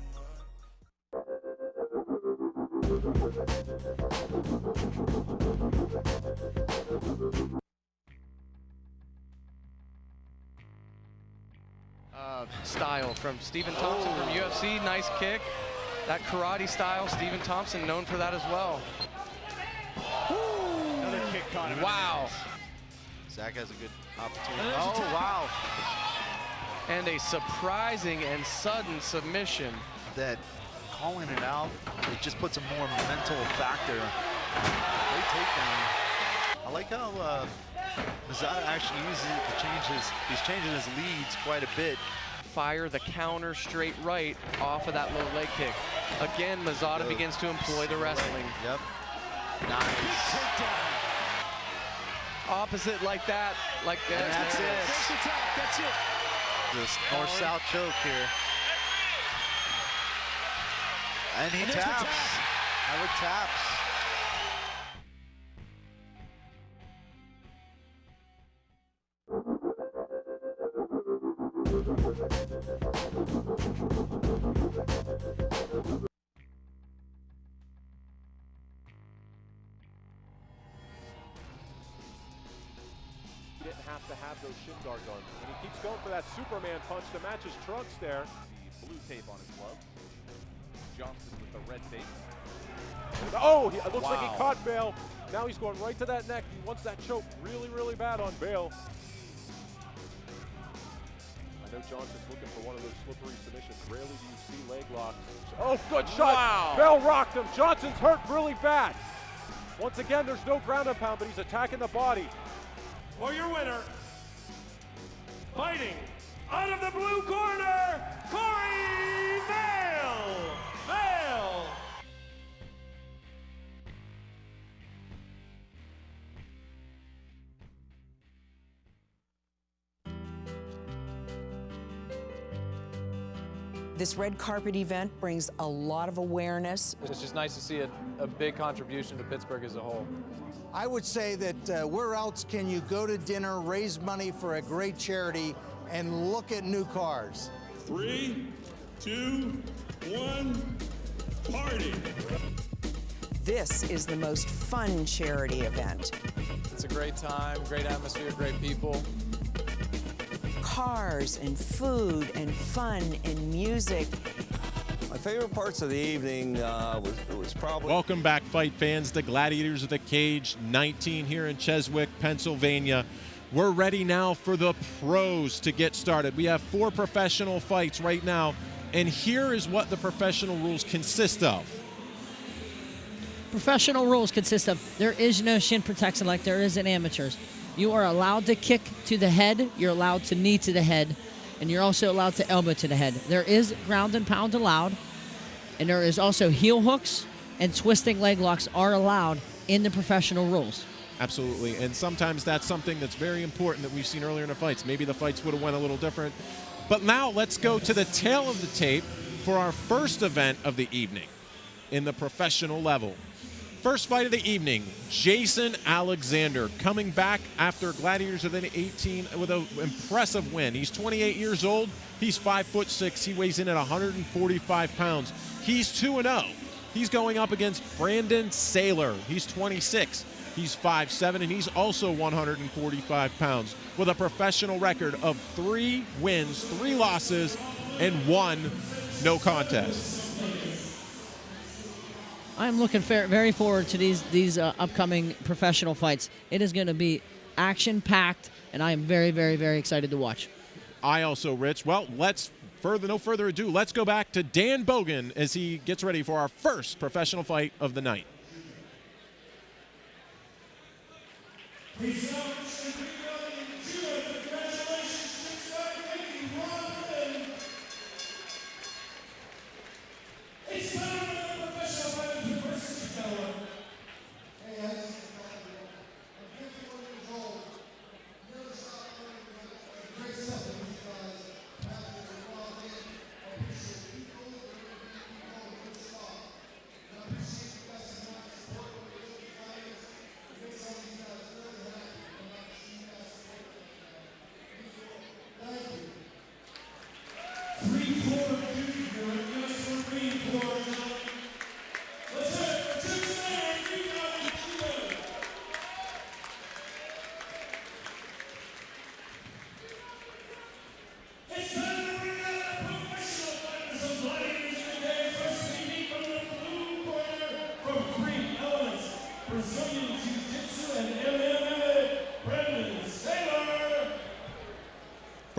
mud. Style from Stephen Thompson from UFC. Nice kick. That karate style, Stephen Thompson known for that as well. Another kick caught him. Wow. Zach has a good opportunity. Oh, wow. And a surprising and sudden submission. That calling it out, it just puts a more mental factor. Great takedown. I like how Mazada actually uses it to change he's changing his leads quite a bit. Fire the counter straight right off of that low leg kick. Again, Mazada begins to employ the wrestling. Yep. Nice. Opposite like that, like that. And that's it. There's the tap, that's it. This north-south choke here. And he taps. Howard taps. He didn't have to have those shin guards on. And he keeps going for that Superman punch to match his trunks there. The blue tape on his glove. Johnston with the red tape. Oh, it looks like he caught Bale. Now he's going right to that neck. He wants that choke really, really bad on Bale. I know Johnson's looking for one of those slippery submissions. Rarely do you see leg locks. Oh, good shot. Wow. Bale rocked him. Johnson's hurt really bad. Once again, there's no ground and pound, but he's attacking the body. For your winner, fighting out of the blue corner, Corey Bale. Bale. This red carpet event brings a lot of awareness. It's just nice to see a big contribution to Pittsburgh as a whole. I would say that where else can you go to dinner, raise money for a great charity, and look at new cars? 3, 2, 1, party. This is the most fun charity event. It's a great time, great atmosphere, great people. Cars and food and fun and music. My favorite parts of the evening was probably... Welcome back, fight fans. The Gladiators of the Cage 19 here in Cheswick, Pennsylvania. We're ready now for the pros to get started. We have 4 professional fights right now, and here is what the professional rules consist of. Professional rules consist of there is no shin protection like there is in amateurs. You are allowed to kick to the head, you're allowed to knee to the head, and you're also allowed to elbow to the head. There is ground and pound allowed, and there is also heel hooks and twisting leg locks are allowed in the professional rules. Absolutely, and sometimes that's something that's very important that we've seen earlier in the fights. Maybe the fights would have went a little different. But now let's go to the tail of the tape for our first event of the evening in the professional level. First fight of the evening, Jason Alexander coming back after Gladiators of the 18 with an impressive win. He's 28 years old. He's 5'6". He weighs in at 145 pounds. He's 2-0. He's going up against Brandon Saylor. He's 26. He's 5'7", and he's also 145 pounds with a professional record of 3 wins, 3 losses, and 1 no contest. I'm looking very forward to these upcoming professional fights. It is going to be action-packed, and I am very, very, very excited to watch. I also, Rich. Well, no further ado, let's go back to Dan Bogan as he gets ready for our first professional fight of the night.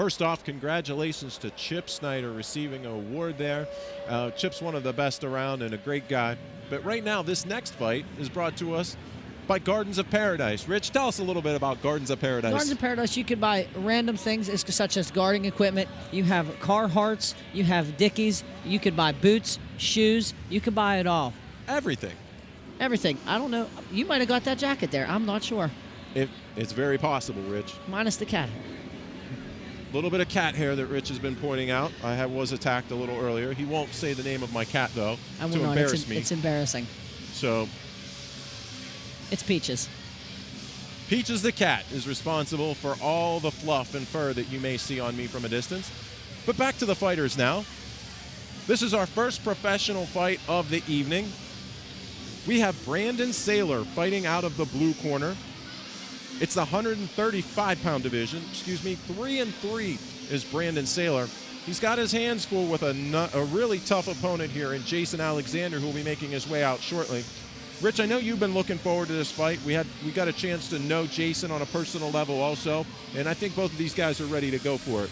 First off, congratulations to Chip Snyder receiving an award there. Chip's one of the best around and a great guy. But right now, this next fight is brought to us by Gardens of Paradise. Rich, tell us a little bit about Gardens of Paradise. Gardens of Paradise, you could buy random things such as gardening equipment. You have Carhartts, you have Dickies, you could buy boots, shoes, you could buy it all. Everything. Everything. I don't know. You might have got that jacket there. I'm not sure. It's very possible, Rich. Minus the cat. A little bit of cat hair that Rich has been pointing out. I was attacked a little earlier. He won't say the name of my cat, though, to embarrass me. It's embarrassing. So... It's Peaches. Peaches the cat is responsible for all the fluff and fur that you may see on me from a distance. But back to the fighters now. This is our first professional fight of the evening. We have Brandon Saylor fighting out of the blue corner. It's the 135-pound division. 3-3 is Brandon Saylor. He's got his hands full with a really tough opponent here in Jason Alexander, who will be making his way out shortly. Rich, I know you've been looking forward to this fight. We got a chance to know Jason on a personal level also, and I think both of these guys are ready to go for it.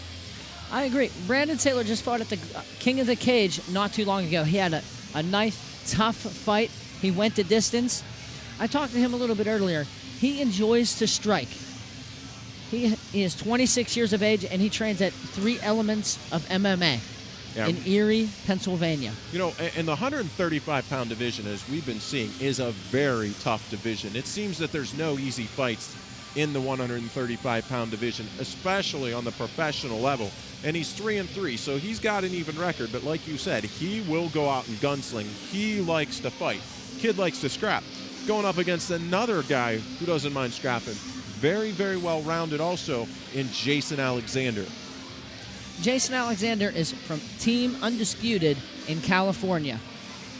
I agree. Brandon Saylor just fought at the King of the Cage not too long ago. He had a nice, tough fight. He went the distance. I talked to him a little bit earlier. He enjoys to strike. He is 26 years of age, and he trains at 3 Elements of MMA. Yeah. In Erie, Pennsylvania. You know, and the 135-pound division, as we've been seeing, is a very tough division. It seems that there's no easy fights in the 135-pound division, especially on the professional level. And he's 3-3, so he's got an even record. But like you said, he will go out and gunsling. He likes to fight. Kid likes to scrap. Going up against another guy who doesn't mind scrapping. Very, very well-rounded also in Jason Alexander. Jason Alexander is from Team Undisputed in California.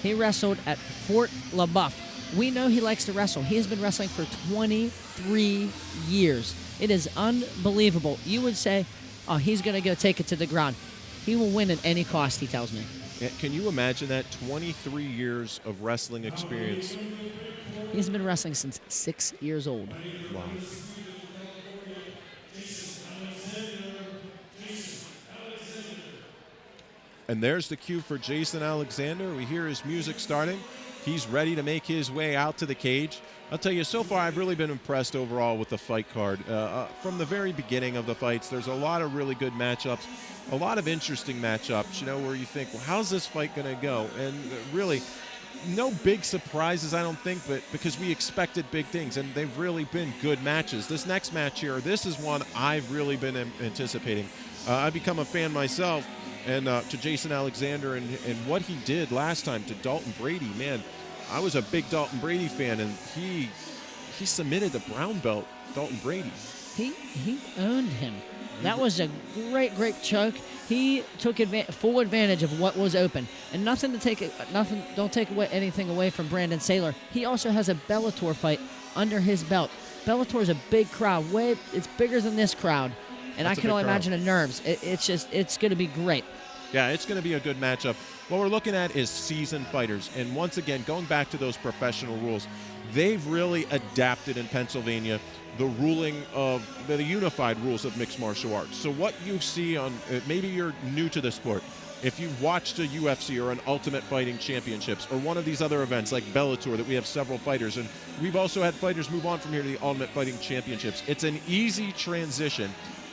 He wrestled at Fort LaBeouf. We know he likes to wrestle. He has been wrestling for 23 years. It is unbelievable. You would say, oh, he's going to go take it to the ground. He will win at any cost, he tells me. Can you imagine that? 23 years of wrestling experience. He's been wrestling since 6 years old. Wow. And there's the cue for Jason Alexander. We hear his music starting. He's ready to make his way out to the cage. I'll tell you, so far I've really been impressed overall with the fight card. From the very beginning of the fights, there's a lot of really good matchups, a lot of interesting matchups, you know, where you think, well, how's this fight going to go? And really, no big surprises, I don't think, but because we expected big things, and they've really been good matches. This next match here, this is one I've really been anticipating. I've become a fan myself. And to Jason Alexander and what he did last time to Dalton Brady, man, I was a big Dalton Brady fan, and he submitted the brown belt, Dalton Brady. He owned him. That was a great choke. He took full advantage of what was open, and don't take anything away from Brandon Saylor. He also has a Bellator fight under his belt. Bellator is a big crowd. It's bigger than this crowd. And I can only imagine the nerves. It's going to be great. Yeah, it's going to be a good matchup. What we're looking at is seasoned fighters. And once again, going back to those professional rules, they've really adapted in Pennsylvania the ruling of the unified rules of mixed martial arts. So what you see on, maybe you're new to the sport, if you've watched a UFC or an Ultimate Fighting Championships or one of these other events like Bellator that we have several fighters, and we've also had fighters move on from here to the Ultimate Fighting Championships, it's an easy transition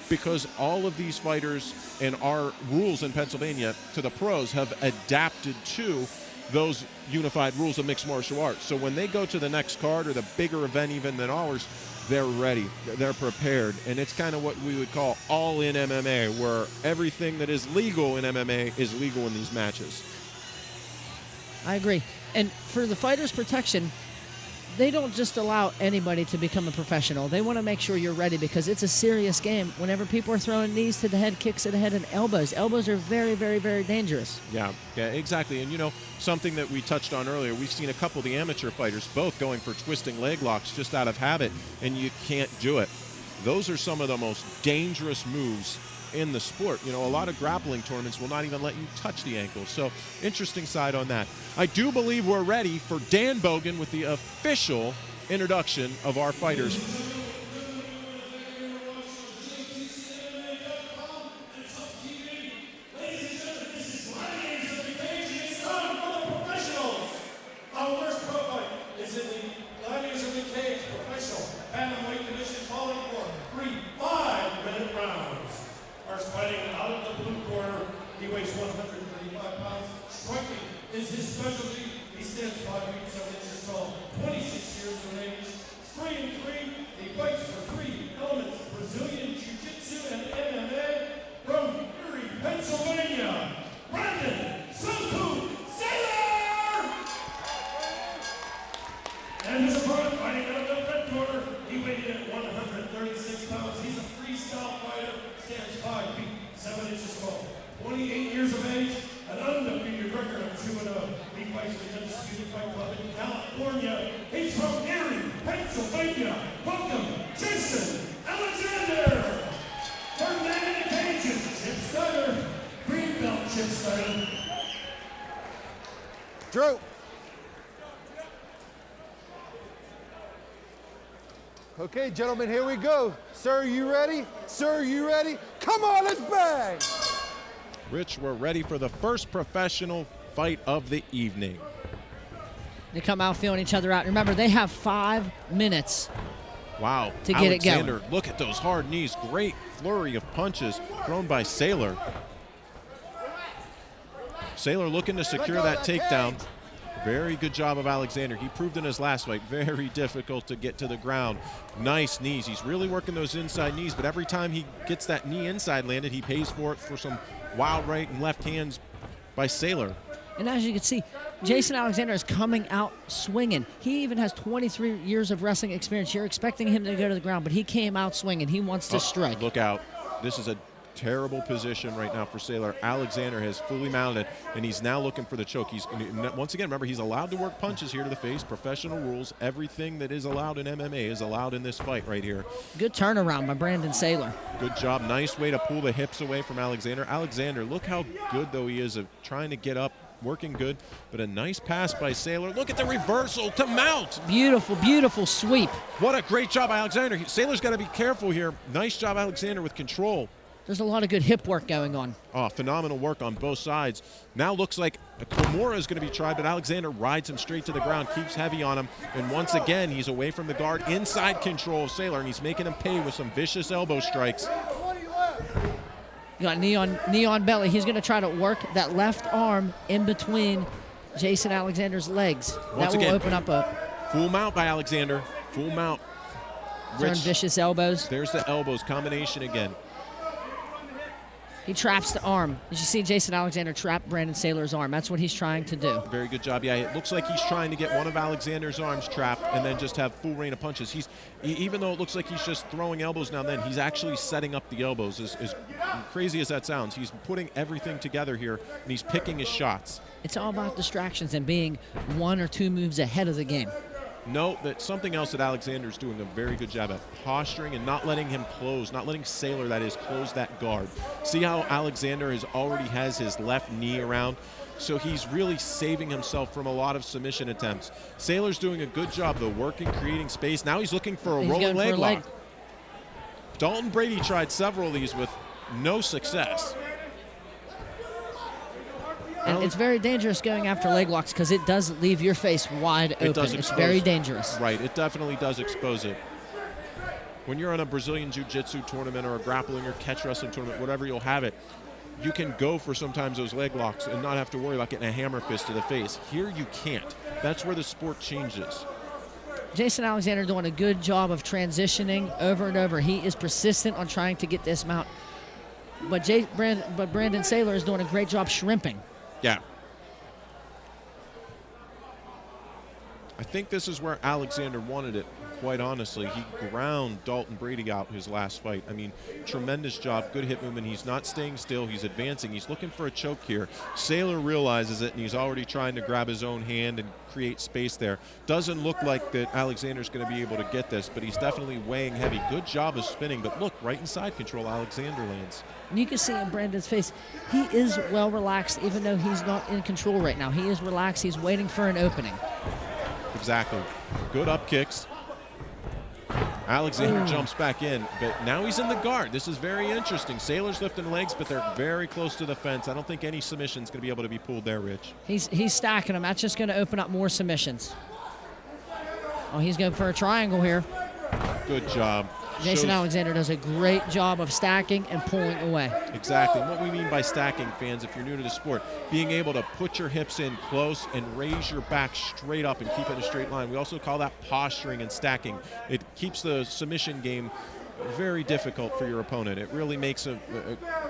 because all of these fighters and our rules in Pennsylvania to the pros have adapted to those unified rules of mixed martial arts. So when they go to the next card or the bigger event even than ours, they're ready, they're prepared. And it's kind of what we would call all-in MMA, where everything that is legal in MMA is legal in these matches. I agree. And for the fighters' protection, they don't just allow anybody to become a professional. They want to make sure you're ready because it's a serious game. Whenever people are throwing knees to the head, kicks to the head, and elbows are very, very, very dangerous. Yeah, exactly. And, you know, something that we touched on earlier, we've seen a couple of the amateur fighters both going for twisting leg locks just out of habit, and you can't do it. Those are some of the most dangerous moves in the sport. You know, a lot of grappling tournaments will not even let you touch the ankles. So interesting side on that. I do believe we're ready for Dan Bogan with the official introduction of our fighters. from Erie, Pennsylvania, welcome Jason Alexander. Third man in the cages, Chip Snyder, green belt Chip Snyder. Drew. Okay, gentlemen, here we go. Sir, you ready? Sir, you ready? Come on, let's bang! Rich, we're ready for the first professional fight of the evening. They come out feeling each other out. Remember, they have 5 minutes. Wow. To get it going. Alexander, look at those hard knees. Great flurry of punches thrown by Saylor. Saylor looking to secure that takedown. Very good job of Alexander. He proved in his last fight, very difficult to get to the ground. Nice knees. He's really working those inside knees, but every time he gets that knee inside landed, he pays for it for some wild right and left hands by Saylor. And as you can see, Jason Alexander is coming out swinging. He even has 23 years of wrestling experience. You're expecting him to go to the ground, but he came out swinging. He wants to strike. Look out. This is a terrible position right now for Saylor. Alexander has fully mounted, and he's now looking for the choke. He's once again, remember, he's allowed to work punches here to the face. Professional rules. Everything that is allowed in MMA is allowed in this fight right here. Good turnaround by Brandon Saylor. Good job. Nice way to pull the hips away from Alexander. Alexander, look how good, though, he is of trying to get up, working good, but a nice pass by Saylor. Look at the reversal to mount. Beautiful, beautiful sweep. What a great job, Alexander. Saylor's got to be careful here. Nice job, Alexander, with control. There's a lot of good hip work going on. Oh, phenomenal work on both sides. Now looks like a Kimura is going to be tried, but Alexander rides him straight to the ground, keeps heavy on him, and once again, he's away from the guard, inside control of Saylor, and he's making him pay with some vicious elbow strikes. You got knee on belly. He's going to try to work that left arm in between Jason Alexander's legs. Once that will again, open up a full mount by Alexander. Full mount. turn vicious elbows. There's the elbows combination again. He traps the arm. As you see, Jason Alexander trap Brandon Saylor's arm. That's what he's trying to do. Very good job. Yeah, it looks like he's trying to get one of Alexander's arms trapped and then just have full rain of punches. Even though it looks like he's just throwing elbows now and then, he's actually setting up the elbows. As crazy as that sounds, he's putting everything together here, and he's picking his shots. It's all about distractions and being 1 or 2 moves ahead of the game. Note that something else that Alexander's doing a very good job at, posturing and not letting him close, not letting Saylor, that is, close that guard. See how Alexander already has his left knee around? So he's really saving himself from a lot of submission attempts. Saylor's doing a good job, though, working, creating space. Now he's looking for a rolling leg lock. Dalton Brady tried several of these with no success. And it's very dangerous going after leg locks because it does leave your face wide open. It's very dangerous. Right, it definitely does expose it. When you're on a Brazilian Jiu-Jitsu tournament or a grappling or catch wrestling tournament, whatever you'll have it, you can go for sometimes those leg locks and not have to worry about getting a hammer fist to the face. Here you can't. That's where the sport changes. Jason Alexander doing a good job of transitioning over and over. He is persistent on trying to get this mount. But Brandon Saylor is doing a great job shrimping. Yeah. I think this is where Alexander wanted it, quite honestly. He ground Dalton Brady out his last fight. I mean, tremendous job, good hip movement. He's not staying still, he's advancing. He's looking for a choke here. Saylor realizes it, and he's already trying to grab his own hand and create space there. Doesn't look like that Alexander's going to be able to get this, but he's definitely weighing heavy. Good job of spinning, but look, right inside control, Alexander lands. And you can see in Brandon's face, he is well relaxed, even though he's not in control right now. He is relaxed. He's waiting for an opening. Exactly. Good up kicks. Alexander jumps back in, but now he's in the guard. This is very interesting. Saylor's lifting legs, but they're very close to the fence. I don't think any submission's going to be able to be pulled there, Rich. He's stacking them. That's just going to open up more submissions. Oh, he's going for a triangle here. Good job. Jason Alexander does a great job of stacking and pulling away. Exactly. And what we mean by stacking, fans, if you're new to the sport, being able to put your hips in close and raise your back straight up and keep it in a straight line. We also call that posturing and stacking. It keeps the submission game very difficult for your opponent. It really makes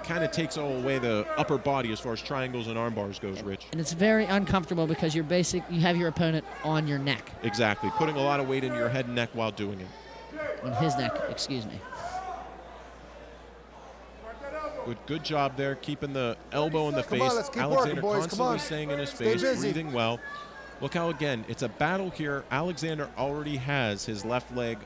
kind of takes away the upper body as far as triangles and arm bars goes, Rich. And it's very uncomfortable because you have your opponent on your neck. Exactly. Putting a lot of weight into your head and neck while doing it. On his neck, excuse me. Good job there, keeping the elbow in the face. On, let's keep Alexander working, boys. constantly staying in his face, breathing well. Look how, again, it's a battle here. Alexander already has his left leg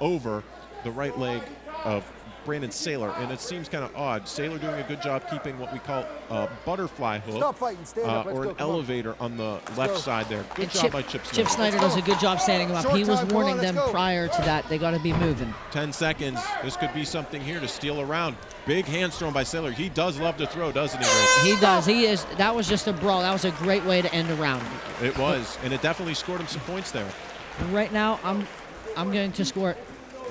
over the right leg of Brandon Saylor, and it seems kind of odd. Saylor doing a good job keeping what we call a butterfly hook. Stop fighting, stand up, let's or go, an come on. elevator on the left side there. Good And job by Chip Snyder. Chip Snyder does a good job standing him up. Short He was time, come warning on, let's them go. prior to that. They got to be moving. 10 seconds. This could be something here to steal a round. Big hands thrown by Saylor. He does love to throw, doesn't he, Rich? He does. He is. That was just a brawl. That was a great way to end a round. It was, and it definitely scored him some points there. Right now, I'm going to score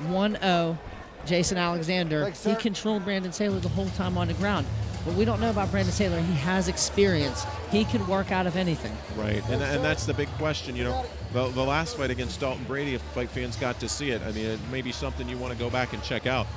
1-0. Jason Alexander. Thanks, He sir. controlled Brandon Saylor the whole time on the ground. What we don't know about Brandon Saylor, he has experience. He can work out of anything. Right, and that's the big question. You know, the last fight against Dalton Brady, if fight fans got to see it, I mean, it may be something you want to go back and check out.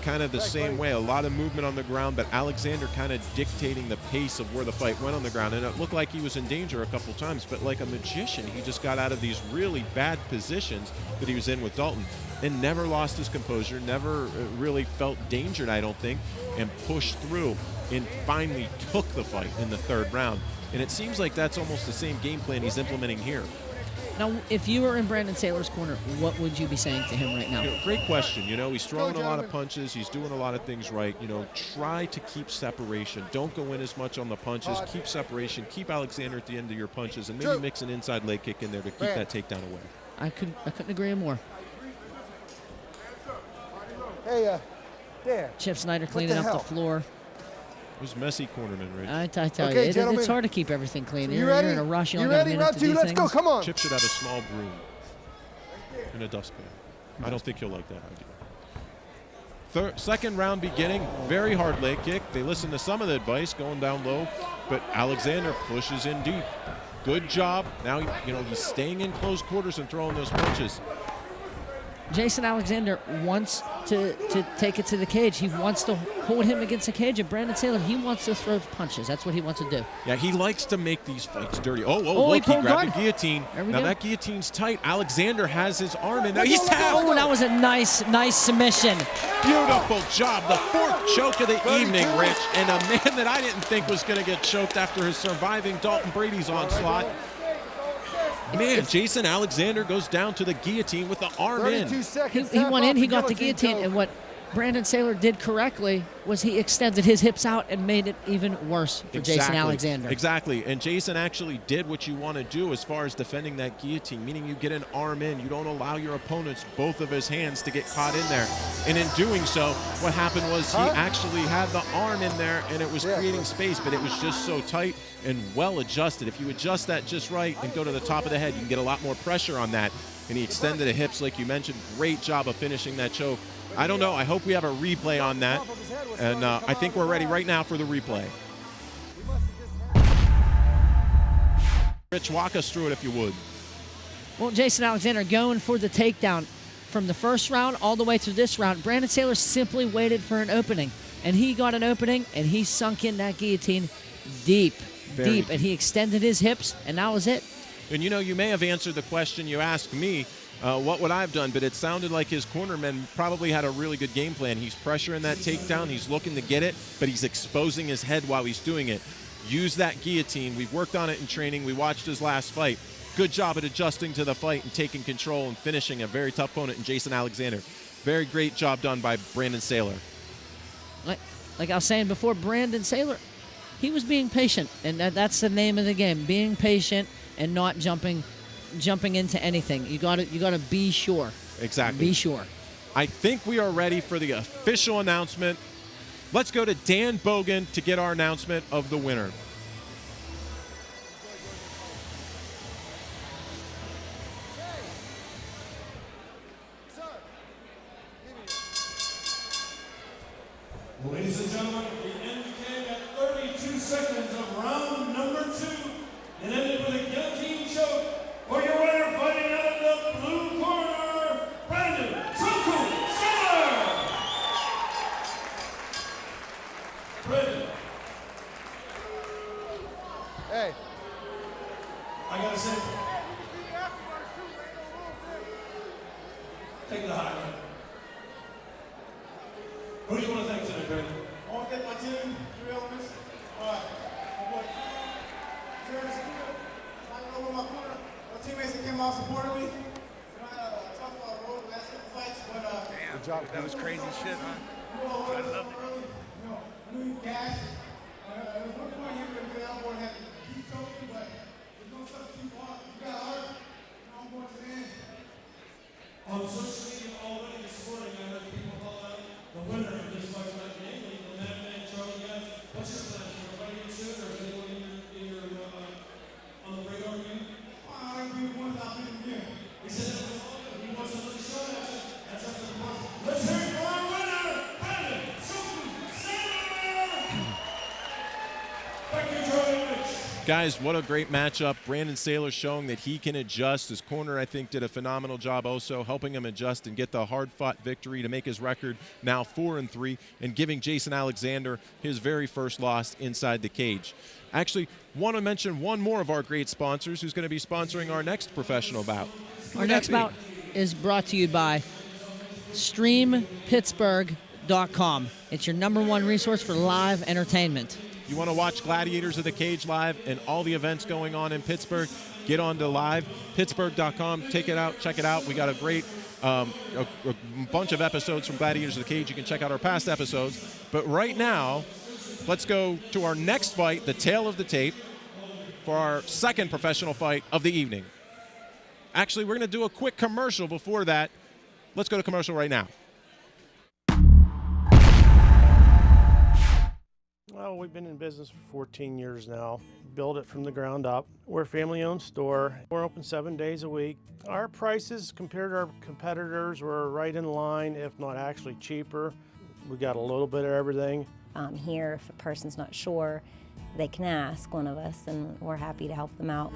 Kind of the same way, a lot of movement on the ground, but Alexander kind of dictating the pace of where the fight went on the ground. And it looked like he was in danger a couple times, but like a magician, he just got out of these really bad positions that he was in with Dalton and never lost his composure, never really felt dangered, I don't think, and pushed through and finally took the fight in the third round. And it seems like that's almost the same game plan he's implementing here. Now, if you were in Brandon Saylor's corner, what would you be saying to him right now? You know, great question. You know, he's throwing a lot of punches. He's doing a lot of things right. You know, try to keep separation. Don't go in as much on the punches. Keep separation. Keep Alexander at the end of your punches, and maybe mix an inside leg kick in there to keep that takedown away. I couldn't agree more. Hey, there. Chip Snyder cleaning up the floor. It was messy cornerman, Rich. I tell Okay, you, gentlemen. it's hard to keep everything clean. You You're ready? in a rush. You You only got a ready? minute Round to two, do let's go. things. Come on. Chip should have a small broom and a dustpan. I don't think he'll like that idea. Second round beginning, very hard leg kick. They listen to some of the advice going down low, but Alexander pushes in deep. Good job. Now, you know, he's staying in close quarters and throwing those punches. Jason Alexander wants to take it to the cage. He wants to hold him against the cage. And Brandon Saylor, he wants to throw punches. That's what he wants to do. Yeah, he likes to make these fights dirty. Oh, Look, he he pulled grabbed guard. the guillotine. There we Now go. that guillotine's tight. Alexander has his arm in there. He's tapped. Oh, that was a nice submission. Beautiful job. The fourth choke of the evening, Rich. And a man that I didn't think was going to get choked after his surviving Dalton Brady's onslaught. Man, Jason Alexander goes down to the guillotine with the arm in. 32 seconds. He went in, he got the guillotine, and what Brandon Saylor did correctly was he extended his hips out and made it even worse for Jason Alexander. Exactly, and Jason actually did what you want to do as far as defending that guillotine, meaning you get an arm in. You don't allow your opponent's both of his hands to get caught in there. And in doing so, what happened was he actually had the arm in there, and it was creating space, but it was just so tight and well adjusted. If you adjust that just right and go to the top of the head, you can get a lot more pressure on that. And he extended the hips, like you mentioned. Great job of finishing that choke. I don't know. I hope we have a replay on that. And I think we're ready right now for the replay. Rich, walk us through it if you would. Well, Jason Alexander going for the takedown from the first round all the way to this round. Brandon Saylor simply waited for an opening, and he got an opening, and he sunk in that guillotine deep, Very and he extended his hips, and that was it. And you know, you may have answered the question you asked me, what would I have done? But it sounded like his cornerman probably had a really good game plan. He's pressuring that takedown. He's looking to get it, but he's exposing his head while he's doing it. Use that guillotine. We've worked on it in training. We watched his last fight. Good job at adjusting to the fight and taking control and finishing a very tough opponent in Jason Alexander. Very great job done by Brandon Saylor. Like I was saying before, Brandon Saylor, he was being patient, and that's the name of the game, being patient and not jumping into anything. You got to be sure. Exactly. Be sure. I think we are ready for the official announcement. Let's go to Dan Bogan to get our announcement of the winner. Ladies and gentlemen, the end came at 32 seconds of round number 2 and ended with a guillotine choke for your winner, fighting out of the blue corner, Brandon Knuckle Dragger. Brandon. Hey. I gotta say, take the highlight. Who do you want to thank today, Brandon? I want to thank my team, 3 elements. All right. My boy, Terrence, over my corner. My teammates that came out supported me. I had a tough road the last couple fights, but damn, that was crazy shit, huh? I loved it. I knew you gashed. At one point, you could have been out and had to beat Toby, but there's no substitute for it. You got hurt. I'm going to the end. On social media already this morning, I heard people call out the winner of this fight tonight, namely the Madman Charlie Gass. What's your plan? Are you fighting soon, or is anyone on the radar for you? I'll be one I'll beat him again. He said that was all good. He wants another shot at you. That's up to the board. Let's hear it for our winner, Brandon Sailor! Thank you, Charlie Rich. Guys, what a great matchup. Brandon Sailor showing that he can adjust. His corner, I think, did a phenomenal job also, helping him adjust and get the hard-fought victory to make his record now 4-3 and giving Jason Alexander his very first loss inside the cage. Actually, want to mention one more of our great sponsors who's going to be sponsoring our next professional bout. Our next bout is brought to you by StreamPittsburgh.com. It's your #1 resource for live entertainment. You want to watch Gladiators of the Cage live and all the events going on in Pittsburgh, get on to live, Pittsburgh.com, take it out, check it out. We got a great a bunch of episodes from Gladiators of the Cage. You can check out our past episodes. But right now, let's go to our next fight, the tail of the tape, for our second professional fight of the evening. Actually, we're going to do a quick commercial before that. Let's go to commercial right now. Well, we've been in business for 14 years now. Built it from the ground up. We're a family-owned store. We're open 7 days a week. Our prices compared to our competitors were right in line, if not actually cheaper. We got a little bit of everything. Here, if a person's not sure, they can ask one of us, and we're happy to help them out.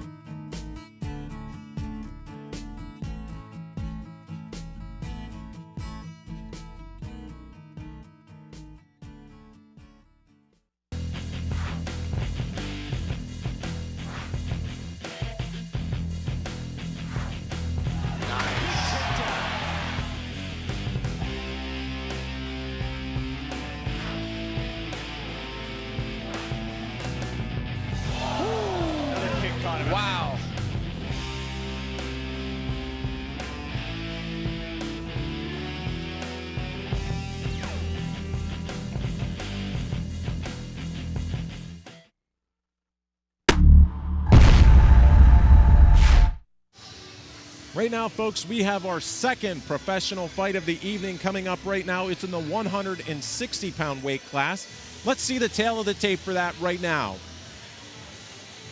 Wow. Right now, folks, we have our second professional fight of the evening coming up right now. It's in the 160-pound weight class. Let's see the tail of the tape for that right now.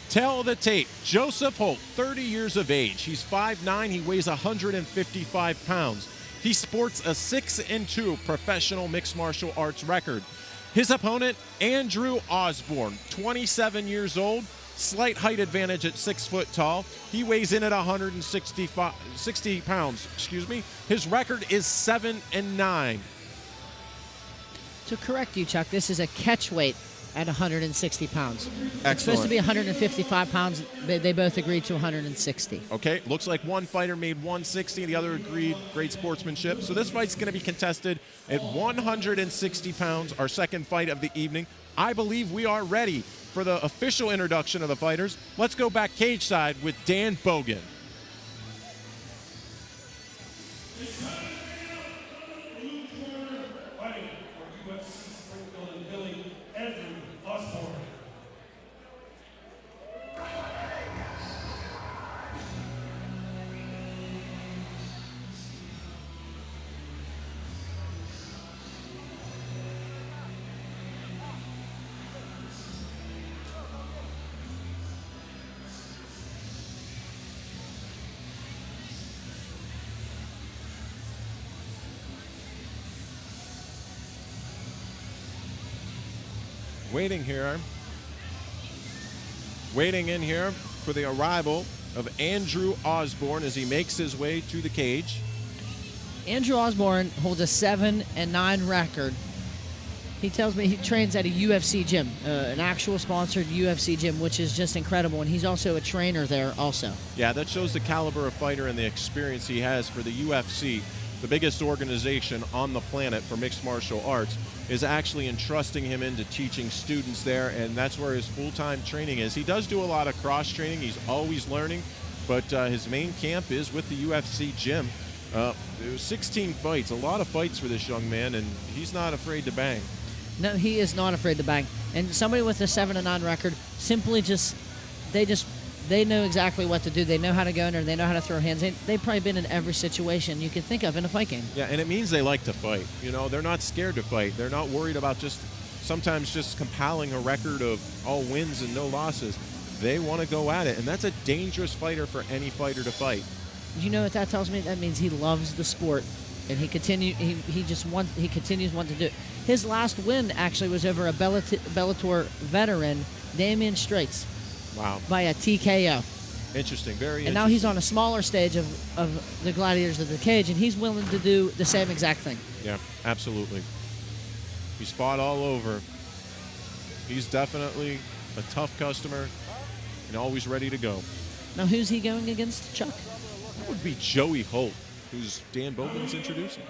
Tail of the tape, Joseph Holt, 30 years of age. He's 5'9", he weighs 155 pounds. He sports a 6-2 professional mixed martial arts record. His opponent, Andrew Osborne, 27 years old, slight height advantage at 6 foot tall. He weighs in at 60 pounds. His record is 7-9. To correct you, Chuck, this is a catch weight at 160 pounds. Excellent. It's supposed to be 155 pounds. They both agreed to 160. Okay, looks like one fighter made 160, the other agreed. Great sportsmanship. So this fight's going to be contested at 160 pounds, our second fight of the evening. I believe we are ready for the official introduction of the fighters. Let's go back cage side with Dan Bogan. Waiting in here for the arrival of Andrew Osborne as he makes his way to the cage. Andrew Osborne holds a 7-9 record. He tells me he trains at a UFC gym, an actual sponsored UFC gym, which is just incredible. And he's also a trainer there also. Yeah, that shows the caliber of fighter and the experience he has for the UFC. the biggest organization on the planet for mixed martial arts, is actually entrusting him into teaching students there, and that's where his full-time training is. He does do a lot of cross-training. He's always learning, but his main camp is with the UFC gym. It was 16 fights, a lot of fights for this young man, and he's not afraid to bang. No, he is not afraid to bang. And somebody with a 7-9 record simply they know exactly what to do. They know how to go in there. They know how to throw hands. They've probably been in every situation you can think of in a fight game. Yeah, and it means they like to fight. You know, they're not scared to fight. They're not worried about sometimes just compiling a record of all wins and no losses. They want to go at it, and that's a dangerous fighter for any fighter to fight. You know what that tells me? That means he loves the sport, and he continues wanting to do it. His last win actually was over a Bellator veteran, Damian Straits. Wow. By a TKO. Interesting, very interesting. And now he's on a smaller stage of the Gladiators of the Cage, and he's willing to do the same exact thing. Yeah, absolutely. He's fought all over. He's definitely a tough customer and always ready to go. Now, who's he going against, Chuck? That would be Joey Holt, who's Dan Bogan's introducing.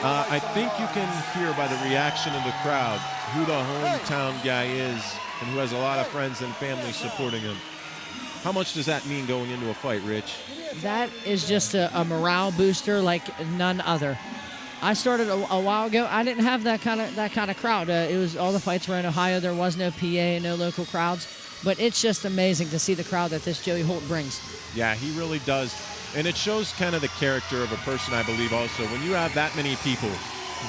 I think you can hear by the reaction of the crowd who the hometown guy is and who has a lot of friends and family supporting him. How much does that mean going into a fight, Rich? That is just a morale booster like none other. I started a while ago. I didn't have that kind of crowd. It was all the fights were in Ohio. There was no PA, no local crowds. But it's just amazing to see the crowd that this Joey Holt brings. Yeah, he really does. And it shows kind of the character of a person, I believe, also. When you have that many people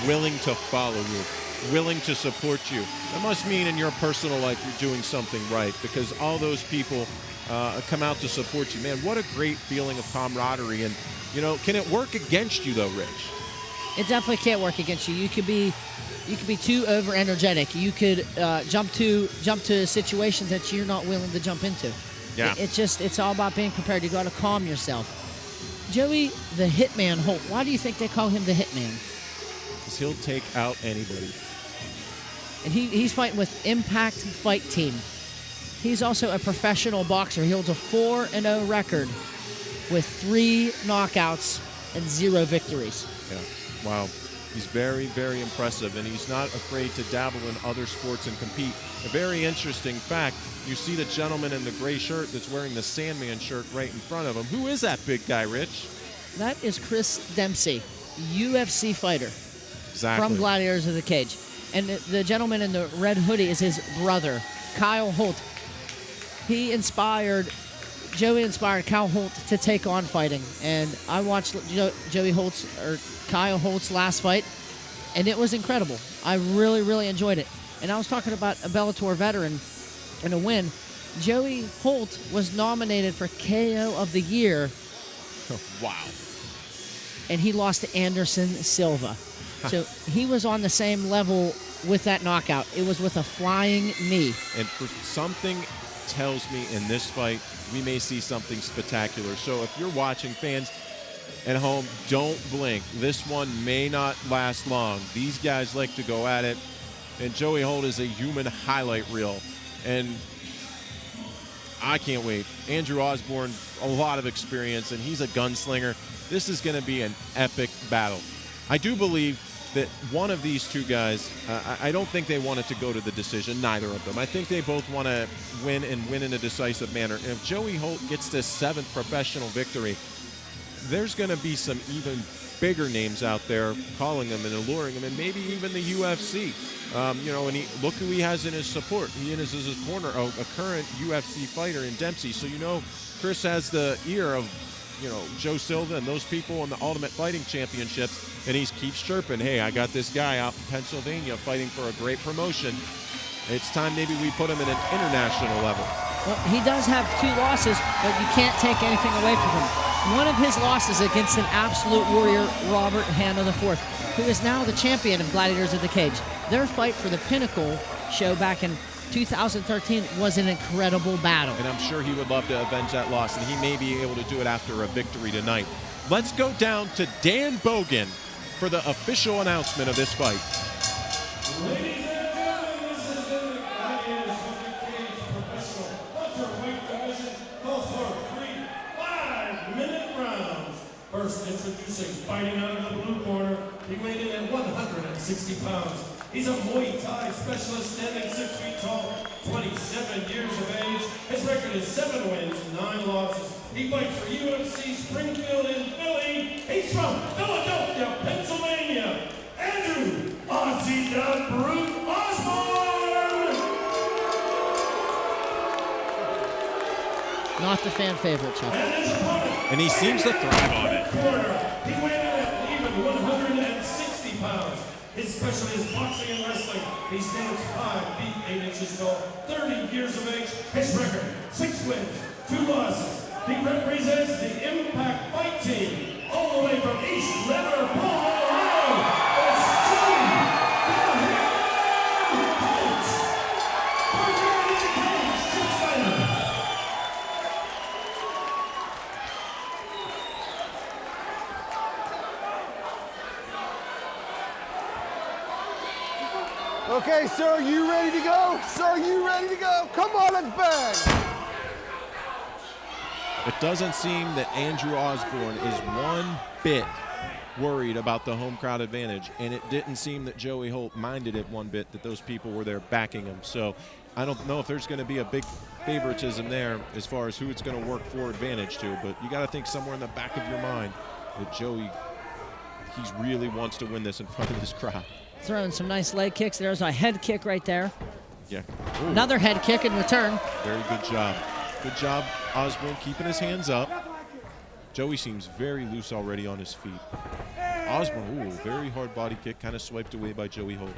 willing to follow you, willing to support you, that must mean in your personal life you're doing something right, because all those people come out to support you. Man, what a great feeling of camaraderie. And, you know, can it work against you, though, Rich? It definitely can't work against you. You could be too over energetic. You could jump to situations that you're not willing to jump into. Yeah. It's all about being prepared. You got to calm yourself. Joey, the Hitman Holt. Why do you think they call him the Hitman? Because he'll take out anybody. And he's fighting with Impact Fight Team. He's also a professional boxer. He holds a 4-0 record with 3 knockouts and 0 victories. Yeah. Wow. He's very, very impressive, and he's not afraid to dabble in other sports and compete. A very interesting fact, you see the gentleman in the gray shirt that's wearing the Sandman shirt right in front of him. Who is that big guy, Rich? That is Chris Dempsey, UFC fighter. Exactly. From Gladiators of the Cage. And the gentleman in the red hoodie is his brother, Kyle Holt. Joey inspired Kyle Holt to take on fighting. And I watched Kyle Holt's last fight, and it was incredible. I really, really enjoyed it. And I was talking about a Bellator veteran and a win. Joey Holt was nominated for KO of the Year. Wow. And he lost to Anderson Silva. So he was on the same level with that knockout. It was with a flying knee. And for something tells me in this fight, we may see something spectacular. So if you're watching, fans at home, don't blink. This one may not last long. These guys like to go at it. And Joey Holt is a human highlight reel. And I can't wait. Andrew Osborne, a lot of experience, and he's a gunslinger. This is going to be an epic battle. I do believe that one of these two guys, I don't think they want it to go to the decision, neither of them. I think they both want to win and win in a decisive manner. And if Joey Holt gets this 7th professional victory, there's going to be some even bigger names out there calling him and alluring him, and maybe even the UFC. And look who he has in his support. He has his corner, a current UFC fighter in Dempsey. So, Chris has the ear of, Joe Silva and those people in the Ultimate Fighting Championships, and he keeps chirping, hey, I got this guy out in Pennsylvania fighting for a great promotion. It's time maybe we put him at an international level. Well, he does have 2 losses, but you can't take anything away from him. One of his losses against an absolute warrior, Robert Hanna IV, who is now the champion of Gladiators of the Cage. Their fight for the Pinnacle show back in 2013 was an incredible battle. And I'm sure he would love to avenge that loss, and he may be able to do it after a victory tonight. Let's go down to Dan Bogan for the official announcement of this fight. Ladies and gentlemen, this has been the Gladiators of the Cage Professional Fighting out of the blue corner, he weighed in at 160 pounds. He's a Muay Thai specialist, standing 6 feet tall, 27 years of age. His record is 7 wins, 9 losses. He fights for UFC Springfield in Philly. He's from Philadelphia, Pennsylvania. Andrew Aussie the Brute Osborne! Not the fan favorite, Chuck. And he seems to thrive on it. He weighed in at even 160 pounds. His specialty is boxing and wrestling. He stands 5 feet 8 inches tall, 30 years of age. His record, 6 wins, 2 losses. He represents the Impact Fight Team, all the way from East Liverpool, Ohio. It's Joey Holt. Forgetting the cage, Chip Snyder. Okay, sir, you ready to go? Sir, you ready to go? Come on, let's bang. It doesn't seem that Andrew Osborne is one bit worried about the home crowd advantage, and it didn't seem that Joey Holt minded it one bit that those people were there backing him. So I don't know if there's going to be a big favoritism there as far as who it's going to work for advantage to, but you got to think somewhere in the back of your mind that Joey, he really wants to win this in front of this crowd. Throwing some nice leg kicks. There's a head kick right there. Yeah. Ooh. Another head kick in return. Very good job. Good job, Osborne, keeping his hands up. Joey seems very loose already on his feet. Osborne, ooh, very hard body kick, kind of swiped away by Joey Holt.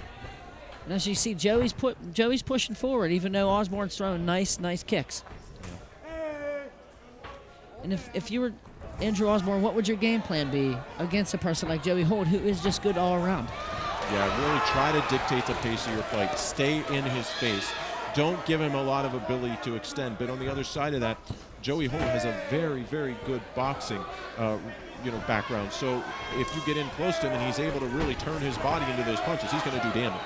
And as you see, Joey's pushing forward, even though Osborne's throwing nice kicks. Yeah. And if you were Andrew Osborne, what would your game plan be against a person like Joey Holt, who is just good all around? Yeah, really try to dictate the pace of your fight. Stay in his face. Don't give him a lot of ability to extend. But on the other side of that, Joey Holt has a very, very good boxing background. So if you get in close to him and he's able to really turn his body into those punches, he's going to do damage.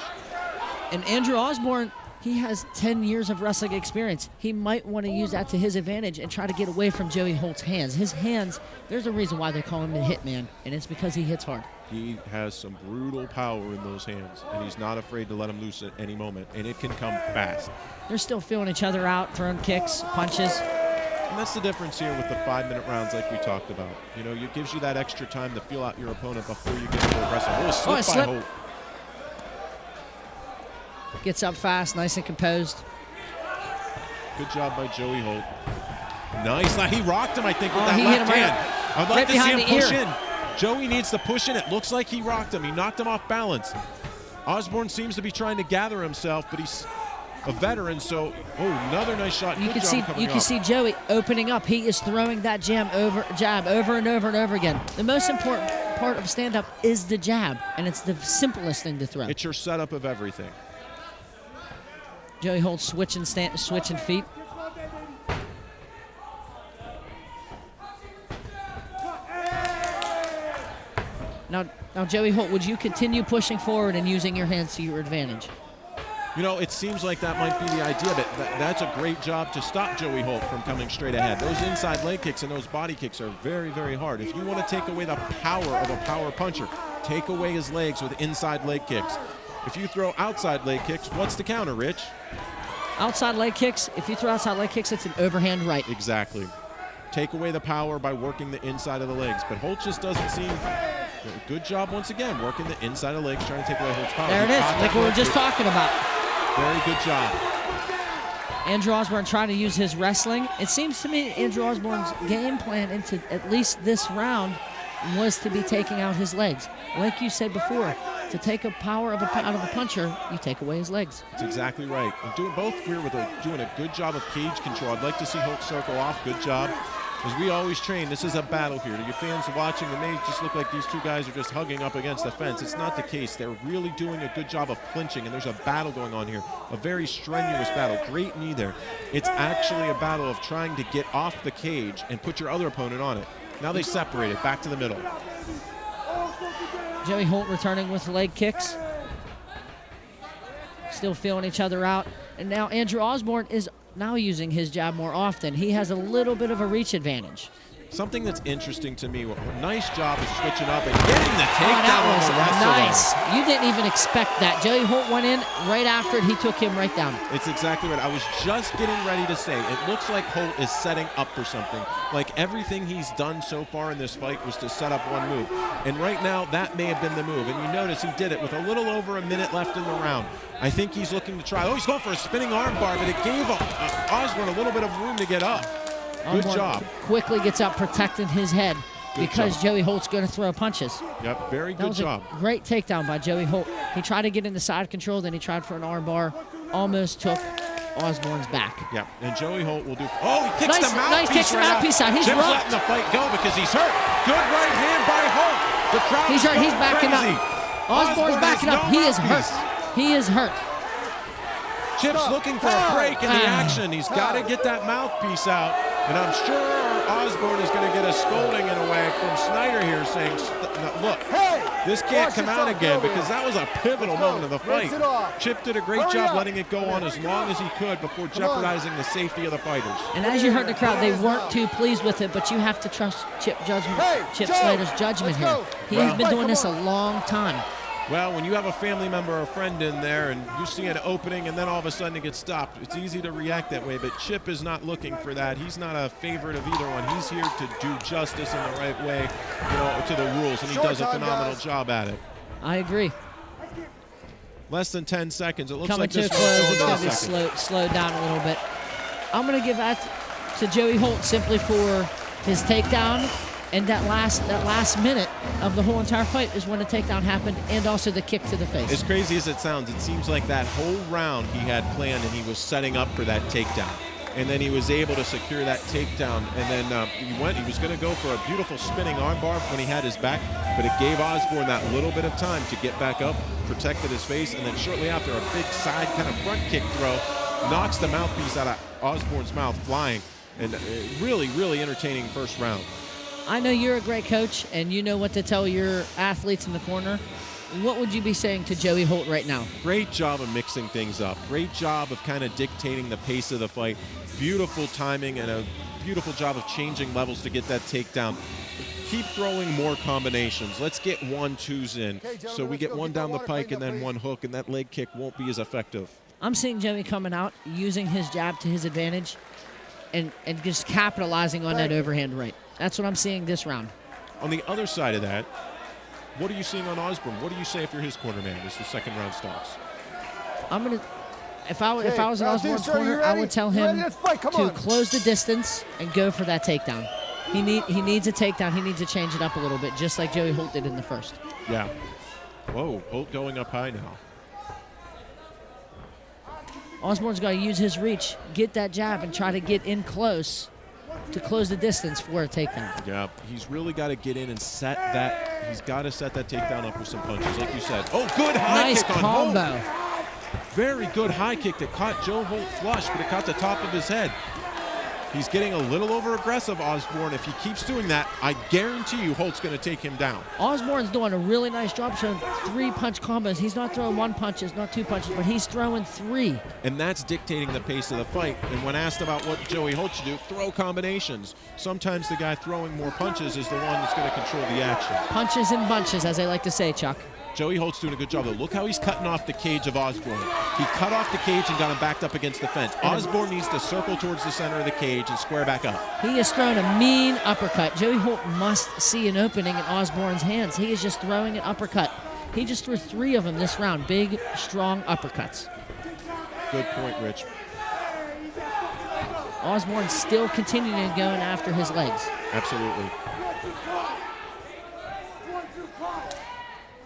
And Andrew Osborne, he has 10 years of wrestling experience. He might want to use that to his advantage and try to get away from Joey Holt's hands. His hands, there's a reason why they call him the Hitman, and it's because he hits hard. He has some brutal power in those hands, and he's not afraid to let them loose at any moment, and it can come fast. They're still feeling each other out, throwing kicks, punches. And that's the difference here with the 5-minute rounds like we talked about. You know, it gives you that extra time to feel out your opponent before you get into the wrestle. Oh, slip by Holt. Gets up fast, nice and composed. Good job by Joey Holt. Nice. He rocked him, I think, with that he left hit him hand. I'd like right to see him push ear. in. Joey needs to push in. It looks like he rocked him. He knocked him off balance. Osborne seems to be trying to gather himself, but he's a veteran, so another nice shot. You can see Joey opening up. He is throwing that jab over and over and over again. The most important part of stand-up is the jab, and it's the simplest thing to throw. It's your setup of everything. Joey Holt switching feet. Now, Joey Holt, would you continue pushing forward and using your hands to your advantage? You know, it seems like that might be the idea, but that's a great job to stop Joey Holt from coming straight ahead. Those inside leg kicks and those body kicks are very, very hard. If you want to take away the power of a power puncher, take away his legs with inside leg kicks. If you throw outside leg kicks, what's the counter, Rich? Outside leg kicks, if you throw outside leg kicks, it's an overhand right. Exactly. Take away the power by working the inside of the legs, but Holt just doesn't seem... Good job once again, working the inside of the legs, trying to take away Holt's power. There it is, like we were just talking about. Very good job. Andrew Osborne trying to use his wrestling. It seems to me Andrew Osborne's game plan into at least this round was to be taking out his legs. Like you said before, to take a power out of a puncher, you take away his legs. That's exactly right. And doing both here doing a good job of cage control. I'd like to see Holt circle off. Good job. As we always train, this is a battle here. To your fans watching, it may just look like these two guys are just hugging up against the fence. It's not the case. They're really doing a good job of clinching, and there's a battle going on here, a very strenuous battle. Great knee there. It's actually a battle of trying to get off the cage and put your other opponent on it. Now they separate it, back to the middle. Joey Holt returning with leg kicks. Still feeling each other out. And now Andrew Osborne is now using his jab more often. He has a little bit of a reach advantage. Something that's interesting to me, a nice job of switching up and getting the takedown on the wrestler. Nice. You didn't even expect that. Joey Holt went in right after it. He took him right down. It's exactly right. I was just getting ready to say, it looks like Holt is setting up for something. Like everything he's done so far in this fight was to set up one move. And right now, that may have been the move. And you notice he did it with a little over a minute left in the round. I think he's looking to try. Oh, he's going for a spinning arm bar, but it gave Osborne a little bit of room to get up. Good job. Quickly gets up, protecting his head because Joey Holt's going to throw punches. Yep, very good job. A great takedown by Joey Holt. He tried to get into side control, then he tried for an arm bar, almost took Osborne's back. Yeah, and Joey Holt will do. Oh, he kicks the mouthpiece. Nice, kicks the mouthpiece out. He's Jim's rocked. letting the fight go because he's hurt. Good right hand by Holt. The crowd. He's hurt. He's backing crazy. up. Osborne's backing up. He is hurt. He is hurt. Chip's looking for a break in the action. He's got to get that mouthpiece out. And I'm sure Osborne is going to get a scolding in a way from Snyder here saying, look, this can't come out again because that was a pivotal moment of the fight. Chip did a great job letting it go on as long as he could before jeopardizing the safety of the fighters. And as you heard the crowd, they weren't too pleased with it, but you have to trust Chip Snyder's judgment here. He's been doing this a long time. Well, when you have a family member or a friend in there and you see an opening and then all of a sudden it gets stopped, it's easy to react that way, but Chip is not looking for that. He's not a favorite of either one. He's here to do justice in the right way, to the rules, and he does a phenomenal job at it. I agree. Less than 10 seconds. It looks Coming like to a this close, it's going to be slowed down a little bit. I'm going to give that to Joey Holt simply for his takedown. And that last minute of the whole entire fight is when the takedown happened, and also the kick to the face. As crazy as it sounds, it seems like that whole round he had planned and he was setting up for that takedown. And then he was able to secure that takedown. And then he was going to go for a beautiful spinning armbar when he had his back, but it gave Osborne that little bit of time to get back up, protected his face, and then shortly after, a big side kind of front kick throw knocks the mouthpiece out of Osborne's mouth flying. And really, really entertaining first round. I know you're a great coach, and you know what to tell your athletes in the corner. What would you be saying to Joey Holt right now? Great job of mixing things up. Great job of kind of dictating the pace of the fight. Beautiful timing and a beautiful job of changing levels to get that takedown. Keep throwing more combinations. Let's get 1-2s in. So we get one down the pike and then one hook, and that leg kick won't be as effective. I'm seeing Joey coming out, using his jab to his advantage, and just capitalizing on that overhand right. That's what I'm seeing this round. On the other side of that, what are you seeing on Osborne? What do you say if you're his corner man as the second round starts? I'm gonna, if I was in Osborne's corner, I would tell him to close the distance and go for that takedown. He needs a takedown. He needs to change it up a little bit, just like Joey Holt did in the first. Yeah. Whoa, Holt going up high now. Osborne's got to use his reach, get that jab, and try to get in close to close the distance for a takedown. Yeah, he's really got to get in and set that. He's got to set that takedown up with some punches, like you said. Oh, good high kick on Holt. Nice combo. Very good high kick that caught Joe Holt flush, but it caught the top of his head. He's getting a little over-aggressive, Osborne. If he keeps doing that, I guarantee you Holt's going to take him down. Osborne's doing a really nice job showing 3-punch combos. He's not throwing 1 punches, not 2 punches, but he's throwing 3. And that's dictating the pace of the fight. And when asked about what Joey Holt should do, throw combinations. Sometimes the guy throwing more punches is the one that's going to control the action. Punches and bunches, as they like to say, Chuck. Joey Holt's doing a good job, though. Look how he's cutting off the cage of Osborne. He cut off the cage and got him backed up against the fence. Osborne needs to circle towards the center of the cage and square back up. He has thrown a mean uppercut. Joey Holt must see an opening in Osborne's hands. He is just throwing an uppercut. He just threw 3 of them this round. Big, strong uppercuts. Good point, Rich. Osborne still continuing going after his legs. Absolutely.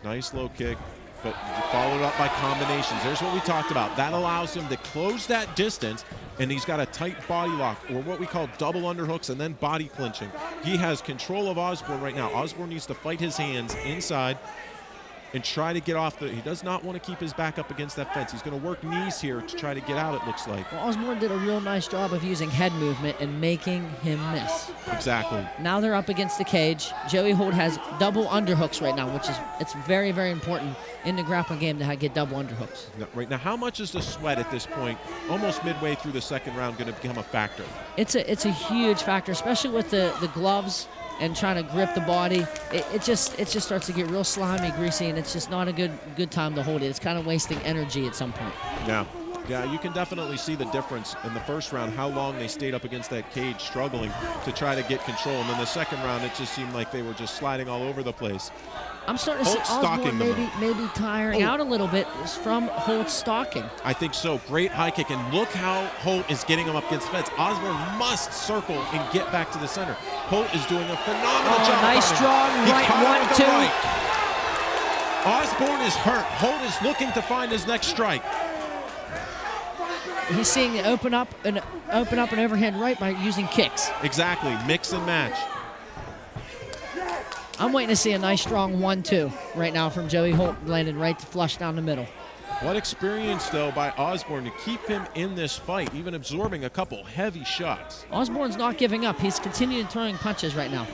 Nice low kick, but followed up by combinations. There's what we talked about. That allows him to close that distance, and he's got a tight body lock, or what we call double underhooks and then body clinching. He has control of Osborne right now. Osborne needs to fight his hands inside, and try to get off he does not want to keep his back up against that fence. He's going to work knees here to try to get out, it looks like. Well, Osborne did a real nice job of using head movement and making him miss. Exactly. Now they're up against the cage. Joey Holt has double underhooks right now, which is it's very, very important in the grappling game to get double underhooks. Right now, how much is the sweat at this point, almost midway through the second round, going to become a factor? It's a huge factor, especially with the gloves and trying to grip the body. It just starts to get real slimy, greasy, and it's just not a good time to hold it. It's kind of wasting energy at some point. Yeah, you can definitely see the difference in the first round, how long they stayed up against that cage struggling to try to get control. And then the second round, it just seemed like they were just sliding all over the place. I'm starting to see Osborne maybe tiring out a little bit from Holt's stalking. I think so. Great high kick, and look how Holt is getting him up against the fence. Osborne must circle and get back to the center. Holt is doing a phenomenal job. Nice strong right 1-2. Osborne is hurt. Holt is looking to find his next strike. He's seeing it open up an overhand right by using kicks. Exactly, mix and match. I'm waiting to see a nice strong 1-2 right now from Joey Holt, landed right to flush down the middle. What experience, though, by Osborne to keep him in this fight, even absorbing a couple heavy shots. Osborne's not giving up. He's continuing throwing punches right now.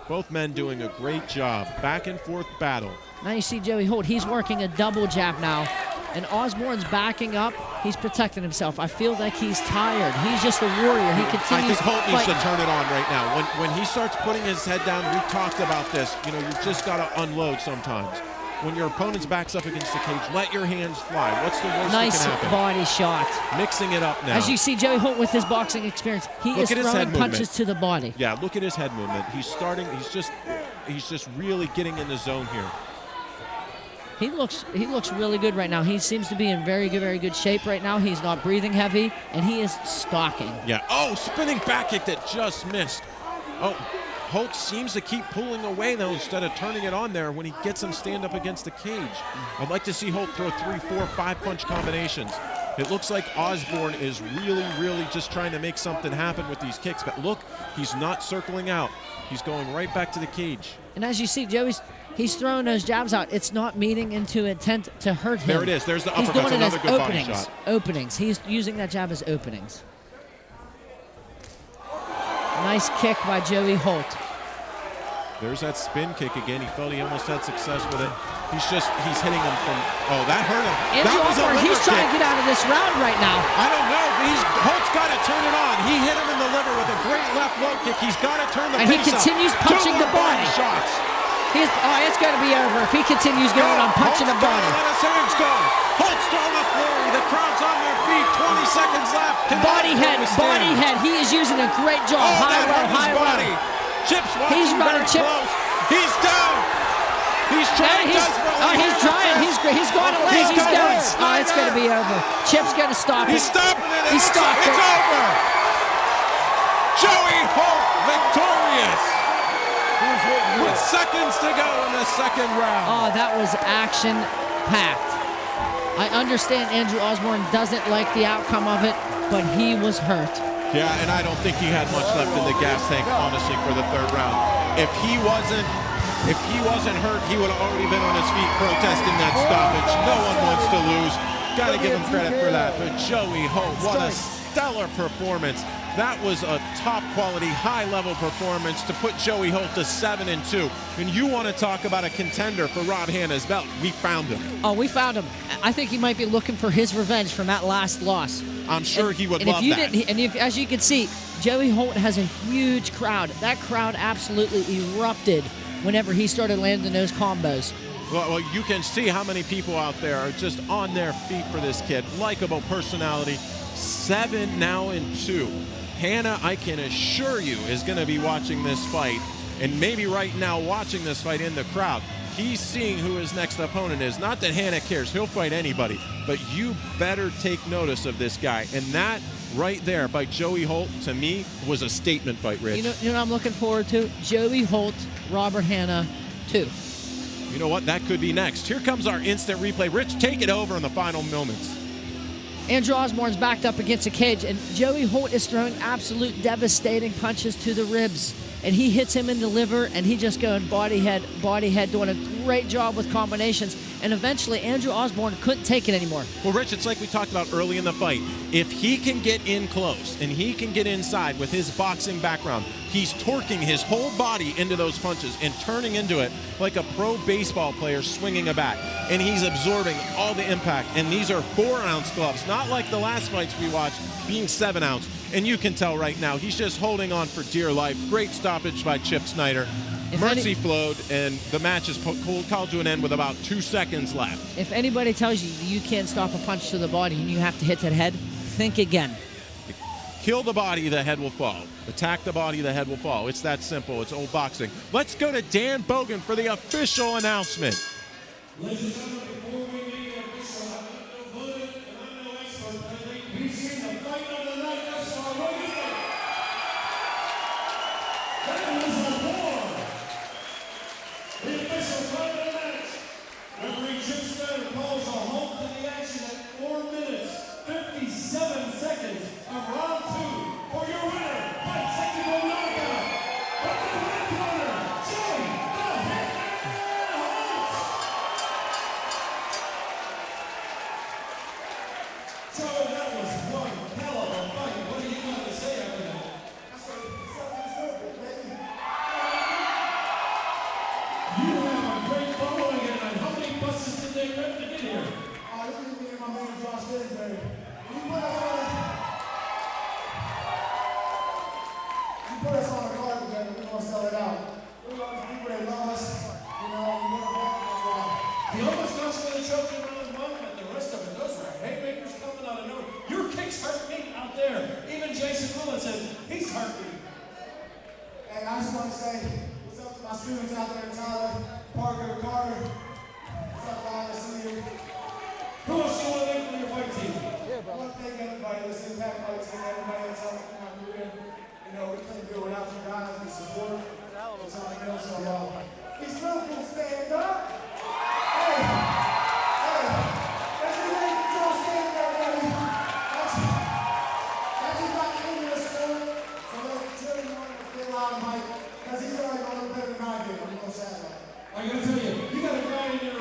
Both men doing a great job. Back and forth battle. Now you see Joey Holt. He's working a double jab now. And Osborne's backing up. He's protecting himself. I feel like he's tired. He's just a warrior. He continues. I think Holt needs to turn it on right now. When he starts putting his head down, we talked about this. You know, you've just got to unload sometimes. When your opponent's back's up against the cage, let your hands fly. What's the worst that can happen? Nice body shot. Mixing it up now. As you see Joey Holt with his boxing experience, he is throwing punches to the body. Yeah, look at his head movement. He's just really getting in the zone here. He looks really good right now. He seems to be in very good shape right now. He's not breathing heavy, and he is stalking. Yeah. Oh, spinning back kick that just missed. Oh, Holt seems to keep pulling away, though, instead of turning it on there when he gets him stand up against the cage. I'd like to see Holt throw 3, 4, 5 punch combinations. It looks like Osborne is really just trying to make something happen with these kicks. But look, he's not circling out. He's going right back to the cage. And as you see, he's throwing those jabs out. It's not meeting into intent to hurt him. There it is. There's the uppercut. He's doing it as good openings. Body shot. Openings. He's using that jab as openings. Nice kick by Joey Holt. There's that spin kick again. He felt he almost had success with it. He's hitting him from, oh, that hurt him. Andrew Osborne, he's trying to get out of this round right now. I don't know. Holt's got to turn it on. He hit him in the liver with a great left low kick. He's got to turn the pace up. And he continues punching the body. Shots. It's going to be over if he continues going on punching the body. Let his hands go. Holt's throwing up glory. The crowd's on their feet. 20 seconds left. Body head. He is using a great jaw. High low. Chips he's running Chip. He's down. He's trying. He's trying. He's going to lay. He's going. Oh, it's going to be over. Chip's going to stop it. He's stopping it. He stopped it. It's over. Joey Holt victorious. With seconds to go in the second round. Oh, that was action-packed. I understand Andrew Osborne doesn't like the outcome of it, but he was hurt. Yeah, and I don't think he had much left in the gas tank, honestly, for the third round. If he wasn't hurt, he would have already been on his feet protesting that stoppage. No one wants to lose. Got to give him credit for that. But Joey Holt, what a stellar performance. That was a top-quality, high-level performance to put Joey Holt to 7-2. And you want to talk about a contender for Rob Hanna's belt. We found him. Oh, we found him. I think he might be looking for his revenge from that last loss. I'm sure he would love that. As you can see, Joey Holt has a huge crowd. That crowd absolutely erupted whenever he started landing those combos. Well, you can see how many people out there are just on their feet for this kid. Likeable personality. 7-2. Hanna, I can assure you, is going to be watching this fight, and maybe right now watching this fight in the crowd. He's seeing who his next opponent is. Not that Hanna cares. He'll fight anybody. But you better take notice of this guy. And that right there by Joey Holt, to me, was a statement fight, Rich. You know what I'm looking forward to? Joey Holt, Robert Hanna 2. You know what? That could be next. Here comes our instant replay. Rich, take it over in the final moments. Andrew Osborne's backed up against a cage, and Joey Holt is throwing absolute devastating punches to the ribs. And he hits him in the liver, and he just going body head, doing a great job with combinations, and eventually Andrew Osborne couldn't take it anymore. Well, Rich, it's like we talked about early in the fight. If he can get in close and he can get inside with his boxing background, he's torquing his whole body into those punches and turning into it like a pro baseball player swinging a bat. And he's absorbing all the impact. And these are 4-ounce gloves, not like the last fights we watched being 7-ounce. And you can tell right now he's just holding on for dear life. Great stoppage by Chip Snyder. Mercy flowed, and the match is called to an end with about 2 seconds left. If anybody tells you you can't stop a punch to the body and you have to hit that head, think again. Kill the body, the head will fall. Attack the body, the head will fall. It's that simple. It's old boxing. Let's go to Dan Bogan for the official announcement. Ladies and gentlemen, before we make the official, I'm no voted and I'm no expert, but I think we've seen the fight of the night thus far. What do you think? That was a war. The official fight of the match. Referee Chip Snyder calls a halt to the action at 4 minutes, 57 seconds of round 2 for your winner by technical knockout. From the red corner, Joey the Hitman Holtz. Joey, that was one hell of a fight. What do you got to say after that? You have a great following tonight. How many buses did they rent to get here? This is me and my man Josh Dinsbury. You put us on a card together, we're going to sell it out. We're going to people that love us, you know, we want to walk on the line. He almost got you in the choke in round 1, but the rest of it, those were haymakers coming out of nowhere. Your kicks hurt me out there. Even Jason Willis said, he's hurt me. Hey, I just want to say, what's up to my students out there in Tyler, Parker, Carter. What's up, guys? I see you. Who else you want to name for your fight team? Yeah, bro. I want to thank everybody that's in that fight team, everybody that's helped me my career. You know, we couldn't do it without you guys and support. It's all I know, so these little people stand up. Hey, let's just make the jaw stand there, baby. That's just not the end of the story. So let's chill you on the feel out of Mike, because he's already going to better than I did. I'm going to say that. I got to tell you, you got a guy in your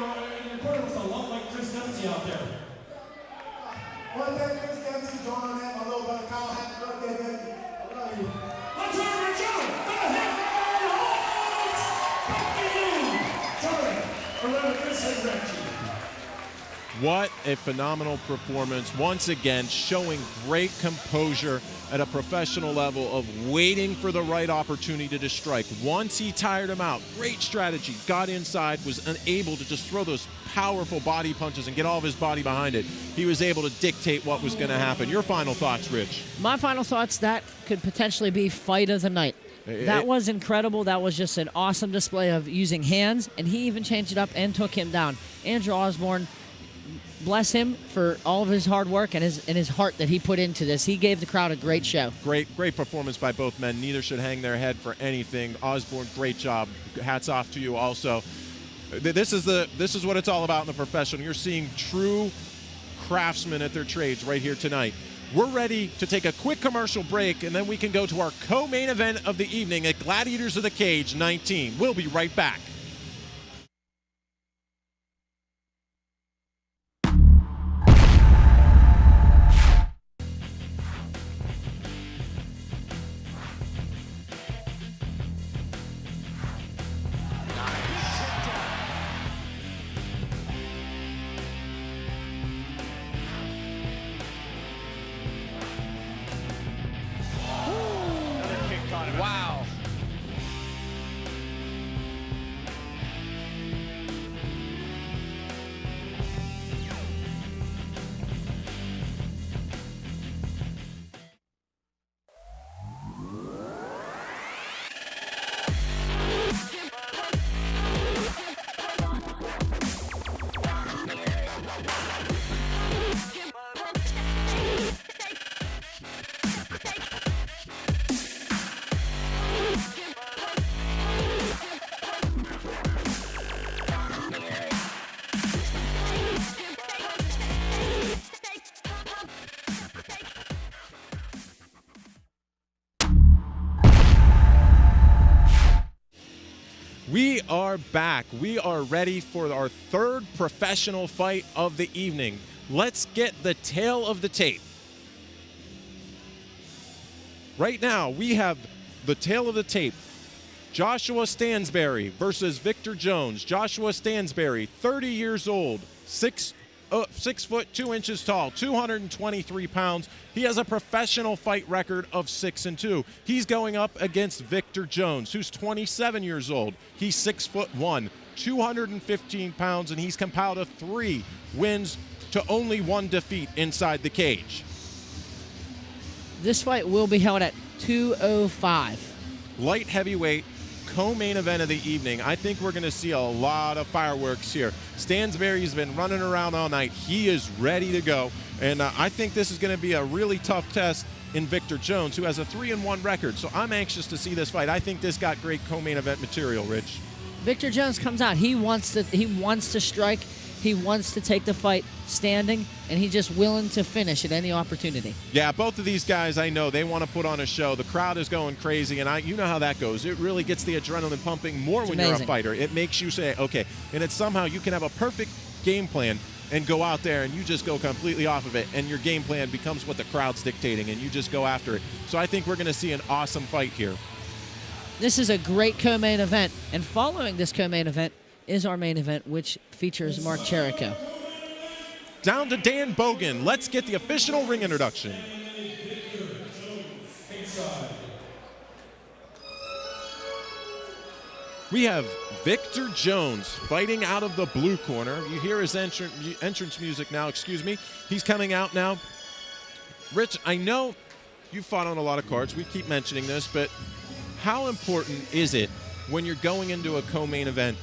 corner with a lot like Chris Dempsey out there. One day, Chris Dempsey, John on that, my little brother Kyle, happy birthday, baby. I love you. Let's hear it for Joe, the Hitman Holtz! Back to you, Joey, around Chris and Reggie. What a phenomenal performance. Once again, showing great composure at a professional level of waiting for the right opportunity to strike. Once he tired him out, great strategy, got inside, was unable to just throw those powerful body punches and get all of his body behind it. He was able to dictate what was going to happen. Your final thoughts, Rich? My final thoughts, that could potentially be fight of the night. That was incredible. That was just an awesome display of using hands, and he even changed it up and took him down. Andrew Osborne, bless him for all of his hard work and his heart that he put into this. He gave the crowd a great show. Great performance by both men. Neither should hang their head for anything. Osborne, great job. Hats off to you also. This is what it's all about in the professional. You're seeing true craftsmen at their trades right here tonight. We're ready to take a quick commercial break, and then we can go to our co-main event of the evening at Gladiators of the Cage 19. We'll be right back. Wow. We are back. We are ready for our third professional fight of the evening. Let's get the tail of the tape. Right now, we have the tail of the tape. Joshua Stansberry versus Victor Jones. Joshua Stansberry, 30 years old, 6 foot 2 inches tall, 223 pounds. He has a professional fight record of 6-2. He's going up against Victor Jones, who's 27 years old. He's 6'1", 215 pounds, and he's compiled a 3 wins to only 1 defeat inside the cage. This fight will be held at 205. Light heavyweight, co-main event of the evening. I think we're going to see a lot of fireworks here. Stansberry's been running around all night. He is ready to go. And I think this is going to be a really tough test in Victor Jones, who has a 3-1 record. So I'm anxious to see this fight. I think this got great co-main event material, Rich. Victor Jones comes out. He wants to strike. He wants to take the fight standing, and he's just willing to finish at any opportunity. Yeah, both of these guys, I know, they want to put on a show. The crowd is going crazy, and you know how that goes. It really gets the adrenaline pumping more when you're a fighter. It makes you say, okay, and it's somehow you can have a perfect game plan and go out there and you just go completely off of it, and your game plan becomes what the crowd's dictating, and you just go after it. So I think we're going to see an awesome fight here. This is a great co-main event, and following this co-main event is our main event, which features Mark Cherico. Down to Dan Bogan. Let's get the official ring introduction. We have Victor Jones fighting out of the blue corner. You hear his entrance music now, excuse me. He's coming out now. Rich, I know you fought on a lot of cards. We keep mentioning this, but how important is it when you're going into a co-main event,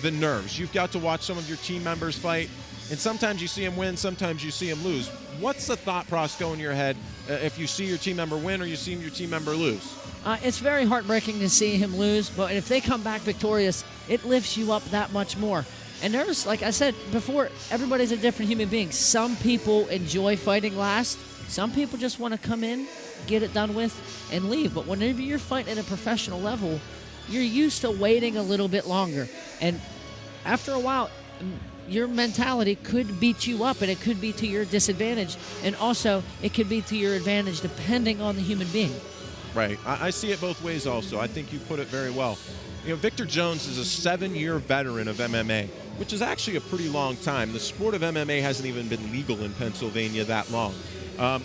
the nerves? You've got to watch some of your team members fight, and sometimes you see them win, sometimes you see them lose. What's the thought process going in your head if you see your team member win or you see your team member lose? It's very heartbreaking to see him lose, but if they come back victorious, it lifts you up that much more. And there's, like I said before, everybody's a different human being. Some people enjoy fighting last. Some people just want to come in, get it done with, and leave. But whenever you're fighting at a professional level, you're used to waiting a little bit longer. And after a while, your mentality could beat you up, and it could be to your disadvantage. And also, it could be to your advantage depending on the human being. Right. I see it both ways also. I think you put it very well. You know, Victor Jones is a 7-year veteran of MMA, which is actually a pretty long time. The sport of MMA hasn't even been legal in Pennsylvania that long.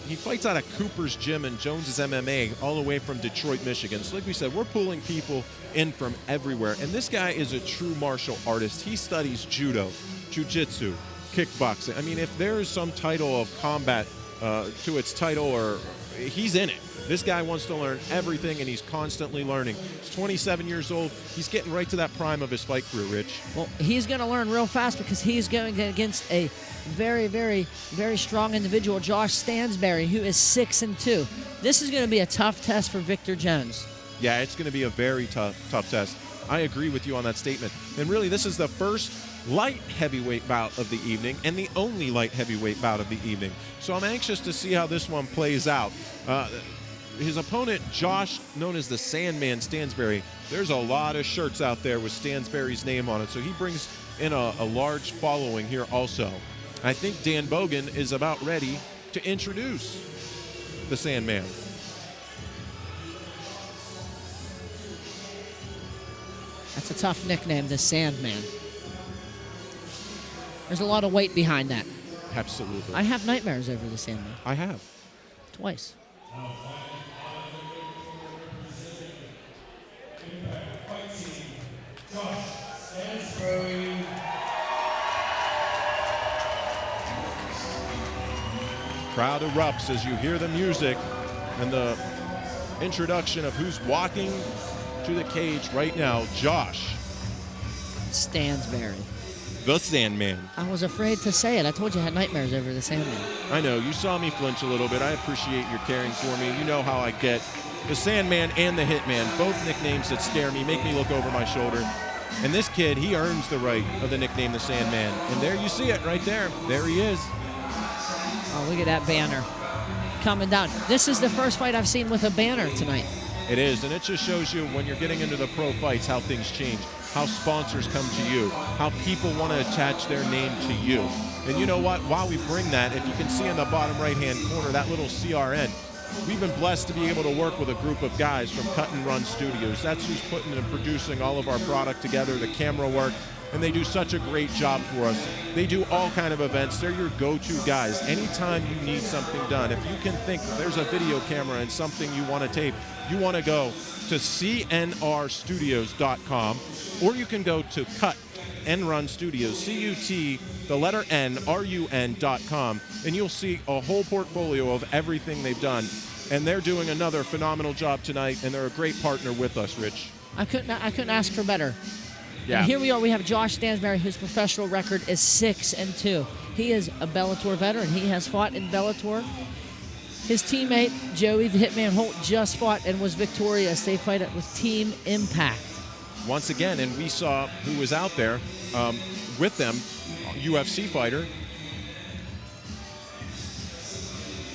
He fights out of Cooper's Gym and Jones's MMA all the way from Detroit, Michigan. So like we said, we're pulling people in from everywhere. And this guy is a true martial artist. He studies judo, jiu-jitsu, kickboxing. I mean, if there is some title of combat to its title, or he's in it. This guy wants to learn everything, and he's constantly learning. He's 27 years old. He's getting right to that prime of his fight career, Rich. Well, he's going to learn real fast because he's going against a very, very, very strong individual, Josh Stansberry, who is 6-2. This is going to be a tough test for Victor Jones. Yeah, it's going to be a very tough test. I agree with you on that statement. And really, this is the first light heavyweight bout of the evening and the only light heavyweight bout of the evening. So I'm anxious to see how this one plays out. His opponent, Josh, known as the Sandman Stansberry, there's a lot of shirts out there with Stansberry's name on it, so he brings in a large following here also. I think Dan Bogan is about ready to introduce the Sandman. That's a tough nickname, the Sandman. There's a lot of weight behind that. Absolutely. I have nightmares over the Sandman. I have. Twice. Crowd erupts as you hear the music and the introduction of who's walking to the cage right now. Josh Stansberry. The Sandman. I was afraid to say it. I told you I had nightmares over the Sandman. I know. You saw me flinch a little bit. I appreciate your caring for me. You know how I get. The Sandman and the Hitman, both nicknames that scare me, make me look over my shoulder. And this kid, he earns the right of the nickname the Sandman. And there you see it right there. There he is. Oh, look at that banner coming down. This is the first fight I've seen with a banner tonight. It is, and it just shows you when you're getting into the pro fights how things change. how sponsors come to you, how people want to attach their name to you. And you know what? While we bring that, if you can see in the bottom right-hand corner, that little CRN, we've been blessed to be able to work with a group of guys from Cut and Run Studios. That's who's putting and producing all of our product together, the camera work, and they do such a great job for us. They do all kind of events. They're your go-to guys. Anytime you need something done, if you can think there's a video camera and something you want to tape, you want to go to cnrstudios.com, or you can go to Cut and Run Studios, C-U-T, the letter N, R-U-N.com, and you'll see a whole portfolio of everything they've done. And they're doing another phenomenal job tonight, and they're a great partner with us, Rich. I couldn't ask for better. Yeah. And here we are. We have Josh Stansberry, whose professional record is 6-2. He is a Bellator veteran. He has fought in Bellator. His teammate, Joey the Hitman Holt, just fought and was victorious. They fight it with Team Impact. Once again, and we saw who was out there with them, UFC fighter,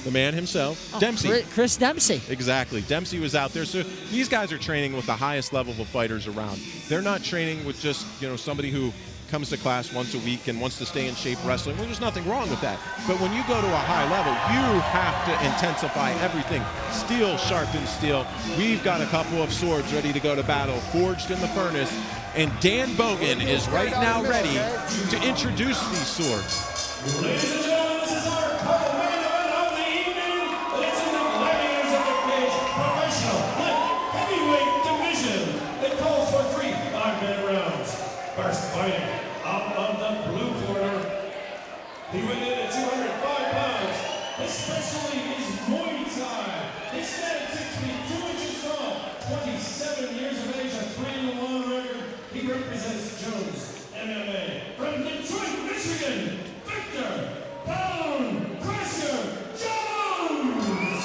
the man himself, Dempsey. Chris Dempsey. Exactly. Dempsey was out there. So these guys are training with the highest level of fighters around. They're not training with just, somebody who comes to class once a week and wants to stay in shape wrestling. Well, there's nothing wrong with that. But when you go to a high level, you have to intensify everything. Steel sharpens steel. We've got a couple of swords ready to go to battle, forged in the furnace. And Dan Bogan is right now ready to introduce these swords. Ladies and gentlemen, this is our co-main event of the evening. It's in the Gladiators of the Cage professional light heavyweight division. It calls for 3 5-minute rounds. First fighting out of the blue corner. He weighed in at 205 pounds. His specialty is Muay Thai. He stands 6 feet 2 inches tall, 27 years of age, a 3-1 record. He represents Jones MMA from Detroit, Michigan. Victor Bone Crusher Jones!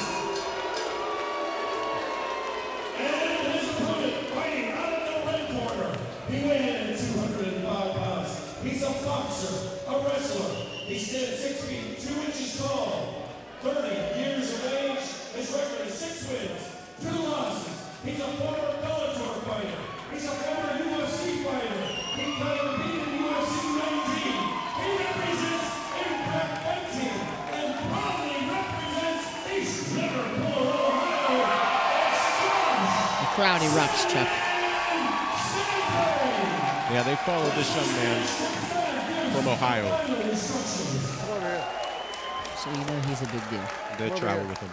And his opponent fighting out of the red corner. He weighed in at 205 pounds. He's a boxer, a wrestler. He stands 6 feet 2 inches tall, 30 years of age. His record is 6 wins, 2 losses. He's a former Bellator fighter. He's a former UFC fighter. He competed in UFC 19. He represents Impact Fighting and proudly represents East Liverpool, Ohio. It's Josh. The crowd erupts, Chuck. Yeah, they followed this young man from Ohio. So you know he's a big deal. They travel with him.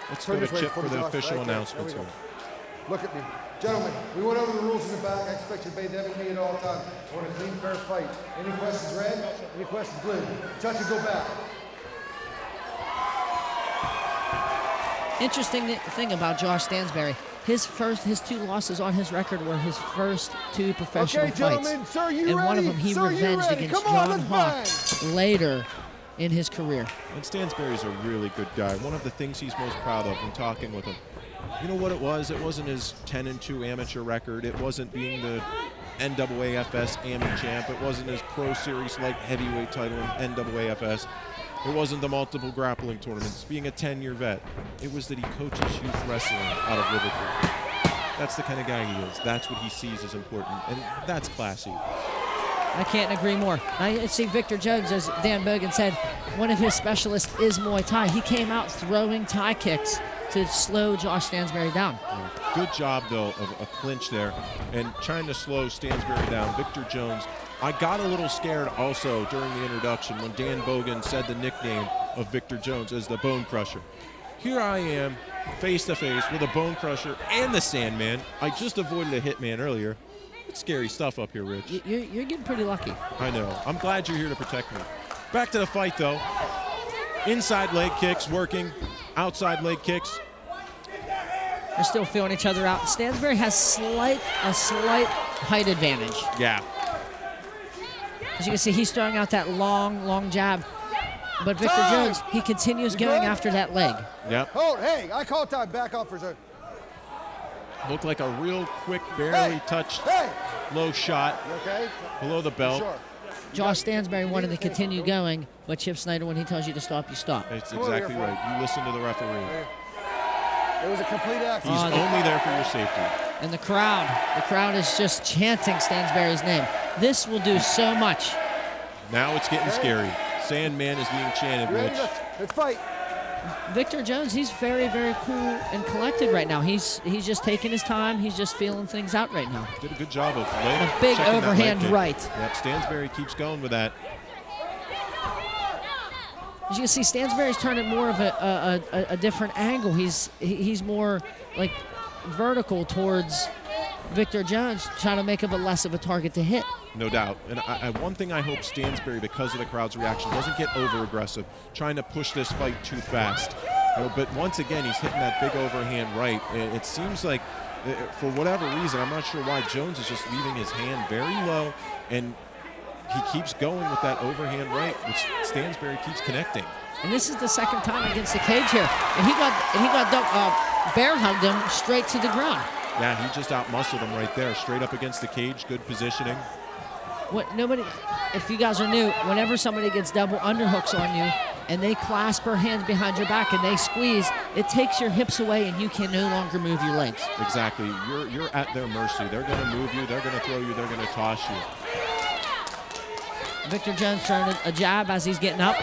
Let's go to Chip for the official announcements here. Look at me. Gentlemen, we went over the rules in the back. I expect you to bathe every knee at all times. I want a clean, fair fight. Any questions red? Any questions blue? Touch and go back. Interesting thing about Josh Stansberry. His 2 losses on his record were his first 2 professional Okay, gentlemen, fights. sir, you and ready? one of them he Sir, you revenged ready? against Come on, John Hawk let's later in his career. And Stansberry's a really good guy. One of the things he's most proud of in talking with him, you know what it was? It wasn't his 10-2 amateur record. It wasn't being the NAAFS AMI champ. It wasn't his Pro Series light heavyweight title in NAAFS. It wasn't the multiple grappling tournaments, being a 10-year vet. It was that he coaches youth wrestling out of Liverpool. That's the kind of guy he is. That's what he sees as important, and that's classy. I can't agree more. I see Victor Jones, as Dan Bogan said, one of his specialists is Muay Thai. He came out throwing Thai kicks to slow Josh Stansberry down. Good job, though, of a clinch there and trying to slow Stansberry down. Victor Jones, I got a little scared also during the introduction when Dan Bogan said the nickname of Victor Jones as the Bone Crusher. Here I am, face-to-face with a Bone Crusher and the Sandman. I just avoided a Hitman earlier. It's scary stuff up here, Rich. You're getting pretty lucky. I know. I'm glad you're here to protect me. Back to the fight, though. Inside leg kicks working, outside leg kicks. They're still feeling each other out. Stansberry has a slight height advantage. Yeah. As you can see, he's throwing out that long jab. But Victor Jones, he continues going after that leg. Yep. Hold, hey, I call time. Back off for a second. Looked like a real quick, barely touched low shot below the belt. Sure. Josh Stansberry wanted to continue going, but Chip Snyder, when he tells you to stop, you stop. That's exactly right. You listen to the referee. It was a complete accident. He's only there for your safety. And the crowd is just chanting Stansberry's name. This will do so much. Now it's getting scary. Sandman is being chanted, Rich. Let's fight. Victor Jones, he's very, very cool and collected right now. He's just taking his time. He's just feeling things out right now. Did a good job of a big overhand right. Yep, Stansberry keeps going with that. As you can see, Stansberry's turning more of a different angle. He's more like vertical towards Victor Jones, trying to make him less of a target to hit. No doubt. And one thing I hope Stansberry, because of the crowd's reaction, doesn't get over-aggressive, trying to push this fight too fast. But once again, he's hitting that big overhand right. It seems like, for whatever reason, I'm not sure why, Jones is just leaving his hand very low, and he keeps going with that overhand right, which Stansberry keeps connecting. And this is the second time against the cage here. And he got bear hugged him straight to the ground. Yeah, he just out-muscled him right there, straight up against the cage, good positioning. If you guys are new, whenever somebody gets double underhooks on you and they clasp their hands behind your back and they squeeze, it takes your hips away and you can no longer move your legs. Exactly. You're at their mercy. They're going to move you, they're going to throw you, they're going to toss you. Victor Jones throwing a jab as he's getting up.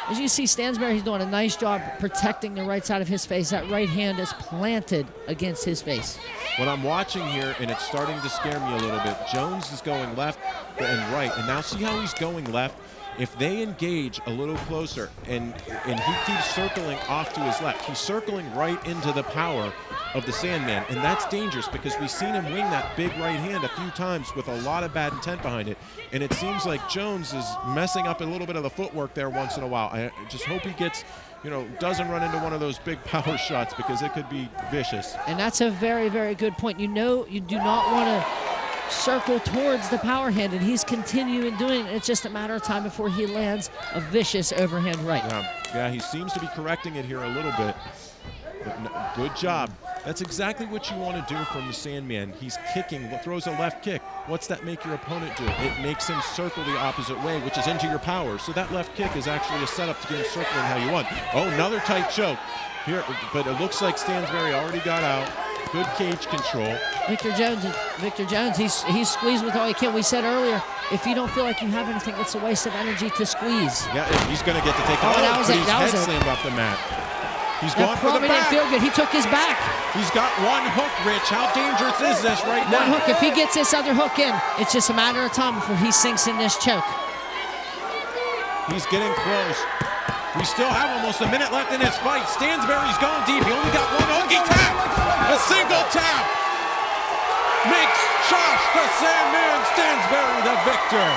As you see, Stansberry, he's doing a nice job protecting the right side of his face. That right hand is planted against his face. What I'm watching here, and it's starting to scare me a little bit, Jones is going left and right. And now see how he's going left? If they engage a little closer and he keeps circling off to his left, he's circling right into the power of the Sandman. And that's dangerous because we've seen him wing that big right hand a few times with a lot of bad intent behind it. And it seems like Jones is messing up a little bit of the footwork there once in a while. I just hope he gets, doesn't run into one of those big power shots because it could be vicious. And that's a very, very good point. You do not want to circle towards the power hand, and he's continuing doing it. It's just a matter of time before he lands a vicious overhand right. Yeah, he seems to be correcting it here a little bit. But good job. That's exactly what you want to do from the Sandman. He's kicking, throws a left kick. What's that make your opponent do? It makes him circle the opposite way, which is into your power. So that left kick is actually a setup to get him circling how you want. Oh, another tight choke. Here, but it looks like Stansberry already got out. Good cage control. Victor Jones, he's squeezed with all he can. We said earlier, if you don't feel like you have anything, it's a waste of energy to squeeze. Yeah, he's going to get to take it. That was but it. He's head slammed off the mat. He's going for the probably back. didn't feel good. He took his back. He's got one hook, Rich. How dangerous is this right now? One hook. If he gets this other hook in, it's just a matter of time before he sinks in this choke. He's getting close. We still have almost a minute left in this fight. Stansberry's going deep. He only got one hook. He tapped. A single tap makes Josh the Sandman Stansberry the victor.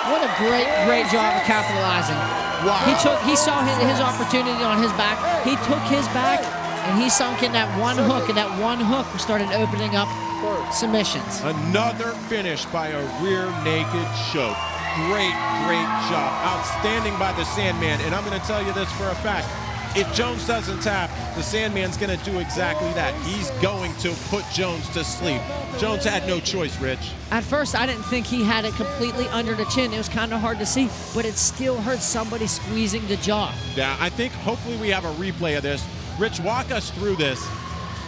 What a great job of capitalizing. Wow. He saw his opportunity on his back. He took his back and he sunk in that one hook, and that one hook started opening up submissions. Another finish by a rear naked choke. Great job. Outstanding by the Sandman. And I'm going to tell you this for a fact. If Jones doesn't tap, the Sandman's going to do exactly that. He's going to put Jones to sleep. Jones had no choice, Rich. At first, I didn't think he had it completely under the chin. It was kind of hard to see, but it still hurt somebody squeezing the jaw. Yeah, I think hopefully we have a replay of this. Rich, walk us through this.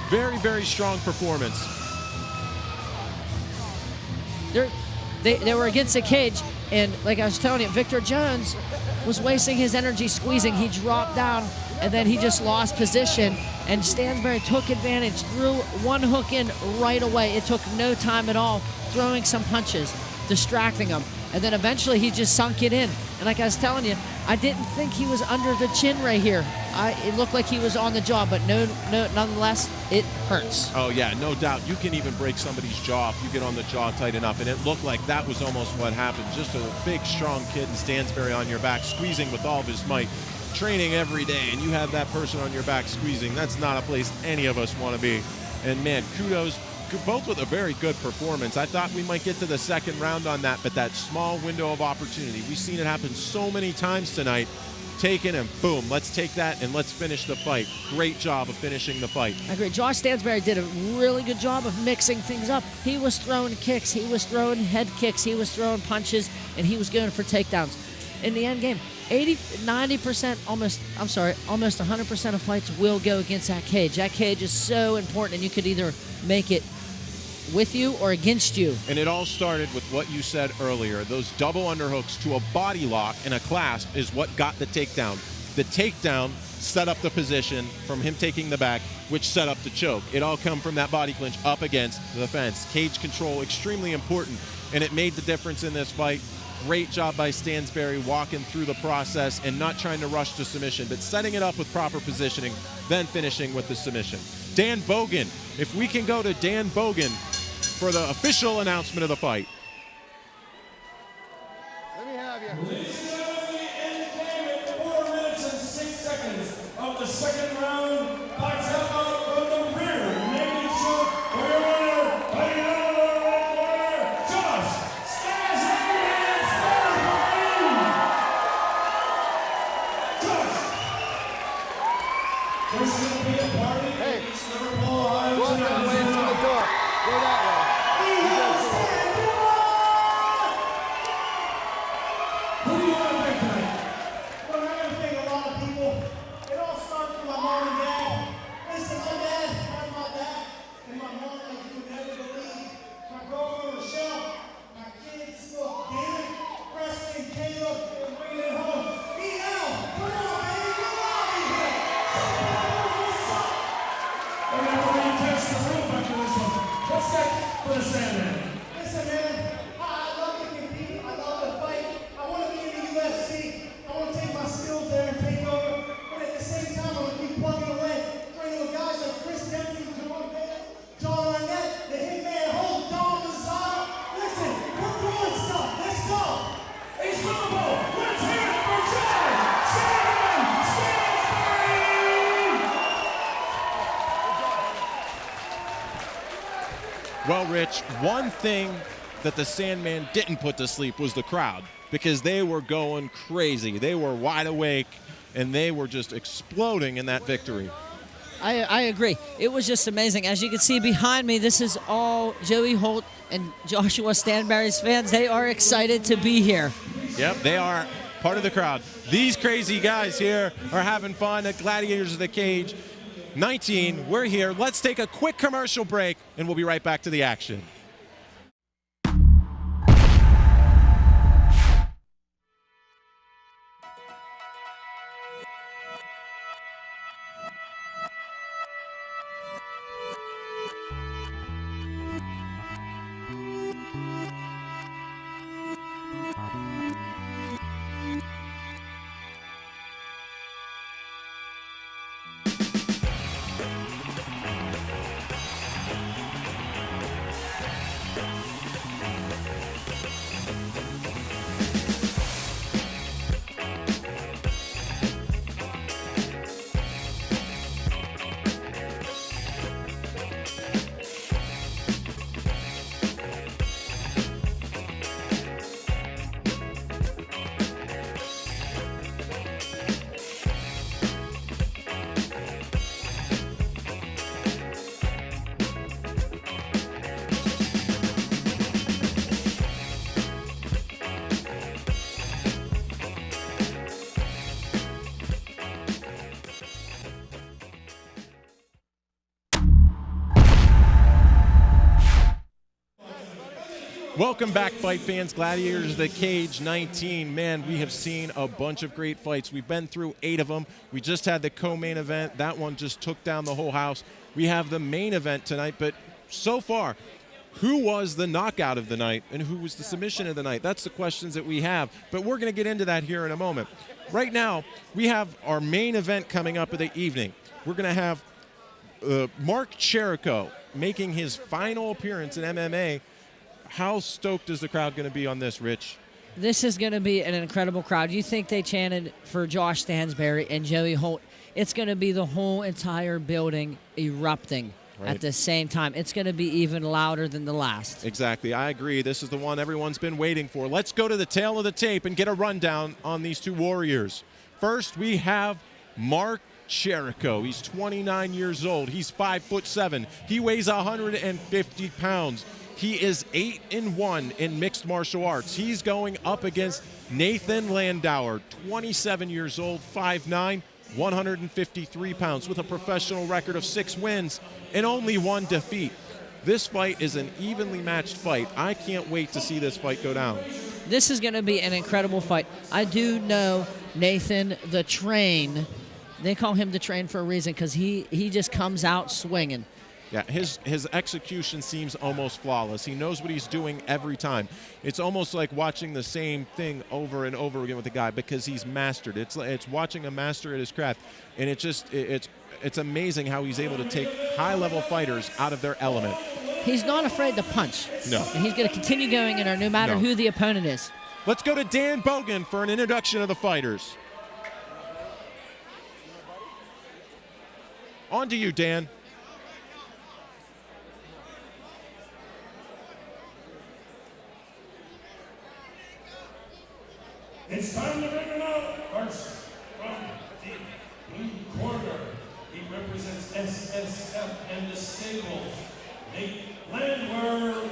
Very strong performance. They were against the cage, and like I was telling you, Victor Jones was wasting his energy squeezing. He dropped down, and then he just lost position, and Stansberry took advantage, threw one hook in right away. It took no time at all, throwing some punches, distracting him, and then eventually he just sunk it in. And like I was telling you, I didn't think he was under the chin right here. It looked like he was on the jaw, but nonetheless, it hurts. Oh yeah, no doubt. You can even break somebody's jaw if you get on the jaw tight enough, and it looked like that was almost what happened. Just a big, strong kid in Stansberry on your back, squeezing with all of his might, training every day, and you have that person on your back squeezing. That's not a place any of us want to be. And man, kudos, both with a very good performance. I thought we might get to the second round on that, but that small window of opportunity, we've seen it happen so many times tonight. Taken and boom, let's take that and let's finish the fight. Great job of finishing the fight. I agree. Josh Stansberry did a really good job of mixing things up. He was throwing kicks, he was throwing head kicks, he was throwing punches, and he was going for takedowns. In the end game, 90%, almost 100% of fights will go against that cage. That cage is so important, and you could either make it with you or against you. And it all started with what you said earlier. Those double underhooks to a body lock and a clasp is what got the takedown. The takedown set up the position from him taking the back, which set up the choke. It all come from that body clinch up against the fence. Cage control, extremely important, and it made the difference in this fight. Great job by Stansberry walking through the process and not trying to rush to submission, but setting it up with proper positioning, then finishing with the submission. Dan Bogan, if we can go to Dan Bogan for the official announcement of the fight. Let me have you. Ladies and gentlemen, the entertainment 4 minutes and 6 seconds of the second round. Box out from the rear, making sure for your winner, fighting out of the red corner, Josh There's going to be a party. Hey, Liverpool High. Go that way into the door. Go that way. Who do you want to thank tonight? Well, I'm going to thank a lot of people. It all starts with my mom and dad. Listen, my dad, my dad, and my mom, like you would never believe. My girlfriend, Michelle, my kids, look, David, Preston, Caleb, and bringing it home. Eat out. Come on, baby. Get out of here. We're going to have to retest the roof after this one. What's that for the Sandman? Listen, man, I love to compete. I love to fight. I want to be in the UFC. I want to take my skills there and take over. But at the same time, I want to keep plugging away. Training with guys like Chris Dempsey, John Arnett, the Hitman, Holt, Don Mazzara. Listen, we're doing stuff. Let's go. It's Liverpool. Let's hear it for John Stansberry. Well, Rich, one thing that the Sandman didn't put to sleep was the crowd, because they were going crazy. They were wide awake, and they were just exploding in that victory. I agree. It was just amazing. As you can see behind me, this is all Joey Holt and Joshua Stanberry's fans. They are excited to be here. Yep, they are part of the crowd. These crazy guys here are having fun at Gladiators of the Cage 19. We're here. Let's take a quick commercial break, and we'll be right back to the action. Welcome back, fight fans. Gladiators of the Cage 19. Man, we have seen a bunch of great fights. We've been through 8 of them. We just had the co-main event. That one just took down the whole house. We have the main event tonight, but so far, who was the knockout of the night and who was the submission of the night? That's the questions that we have, but we're going to get into that here in a moment. Right now, we have our main event coming up of the evening. We're going to have Mark Cherico making his final appearance in MMA. How stoked is the crowd going to be on this, Rich? This is going to be an incredible crowd. You think they chanted for Josh Stansberry and Joey Holt. It's going to be the whole entire building erupting at the same time. It's going to be even louder than the last. Exactly. I agree. This is the one everyone's been waiting for. Let's go to the tail of the tape and get a rundown on these two warriors. First, we have Mark Cherico. He's 29 years old. He's 5'7". He weighs 150 pounds. He is 8-1 in mixed martial arts. He's going up against Nathan Landauer, 27 years old, 5'9", 153 pounds, with a professional record of 6 wins and only 1 defeat. This fight is an evenly matched fight. I can't wait to see this fight go down. This is going to be an incredible fight. I do know Nathan the Train. They call him the Train for a reason because he just comes out swinging. Yeah, his execution seems almost flawless. He knows what he's doing every time. It's almost like watching the same thing over and over again with the guy because he's mastered. It's watching a master at his craft, and it's amazing how he's able to take high-level fighters out of their element. He's not afraid to punch. No. And he's going to continue going in there no matter who the opponent is. Let's go to Dan Bogan for an introduction of the fighters. On to you, Dan. It's time to bring him out. First, from the blue corner, he represents SSF and the stables. Nate Landwehr.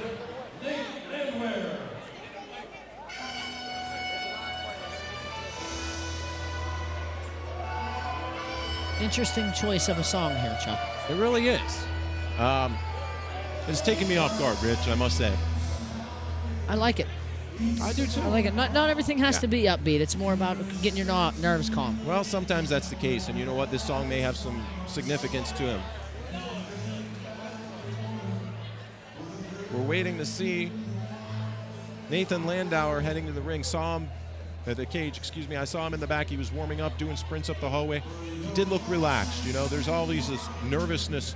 Interesting choice of a song here, Chuck. It really is. It's taken me off guard, Rich, I must say. I like it. I do too. I like it. Not everything has to be upbeat. It's more about getting your nerves calm. Well, sometimes that's the case, and you know what? This song may have some significance to him. We're waiting to see Nathan Landauer heading to the ring. Saw him at the cage, excuse me. I saw him in the back. He was warming up, doing sprints up the hallway. He did look relaxed. You know, there's always this nervousness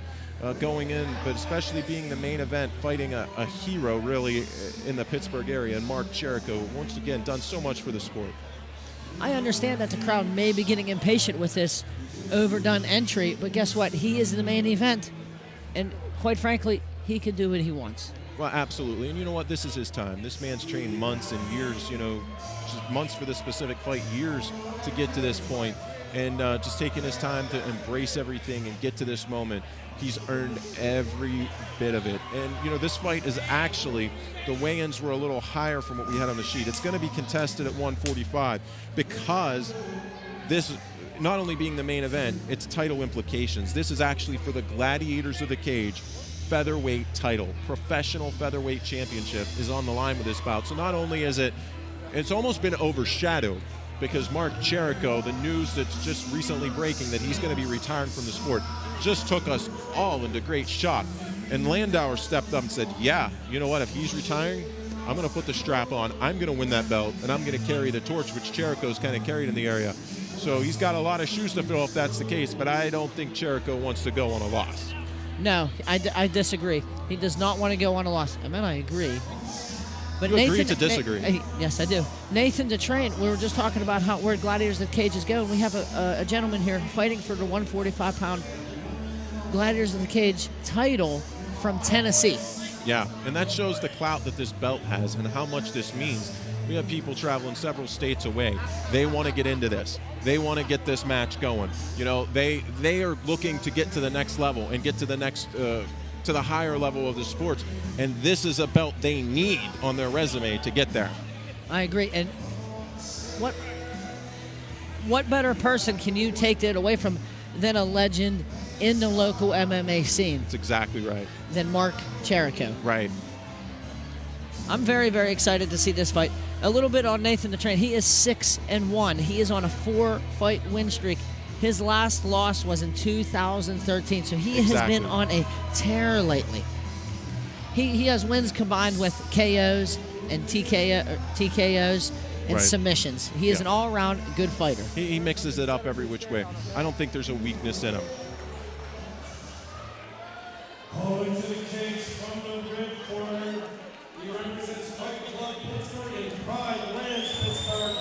going in, but especially being the main event, fighting a hero really in the Pittsburgh area, and Mark Jericho, once again, done so much for the sport. I understand that the crowd may be getting impatient with this overdone entry, but guess what? He is the main event, and quite frankly, he can do what he wants. Well, absolutely, and you know what? This is his time. This man's trained months and years, you know, just months for this specific fight, years to get to this point, and just taking his time to embrace everything and get to this moment. He's earned every bit of it. And, you know, this fight is actually, the weigh-ins were a little higher from what we had on the sheet. It's going to be contested at 145 because this, not only being the main event, it's title implications. This is actually for the Gladiators of the Cage featherweight title. Professional featherweight championship is on the line with this bout. So not only is it's almost been overshadowed because Mark Jericho, the news that's just recently breaking that he's going to be retiring from the sport, just took us all into great shock. And Landauer stepped up and said, yeah, you know what, if he's retiring, I'm going to put the strap on, I'm going to win that belt, and I'm going to carry the torch, which Jericho's kind of carried in the area. So he's got a lot of shoes to fill if that's the case, but I don't think Jericho wants to go on a loss. No, I disagree. He does not want to go on a loss. I mean, I agree. But you Nathan, agree to disagree. Yes, I do. Nathan the Train, we were just talking about where Gladiators of the Cages go, and we have a gentleman here fighting for the 145-pound Gladiators of the Cage title from Tennessee. Yeah, and that shows the clout that this belt has and how much this means. We have people traveling several states away. They want to get into this. They want to get this match going. You know, they are looking to get to the next level and get to the next to the higher level of the sports, and this is a belt they need on their resume to get there. I agree. And what better person can you take that away from than a legend in the local MMA scene? That's exactly right. Than Mark Jericho. Right. I'm very, very excited to see this fight. A little bit on Nathan the Train. He is 6-1. He is on a 4-fight win streak. His last loss was in 2013, so he has been on a tear lately. He has wins combined with KOs and TKOs and submissions. He is an all-around good fighter. He mixes it up every which way. I don't think there's a weakness in him. Calling to the cage from the red corner, he represents Fight Club Pittsburgh and Pride Lands Pittsburgh,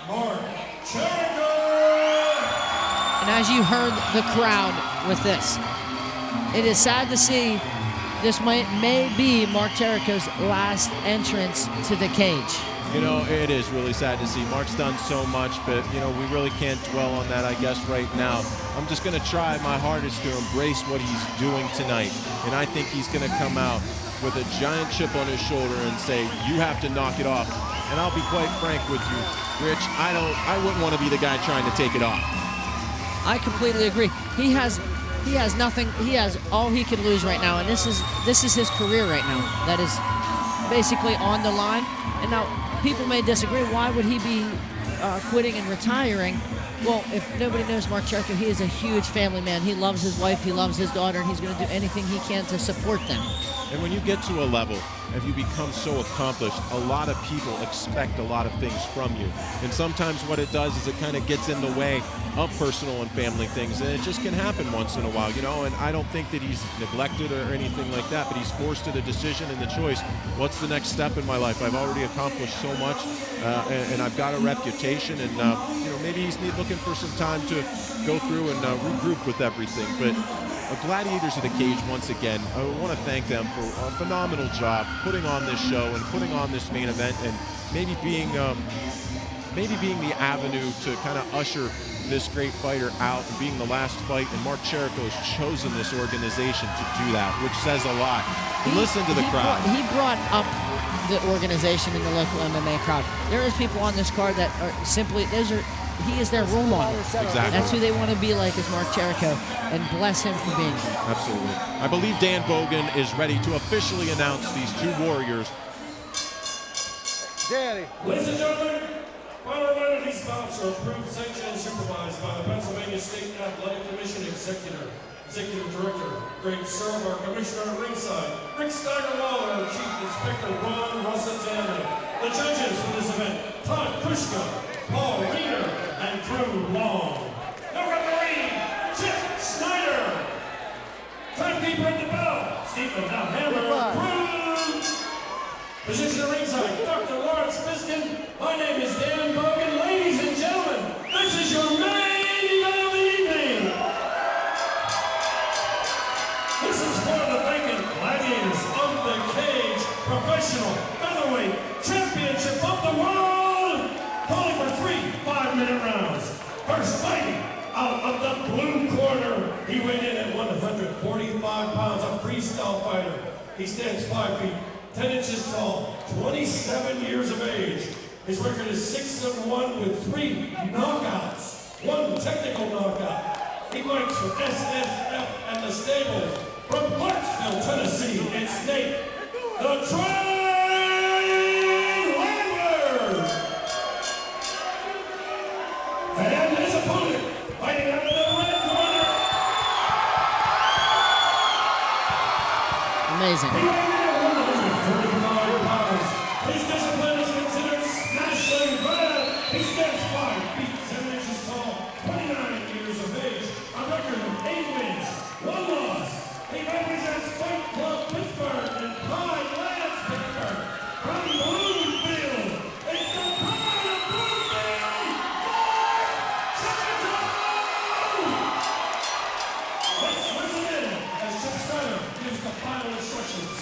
Mark Jericho! And as you heard the crowd with this, it is sad to see this may be Mark Jericho's last entrance to the cage. You know, it is really sad to see. Mark's done so much, but, you know, we really can't dwell on that, I guess, right now. I'm just going to try my hardest to embrace what he's doing tonight. And I think he's going to come out with a giant chip on his shoulder and say, you have to knock it off. And I'll be quite frank with you, Rich, I wouldn't want to be the guy trying to take it off. I completely agree. He has He has nothing. He has all he could lose right now, and this is his career right now. That is basically on the line. And now people may disagree. Why would he be quitting and retiring? Well, if nobody knows Mark Jericho, he is a huge family man. He loves his wife, he loves his daughter, and he's going to do anything he can to support them. And when you get to a level, if you become so accomplished, a lot of people expect a lot of things from you. And sometimes what it does is it kind of gets in the way of personal and family things, and it just can happen once in a while, you know. And I don't think that he's neglected or anything like that, but he's forced to the decision and the choice. What's the next step in my life? I've already accomplished so much, and I've got a reputation, and you know, maybe he's looking for some time to go through and regroup with everything. But Gladiators of the Cage, once again, I want to thank them for a phenomenal job putting on this show and putting on this main event, and maybe being the avenue to kind of usher this great fighter out and being the last fight. And Mark Jericho has chosen this organization to do that, which says a lot. Listen to the crowd. He brought up the organization in the local MMA crowd. There is people on this card that are simply, he is their role model. Exactly. That's who they want to be like, is Mark Jericho, and bless him for being here. Absolutely. I believe Dan Bogan is ready to officially announce these two warriors. Danny. Ladies and gentlemen, final round of these bouts are approved, sanctioned, and supervised by the Pennsylvania State Athletic Commission Executive Director, Greg Serber, Commissioner at ringside, Rick Steiner-Waller, Chief Inspector Ron Rossitano. The judges for this event, Todd Kushka, Paul Reeder, and Drew Long. The referee, Chip Snyder. Timekeeper at the bell, Stephen Hammer. Position at ringside, Dr. Lawrence Biskin. My name is Dan Bogan. Ladies and gentlemen, this is your main event of the evening. This is for the vacant Gladiators of the Cage Professional Featherweight Championship of the World. Calling for 3 5-minute rounds. First fighting out of the blue corner. He weighed in at 145 pounds, a freestyle fighter. He stands 5 feet, 10 inches tall, 27 years of age. His record is 6-1 with 3 knockouts, 1 technical knockout. He fights for SFF and the Stables. From Clarksville, Tennessee, it's Nate, the Train Landler. And his opponent, fighting out of the red corner. Amazing. His discipline is considered smashing bad. He stands 5 feet, 7 inches tall, 29 years of age, a record of 8 wins, 1 loss. He represents Fight Club Pittsburgh and Pride Lands Pittsburgh. From Bloomfield, it's the Pride of Bloomfield, Let's listen in as Chip Snyder gives the final instructions.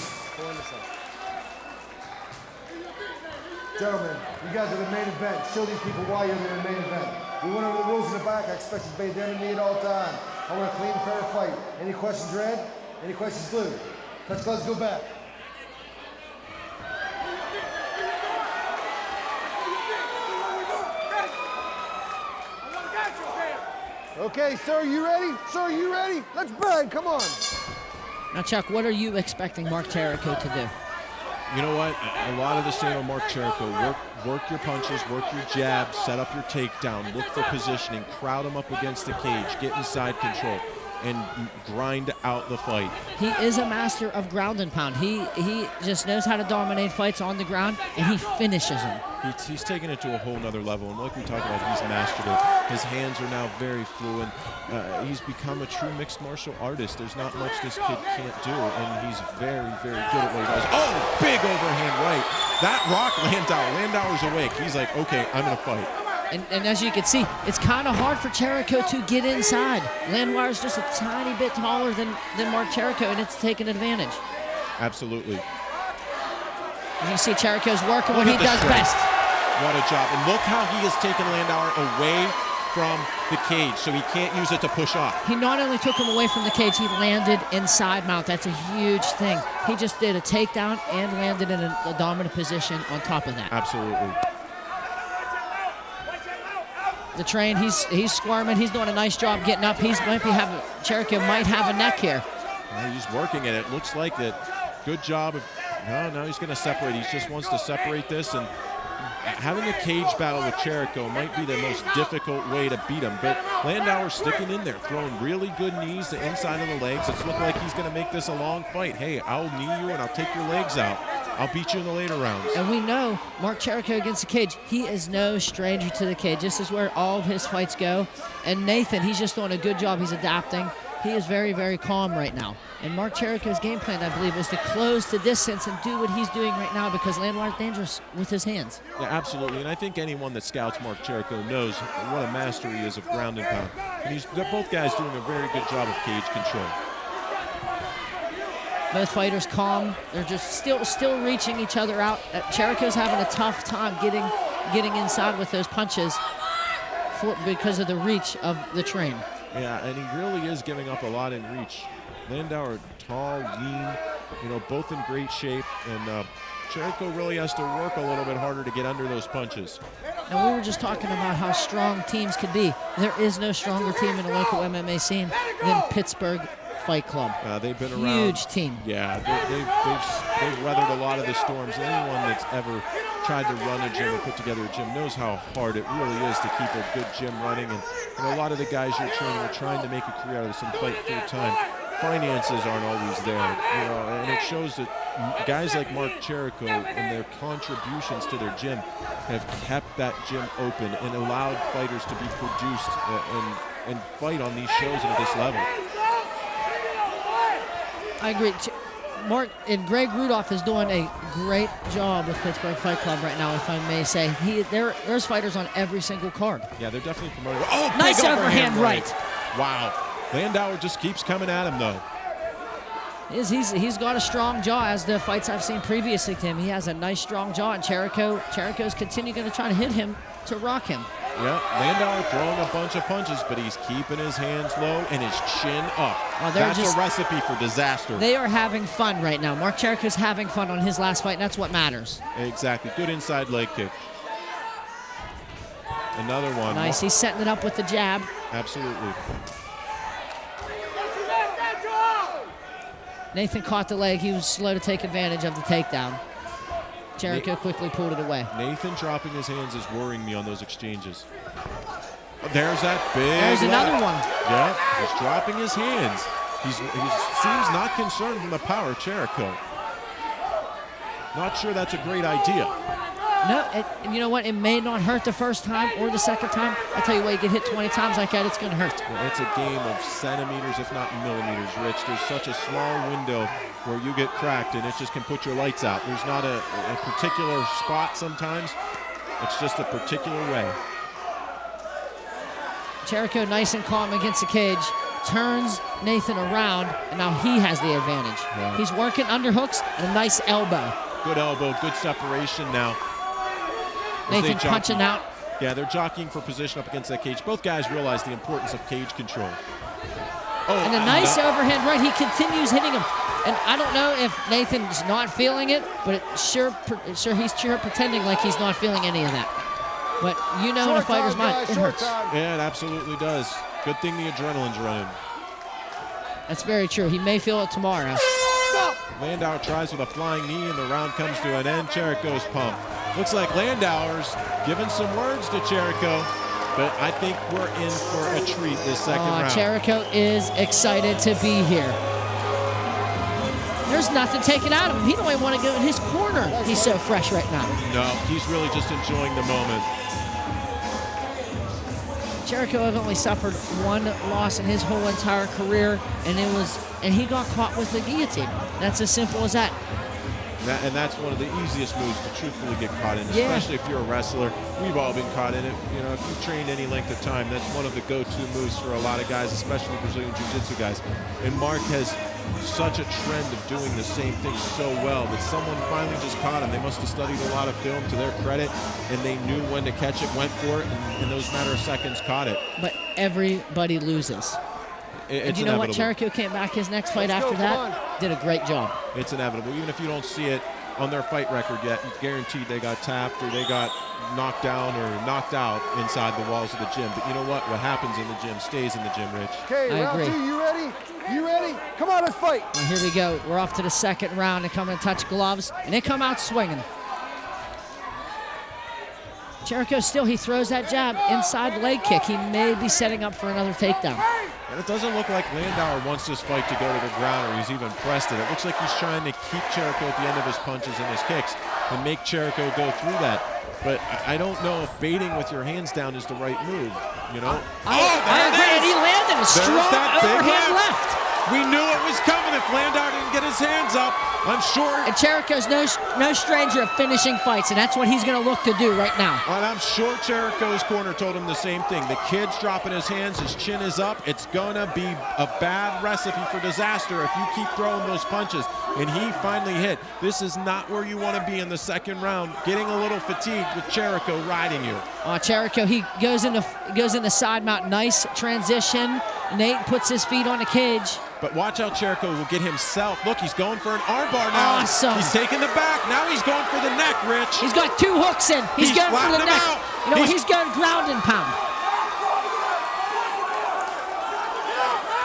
Gentlemen, you guys are the main event. Show these people why you're the main event. We went over the rules in the back. I expect you to obey them and me at all time. I want a clean, fair fight. Any questions, red? Any questions, blue? Touch gloves, go back. Okay, sir, you ready? Sir, you ready? Let's bang, come on. Now, Chuck, what are you expecting Mark Jericho to do? You know what? A lot of the same on Mark Jericho. Work your punches, work your jabs, set up your takedown, look for positioning, crowd him up against the cage, get inside control, and grind out the fight. He is a master of ground and pound. He just knows how to dominate fights on the ground, and he finishes them. He's taken it to a whole nother level, and like we talked about, he's mastered it. His hands are now very fluent. He's become a true mixed martial artist. There's not much this kid can't do, and he's very, very good at what he does. Oh, big overhand right. That rock Landauer's awake. He's like, okay, I'm gonna fight. And as you can see, it's kind of hard for Jericho to get inside. Landauer's just a tiny bit taller than Mark Jericho, and it's taken advantage. Absolutely. You can see Jericho's working what he does best. What a job. And look how he has taken Landauer away from the cage, so he can't use it to push off. He not only took him away from the cage, he landed inside mount. That's a huge thing. He just did a takedown and landed in a dominant position on top of that. Absolutely. the train. He's squirming. He's doing a nice job getting up. Jericho might have a neck here. Well, he's working it. It looks like that. Good job. No, he's going to separate. He just wants to separate this, and having a cage battle with Jericho might be the most difficult way to beat him. But Landauer's sticking in there, throwing really good knees to inside of the legs. It's looking like he's going to make this a long fight. Hey, I'll knee you and I'll take your legs out. I'll beat you in the later rounds. And we know Mark Jericho against the cage, he is no stranger to the cage. This is where all of his fights go. And Nathan, he's just doing a good job. He's adapting. He is very, very calm right now. And Mark Jericho's game plan, I believe, is to close the distance and do what he's doing right now because Landauer's dangerous with his hands. Yeah, absolutely. And I think anyone that scouts Mark Jericho knows what a master he is of ground and pound. And they're both guys doing a very good job of cage control. Both fighters calm. They're just still reaching each other out. Jericho's having a tough time getting inside with those punches because of the reach of the train. Yeah, and he really is giving up a lot in reach. Landauer, tall, lean, both in great shape, and Jericho really has to work a little bit harder to get under those punches. And we were just talking about how strong teams could be. There is no stronger team in the local MMA scene than Pittsburgh Fight Club. They've been around. Huge team. Yeah, they've weathered a lot of the storms. Anyone that's ever tried to run a gym or put together a gym knows how hard it really is to keep a good gym running. And a lot of the guys you're training are trying to make a career out of some fight full time. Finances aren't always there, and it shows that guys like Mark Jericho and their contributions to their gym have kept that gym open and allowed fighters to be produced and fight on these shows and at this level. I agree. Mark and Greg Rudolph is doing a great job with Pittsburgh Fight Club right now, if I may say. There's fighters on every single card. Yeah, they're definitely promoting. Oh, nice overhand right. Wow. Landauer just keeps coming at him, though. He's got a strong jaw, as the fights I've seen previously to him. He has a nice, strong jaw, and Jericho's continue going to try to hit him to rock him. Yeah, Landauer throwing a bunch of punches, but he's keeping his hands low and his chin up. That's a recipe for disaster. They are having fun right now. Mark Jericho's having fun on his last fight, and that's what matters. Exactly. Good inside leg kick. Another one. Nice. He's setting it up with the jab. Absolutely. Nathan caught the leg. He was slow to take advantage of the takedown. Jericho quickly pulled it away. Nathan dropping his hands is worrying me on those exchanges. There's that big There's another one. Yeah, he's dropping his hands. He seems not concerned from the power of Jericho. Not sure that's a great idea. No, you know what? It may not hurt the first time or the second time. I tell you what, you get hit 20 times like that, it's going to hurt. Well, it's a game of centimeters, if not millimeters, Rich. There's such a small window where you get cracked, and it just can put your lights out. There's not a particular spot sometimes. It's just a particular way. Jericho nice and calm against the cage. Turns Nathan around, and now he has the advantage. Yeah. He's working underhooks and a nice elbow. Good elbow, good separation now. Nathan punching out. Yeah, they're jockeying for position up against that cage. Both guys realize the importance of cage control. Oh, and a nice overhand right. He continues hitting him. And I don't know if Nathan's not feeling it, but he's sure pretending like he's not feeling any of that. But you know in a fighter's mind, it hurts. Yeah, it absolutely does. Good thing the adrenaline's running. That's very true. He may feel it tomorrow. Landauer tries with a flying knee, and the round comes to an end. Jericho's pumped. Looks like Landauer's giving some words to Jericho, but I think we're in for a treat this second round. Jericho is excited to be here. There's nothing taken out of him. He don't even want to go in his corner. He's so fresh right now. No, he's really just enjoying the moment. Jericho has only suffered one loss in his whole entire career, and he got caught with the guillotine. That's as simple as that. And that's one of the easiest moves to truthfully get caught in, especially if you're a wrestler. We've all been caught in it. You know, if you've trained any length of time, that's one of the go-to moves for a lot of guys, especially Brazilian Jiu-Jitsu guys. And Mark has such a trend of doing the same thing so well that someone finally just caught him. They must have studied a lot of film to their credit, and they knew when to catch it, went for it, and in those matter of seconds caught it. But everybody loses. And you know what? Jericho came back his next fight after that, did a great job. It's inevitable. Even if you don't see it, on their fight record yet, guaranteed they got tapped or they got knocked down or knocked out inside the walls of the gym. But you know what? What happens in the gym stays in the gym, Rich. Okay, round 2, you ready? You ready? Come on, let's fight. Well, here we go. We're off to the second round. They come and touch gloves, and they come out swinging. Jericho still, he throws that jab, inside leg kick. He may be setting up for another takedown. And it doesn't look like Landauer wants this fight to go to the ground or he's even pressed it. It looks like he's trying to keep Jericho at the end of his punches and his kicks and make Jericho go through that. But I don't know if baiting with your hands down is the right move, you know? I agree, and he landed a strong overhand left. We knew it was coming if Landauer didn't get his hands up. I'm sure. And Jericho's no stranger of finishing fights, and that's what he's going to look to do right now. And I'm sure Jericho's corner told him the same thing. The kid's dropping his hands, his chin is up. It's going to be a bad recipe for disaster if you keep throwing those punches. And he finally hit. This is not where you want to be in the second round, getting a little fatigued with Jericho riding you. Jericho, he goes into side mount. Nice transition. Nate puts his feet on the cage. But watch how Jericho will get himself. Look, he's going for an armbar now. Awesome. He's taking the back. Now he's going for the neck, Rich. He's got 2 hooks in. He's going for the neck. Out. You know, he's going ground and pound.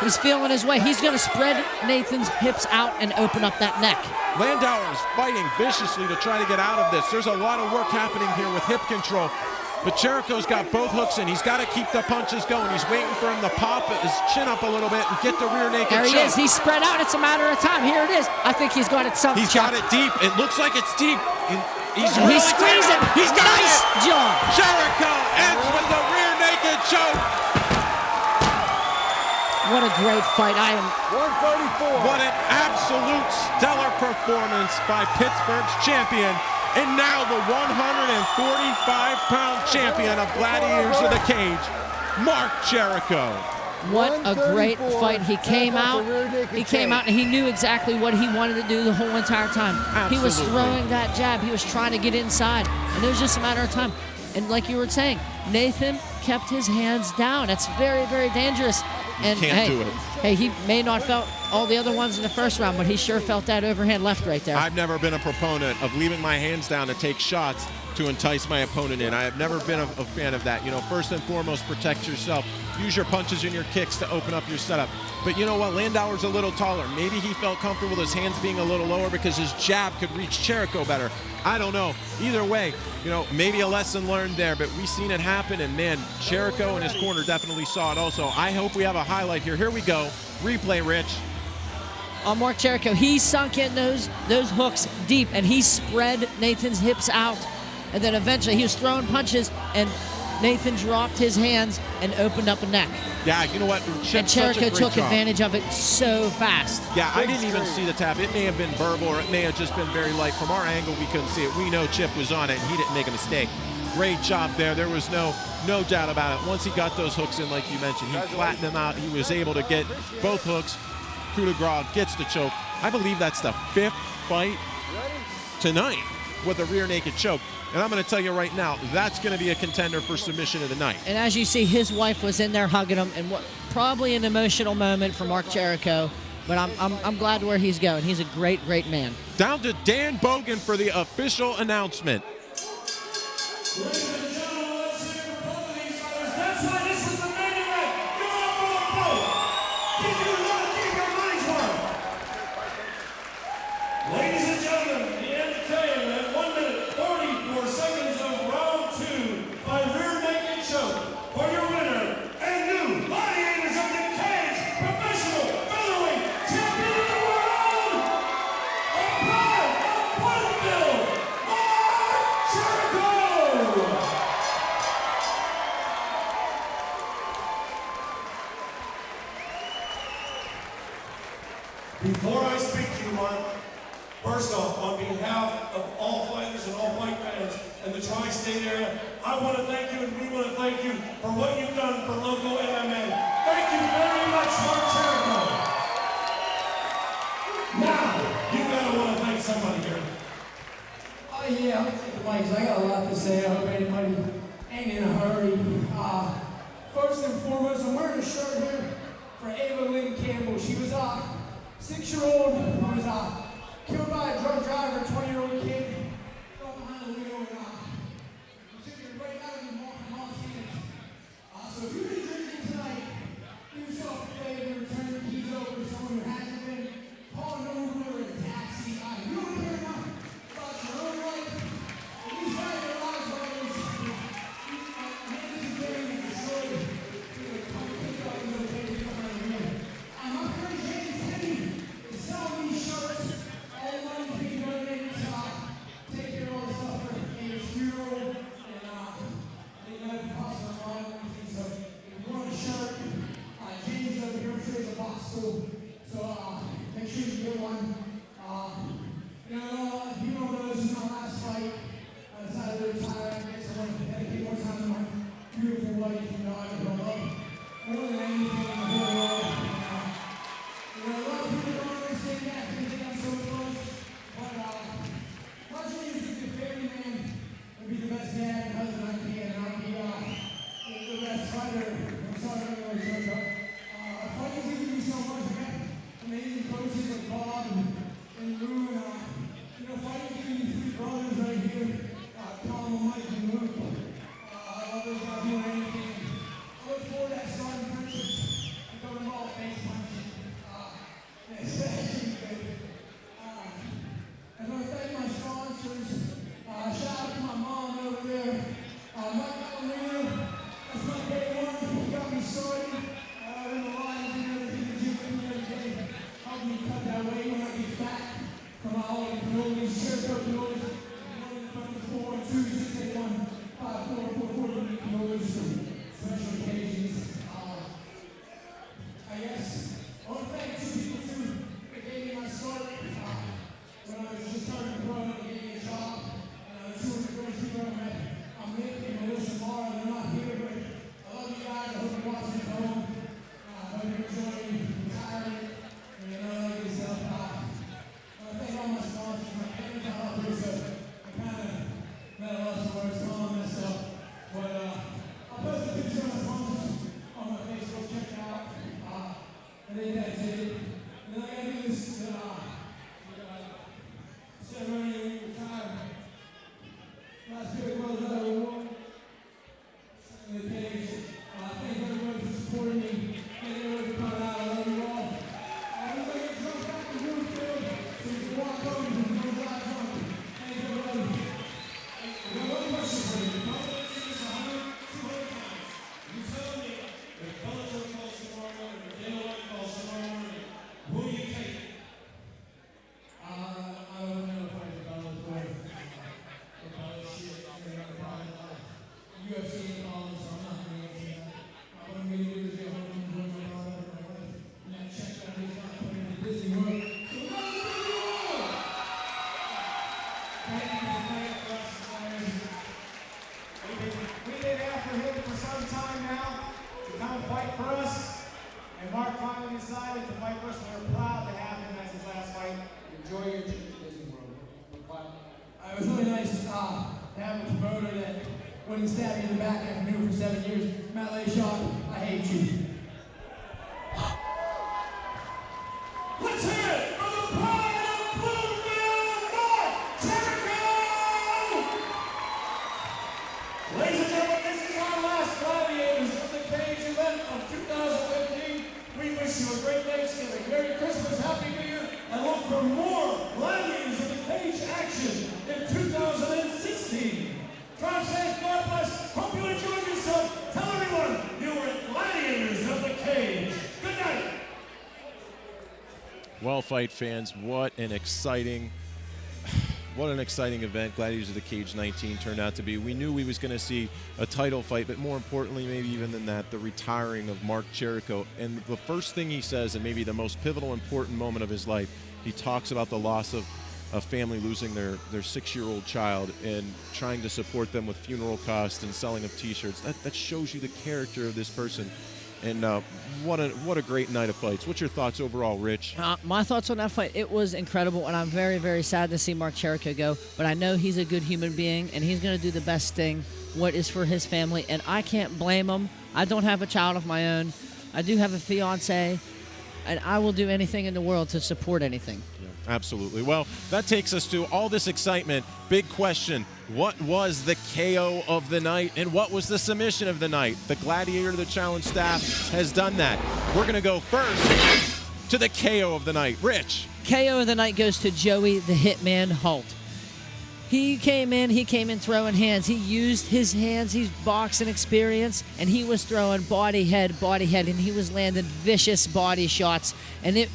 He's feeling his way. He's going to spread Nathan's hips out and open up that neck. Landauer is fighting viciously to try to get out of this. There's a lot of work happening here with hip control. But Jericho's got both hooks in. He's got to keep the punches going. He's waiting for him to pop his chin up a little bit and get the rear naked choke. There he is. He's spread out. It's a matter of time. Here it is. I think he's got it something. He's got it deep. It looks like it's deep. He's squeezing. He's got nice it. job. Jericho ends with the rear naked choke. What a great fight. 134. What an absolute stellar performance by Pittsburgh's champion. And now the 145-pound champion of Gladiators of the Cage, Mark Jericho. What a great fight. He came out and he knew exactly what he wanted to do the whole entire time. Absolutely. He was throwing that jab. He was trying to get inside. And it was just a matter of time. And like you were saying, Nathan kept his hands down. That's very, very dangerous. And can't do it. Hey, he may not felt all the other ones in the first round, but he sure felt that overhand left right there. I've never been a proponent of leaving my hands down to take shots to entice my opponent in. I have never been a fan of that. You know, first and foremost, protect yourself. Use your punches and your kicks to open up your setup. But you know what? Landauer's a little taller. Maybe he felt comfortable with his hands being a little lower because his jab could reach Jericho better. I don't know. Either way, you know, maybe a lesson learned there, but we've seen it happen, and man, Jericho and his corner definitely saw it also. I hope we have a highlight here. Here we go. Replay, Rich. On Mark Jericho, he sunk in those hooks deep, and he spread Nathan's hips out. And then eventually he was throwing punches, and Nathan dropped his hands and opened up a neck. Yeah, you know what? And Jericho took advantage of it so fast. Yeah, I didn't even see the tap. It may have been verbal, or it may have just been very light. From our angle, we couldn't see it. We know Chip was on it, and he didn't make a mistake. Great job there. There was no doubt about it. Once he got those hooks in, like you mentioned, he flattened them out. He was able to get both hooks through the ground, gets the choke. I believe that's the 5th fight tonight with a rear naked choke. And I'm going to tell you right now, that's going to be a contender for submission of the night. And as you see, his wife was in there hugging him, and probably an emotional moment for Mark Jericho. But I'm glad where he's going. He's a great, great man. Down to Dan Bogan for the official announcement. Ladies and gentlemen, let's hear for both of these fighters. That's why this is the main event. You're all going both. Did you not keep your money's worth? Ladies and gentlemen, the end came at 1 minute 44 seconds of round 2 by rear naked choke for your winner and new Gladiators of the Cage professional featherweight champion of the world, a pride of Porterville, Mark Jericho. Before I speak to you, Mark, first off, on behalf of all fighters and all fight fans in the tri-state area, I want to thank you, and we want to thank you for what you've done for Local MMA. Thank you very much, Mark Jericho. Now, you're going to want to thank somebody here. Yeah, I'll take the mic 'cause I got a lot to say. I hope anybody ain't in a hurry. First and foremost, I'm wearing a shirt here for Ava Lynn Campbell. She was a 6-year-old who was killed by a drunk driver, 20-year-old kid. Got behind the wheel and took it right out of his mom's hands. So if you've been drinking tonight, do yourself a favor, turn your keys over to someone who hasn't been. Call an Uber or a taxi. You don't care enough about your own life. And these guys are lives brothers. Man, this is very destroyed. Come pick up and go pay the behind the wheel. My friend James Penny is selling these shirts. All the money being donated to take care of all the stuff for his funeral. And they got it cost a lot of money. So if you want a shirt, James over here is a box school. So make sure you get one. You don't know this is my last fight. I decided to retire. I guess I want to dedicate more time to my beautiful wife and daughter who I love more than anything in the whole world. A lot of people don't understand that because they got so close. But my dream is to be a family man and be the best dad and husband I can. And I'll be the best fighter. I'm sorry, I'm going to joke. Fighting gives me so much. I got amazing coaches like Bob and Lou. Fighting gives me three brothers right here. Colin, Mike, and Luke. I love those guys doing anything. I look forward to that starting friendships and going to all face punching. It's actually good. I want to thank my sponsors. Shout out to my mom over there. Knuckle Dragger. That's my day one. He got me started. In the lines and everything. The gym every day. Helped me cut that weight when I get fat. From all the cannolis, Jericho cannolis. From the 4, 2, 6, 8, 1, 5, 4, 4, 4, cannolis for special occasions. I guess I want to thank two people too that gave me my start. When I was just starting to grow, they gave me a job. Two of the greatest people I met. I'm Nick and Melissa Barr. They're not here, but I love you guys. I hope you're watching at home. I hope you're enjoying retirement. And all this stuff. I thank all my sponsors. My parents are up here, so I kind of met a lot of words, all messed up. But I'll post a picture of my sponsors on my Facebook. Check it out. I think that's it. And then I got to do this ceremony when you retire. Last year it was another award. In the page. Thank everybody for supporting me. Thank everybody for coming out. I love you all. We're going to get drunk back to Newfield so you can walk over and don't drive drunk. Thank everybody. We got one question for you. The public sees 100, 200 times. You tell me if Bellator calls tomorrow morning or Dana White calls tomorrow morning, who do you take? I don't know if I can Bellator. UFC is calling, so I'm not going to answer that. What I'm going to do is get home and enjoy my brother and my wife. And then check out these guys putting in Disney World. So go to Disney World! Thank you for playing for us, players. We've been after him for some time now to come fight for us. And Mark finally decided to fight for us. We're proud to have him as his last fight. Enjoy your trip to Disney World. It was really nice to have a promoter that wouldn't stab you in the back after doing it for 7 years. Matt Layshaw, I hate you. Let's hear it for the pride of Bluefield, Mark Jericho! Ladies and gentlemen, this is our last Gladiators of the Cage event of 2015. We wish you a great Thanksgiving, Merry Christmas, Happy New Year, and look for more Gladiators of the Cage action in 2016. Drive safe, God bless. Hope you enjoyed yourself. Tell everyone you were Gladiators of the Cage. Good night. Well, fight fans, what an exciting event Gladiators of the Cage 19 turned out to be. We knew we was going to see a title fight, but more importantly, maybe even than that, the retiring of Mark Jericho. And the first thing he says, and maybe the most pivotal, important moment of his life, he talks about the loss of a family losing their 6-year-old child and trying to support them with funeral costs and selling of T-shirts. That shows you the character of this person. And what a great night of fights. What's your thoughts overall, Rich? My thoughts on that fight, it was incredible, and I'm very, very sad to see Mark Jericho go, but I know he's a good human being, and he's going to do the best thing, what is for his family, and I can't blame him. I don't have a child of my own. I do have a fiance, and I will do anything in the world to support anything. Yeah. Absolutely. Well, that takes us to all this excitement. Big question. What was the KO of the night, and what was the submission of the night? The Gladiator, the challenge staff, has done that. We're going to go first to the KO of the night. Rich. KO of the night goes to Joey the Hitman Holt. He came in throwing hands. He used his hands, he's boxing experience, and he was throwing body head, and he was landing vicious body shots. And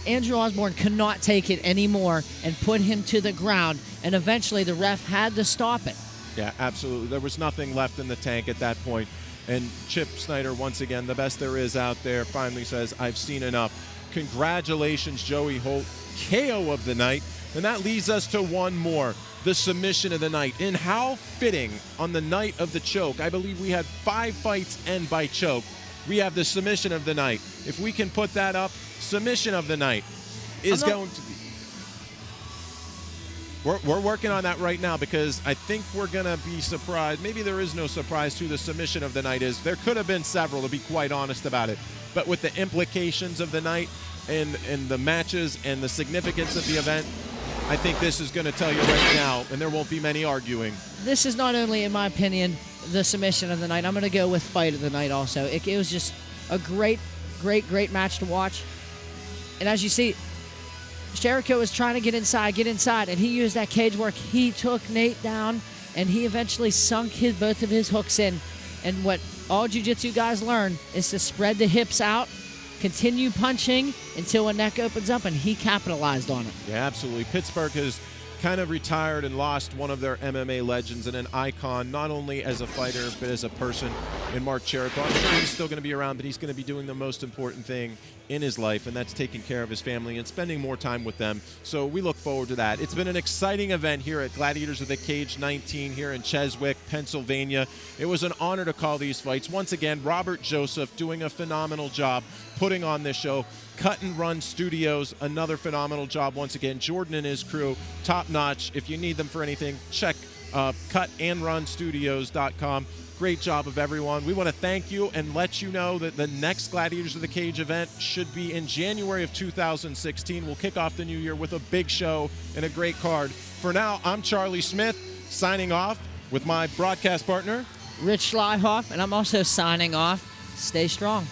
Andrew Osborne could not take it anymore and put him to the ground, and eventually the ref had to stop it. Yeah, absolutely. There was nothing left in the tank at that point. And Chip Snyder, once again, the best there is out there, finally says, I've seen enough. Congratulations, Joey Holt, KO of the night. And that leads us to one more, the submission of the night. And how fitting on the night of the choke. I believe we had 5 fights end by choke. We have the submission of the night. If we can put that up, submission of the night is going to be. We're working on that right now, because I think we're going to be surprised. Maybe there is no surprise who the submission of the night is. There could have been several, to be quite honest about it. But with the implications of the night and the matches and the significance of the event, I think this is going to tell you right now, and there won't be many arguing. This is not only, in my opinion, the submission of the night. I'm going to go with fight of the night also. It was just a great match to watch. And as you see, Jericho was trying to get inside, and he used that cage work. He took Nate down, and he eventually sunk both of his hooks in. And what all jiu-jitsu guys learn is to spread the hips out, continue punching until a neck opens up, and he capitalized on it. Yeah, absolutely. Pittsburgh has kind of retired and lost one of their MMA legends and an icon, not only as a fighter, but as a person in Mark Jericho. I'm sure he's still going to be around, but he's going to be doing the most important thing in his life, and that's taking care of his family and spending more time with them. So we look forward to that. It's been an exciting event here at Gladiators of the Cage 19 here in Cheswick, Pennsylvania. It was an honor to call these fights. Once again, Robert Joseph doing a phenomenal job putting on this show. Cut and Run Studios, another phenomenal job once again. Jordan and his crew, top notch. If you need them for anything, check cutandrunstudios.com. Great job of everyone. We want to thank you and let you know that the next Gladiators of the Cage event should be in January of 2016. We'll kick off the new year with a big show and a great card. For now, I'm Charlie Smith, signing off with my broadcast partner, Rich Schleihoff, and I'm also signing off. Stay strong.